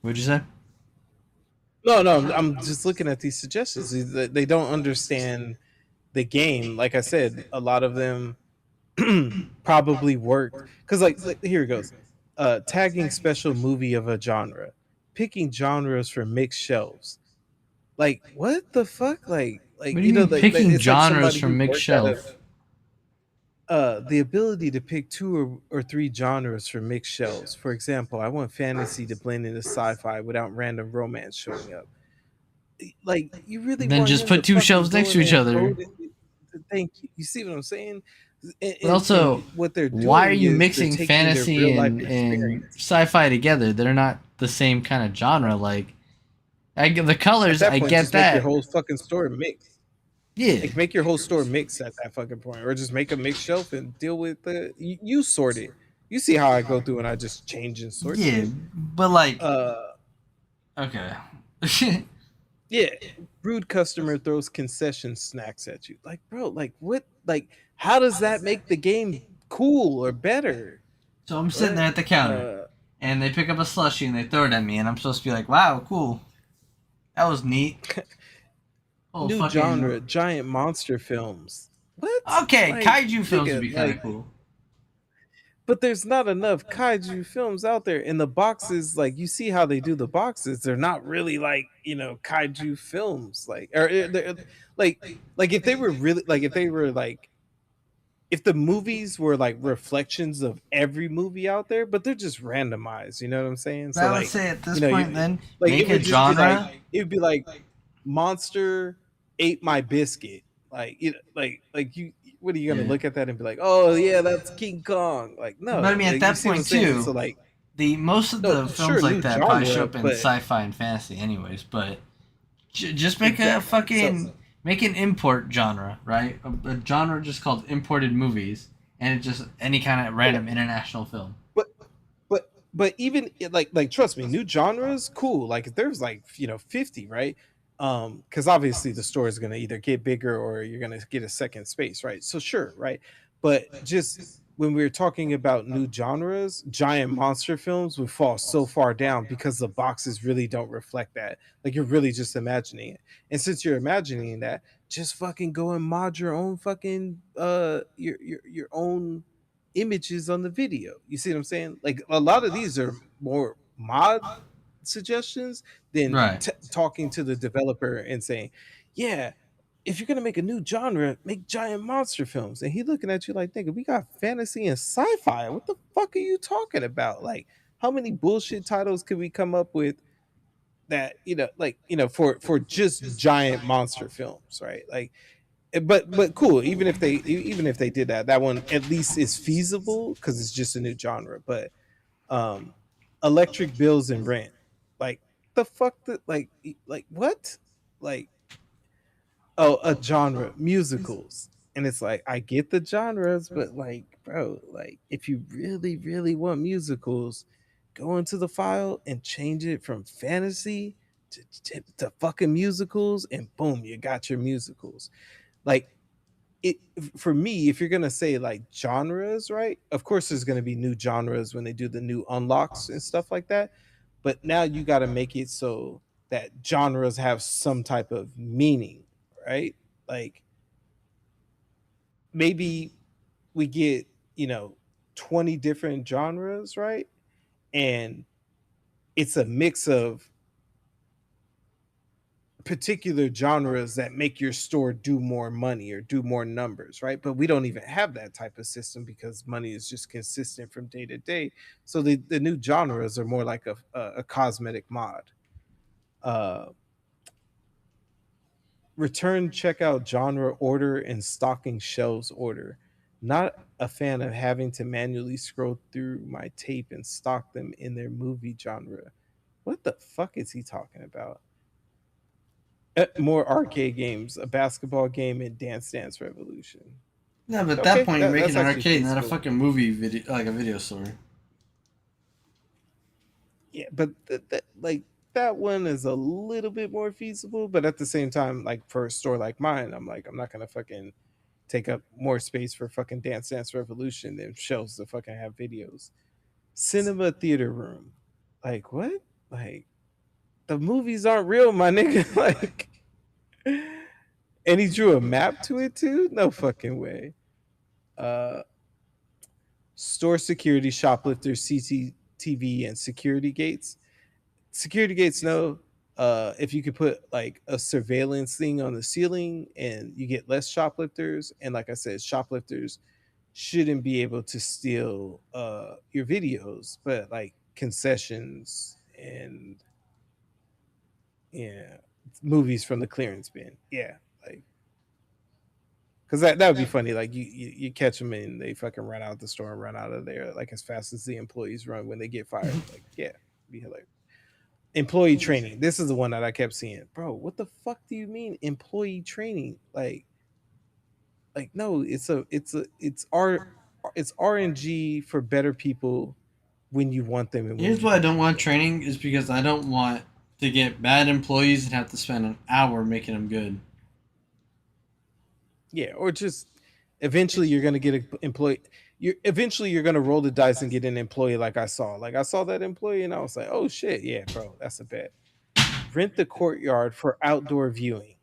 What'd you say? No, I'm just looking at these suggestions. They don't understand the game. Like I said, a lot of them probably worked because, like, here it goes. Tagging special movie of a genre, picking genres for mixed shelves. Like, what the fuck? Like, like What do you mean picking it's like genres somebody who from mixed worked at a shelf? the ability to pick two or three genres from mixed shelves. For example, I want fantasy to blend into sci-fi without random romance showing up. Like, you really Then want just him to put two fucking shelves go next in to there each and other. code it? Thank you. You see what I'm saying? But also, And what they're why are doing you is they're mixing taking their fantasy real life and experience. sci-fi together? They're not the same kind of genre. Like, I get the At colors, that I point, get just make your that. whole fucking store mix. Yeah. Like, make your whole store mix at that fucking point, or just make a mixed shelf and deal with you sort it. You see how I go through and I just change and sort Yeah, shit. but like, Uh, okay. yeah, rude customer throws concession snacks at you. Like, bro, like what? Like, how does that make the game cool or better? So I'm sitting What? there at the counter, and they pick up a slushie and they throw it at me, and I'm supposed to be like, "Wow, cool, that was neat." Oh, New genre, fucking giant monster films. What? okay, Like, kaiju films would nigga, be kind of like, cool. but there's not enough kaiju films out there. And the boxes, like, you see how they do the boxes. They're not really like, kaiju films. Like, or like if they were really like, if they were like, if the movies were like reflections of every movie out there, but they're just randomized. You know what I'm saying? But So I would like, say at this point, then like it make a would just be like, genre. it would be like Monster ate my biscuit. Like, like you. What are you gonna Yeah. look at that and be like, oh yeah, that's King Kong? Like, But I no, mean, at like, you that see what I'm point saying? So too, like, the most of no, the sure, films like new that probably show genre, up in but sci-fi and fantasy, anyways. But just make a exactly. So fucking make an import genre, right? A genre just called imported movies, and it just any kind of random international film. but but even like trust me, new genres cool. Like, if there's like 50, right? Because obviously the store is going to either get bigger or you're going to get a second space, right? So sure, right? But just when we're talking about new genres, giant monster films would fall so far down because the boxes really don't reflect that. Like, you're really just imagining it. And since you're imagining that, just fucking go and mod your own fucking your own images on the video. You see what I'm saying? Like, a lot of these are more mod suggestions than Right. talking to the developer and saying, "Yeah, if you're gonna make a new genre, make giant monster films." And he looking at you like, "Nigga, we got fantasy and sci-fi. What the fuck are you talking about? Like, how many bullshit titles could we come up with that like for just giant monster films, right? Like, but cool. Even if they did that, that one at least is feasible because it's just a new genre. But um, electric bills and rent, like, the fuck that, like what, like, oh, a genre musicals. And it's like, I get the genres, but like, bro, like, if you really really want musicals, go into the file and change it from fantasy to fucking musicals, and boom, you got your musicals. Like, it for me, if you're gonna say like genres, right? Of course, there's gonna be new genres when they do the new unlocks and stuff like that. But now you got to make it so that genres have some type of meaning, right? Like, maybe we get 20 different genres, right? And it's a mix of particular genres that make your store do more money or do more numbers, right? But we don't even have that type of system because money is just consistent from day to day. So the new genres are more like a cosmetic mod. Uh, return checkout genre order and stocking shelves order. Not a fan of having to manually scroll through my tape and stock them in their movie genre. What the fuck is he talking about? More arcade games, a basketball game, and Dance Dance Revolution. Yeah, but at that Okay, point, you're making that's an actually arcade, not a feasible. fucking movie video, like a video store. Yeah, but like, that one is a little bit more feasible. But at the same time, like, for a store like mine, I'm like, I'm not gonna fucking take up more space for fucking Dance Dance Revolution than shelves to fucking have videos. Cinema theater room, like what? Like, the movies aren't real, my nigga. Like, and he drew a map to it too. No fucking way. Uh, store security, shoplifters, CCTV, and security gates. Security gates, no. if you could put like a surveillance thing on the ceiling and you get less shoplifters, and like I said, shoplifters shouldn't be able to steal your videos, but like concessions and yeah, movies from the clearance bin. Yeah, like because that would be funny. Like you catch them and they fucking run out the store and run out of there like as fast as the employees run when they get fired. Like yeah, be hilarious. Employee training. This is the one that I kept seeing. Bro, what the fuck do you mean employee training? Like no, it's RNG for better people when you want them and when Here's you why I don't don't want want them. training is because I don't want to get bad employees and have to spend an hour making them good. Yeah, or just eventually you're gonna get an employee. You're gonna roll the dice and get an employee like I saw. Like I saw that employee and I was like, oh shit, yeah, bro, that's a bet. Rent the courtyard for outdoor viewing.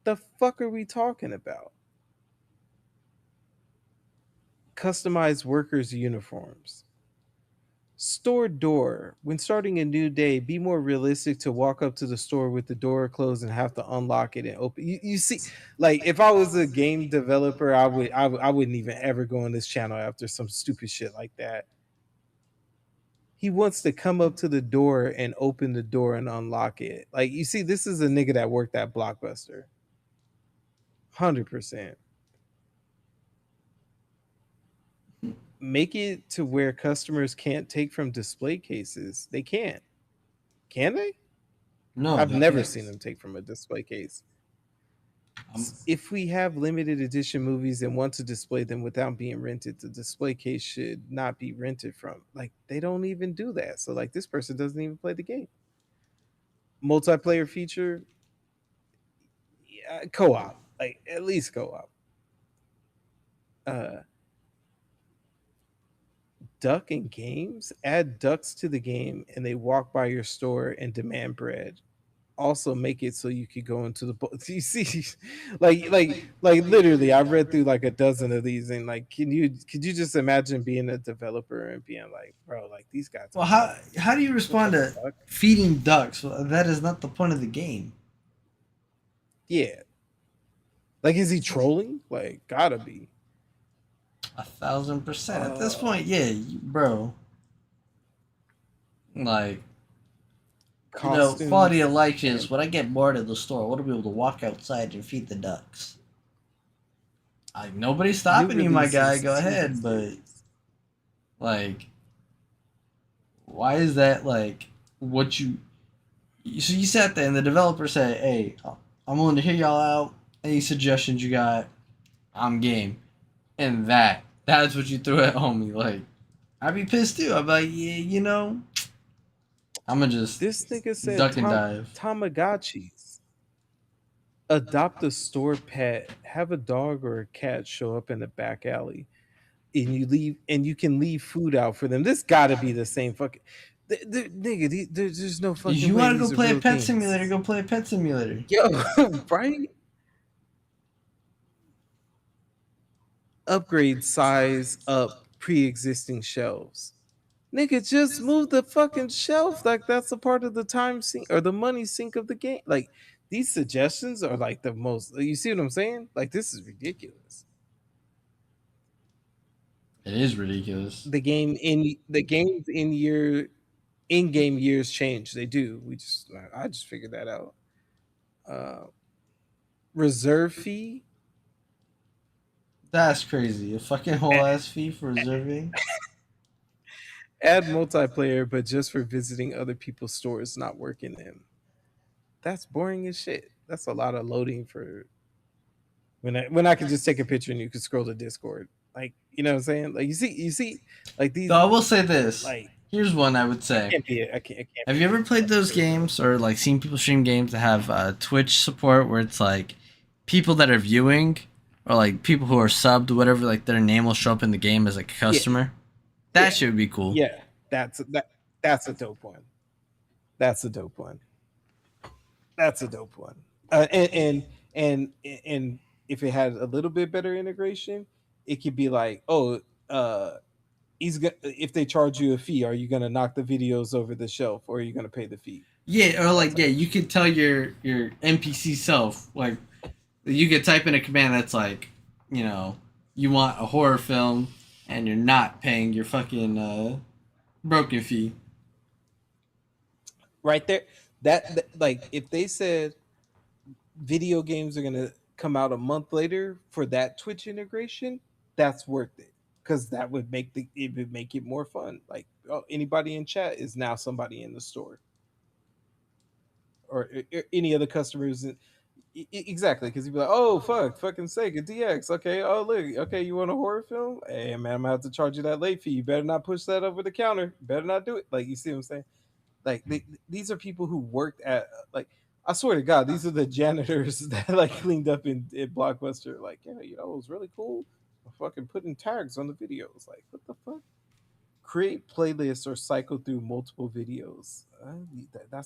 The fuck are we talking about? Customized workers' uniforms. Store door. When starting a new day, be more realistic to walk up to the store with the door closed and have to unlock it and open. You see, like if I was a game developer, I wouldn't even ever go on this channel after some stupid shit like that. He wants to come up to the door and open the door and unlock it. Like you see, this is a nigga that worked at Blockbuster. 100%. Make it to where customers can't take from display cases. They can't. Can they? No, I've they never can't. seen them take from a display case. Um, If we have limited edition movies and want to display them without being rented, the display case should not be rented from. Like they don't even do that. So like this person doesn't even play the game. Multiplayer feature, yeah, co-op, like at least co-op. Uh, duck in games, add ducks to the game, and they walk by your store and demand bread. Also make it so you could go into the you see like literally I read through like a dozen of these and like could you just imagine being a developer and being like bro like these guys well, are how do you what respond the to fuck. feeding ducks? Well, that is not the point of the game. Yeah, like is he trolling? Like gotta be. 1,000%. At this uh point, yeah, bro. Like, quality Costumes of life is and when I get bored at the store, I want to be able to walk outside and feed the ducks. Like, nobody's new stopping you, my guy. releases Go TV ahead. But, series. like, why is that, like, what you. So you sat there and the developer said, hey, I'm willing to hear y'all out. Any suggestions you got, I'm game. And that's what you threw at homie. Like, I'd be pissed too. I'd be like, yeah, I'm gonna just This nigga said duck and dive. Tamagotchis. Adopt a store pet, have a dog or a cat show up in the back alley, and you can leave food out for them. This gotta be the same fucking nigga. There's no fucking You way want to go these are play a real pet things. simulator? Go play a pet simulator. Yo, right? Upgrade size up pre-existing shelves. Nigga, just move the fucking shelf. Like that's a part of the time sink or the money sink of the game. Like these suggestions are like the most. You see what I'm saying? Like this is ridiculous. It is ridiculous. The games in year in game years change. They do. I just figured that out. Uh, reserve fee. That's crazy. A fucking whole ass fee for reserving. Add multiplayer, but just for visiting other people's stores, not working them. That's boring as shit. That's a lot of loading for when I could just take a picture and you could scroll to Discord. Like, you know what I'm saying? Like you see, like Though these I will say this. like Here's one I would I say. can't be I can't Have be you ever played those frustrated. games or like seen people stream games that have Twitch support where it's like people that are viewing or like people who are subbed, whatever, like their name will show up in the game as like a Yeah, customer? yeah, That shit would be cool. yeah. That's a dope one. That's a dope one. That's a dope one. And if it had a little bit better integration, it could be like, oh, if they charge you a fee, are you gonna knock the videos over the shelf or are you gonna pay the fee? Yeah, or like you could tell your NPC self, like you could type in a command that's like, you want a horror film and you're not paying your fucking broken fee. Right there. That like if they said video games are gonna come out a month later for that Twitch integration, that's worth it because that would make it more fun. Like anybody in chat is now somebody in the store, or any other customers. Exactly, because you'd be like, oh fuck, fucking Sega DX. Okay, oh look, okay, you want a horror film? Hey man, I'm gonna have to charge you that late fee. You better not push that over the counter. Better not do it. Like you see what I'm saying? Like these are people who worked at like I swear to God, these are the janitors that like cleaned up in Blockbuster. Like, yeah, it was really cool. Fucking putting tags on the videos. Like, what the fuck? Create playlists or cycle through multiple videos. That's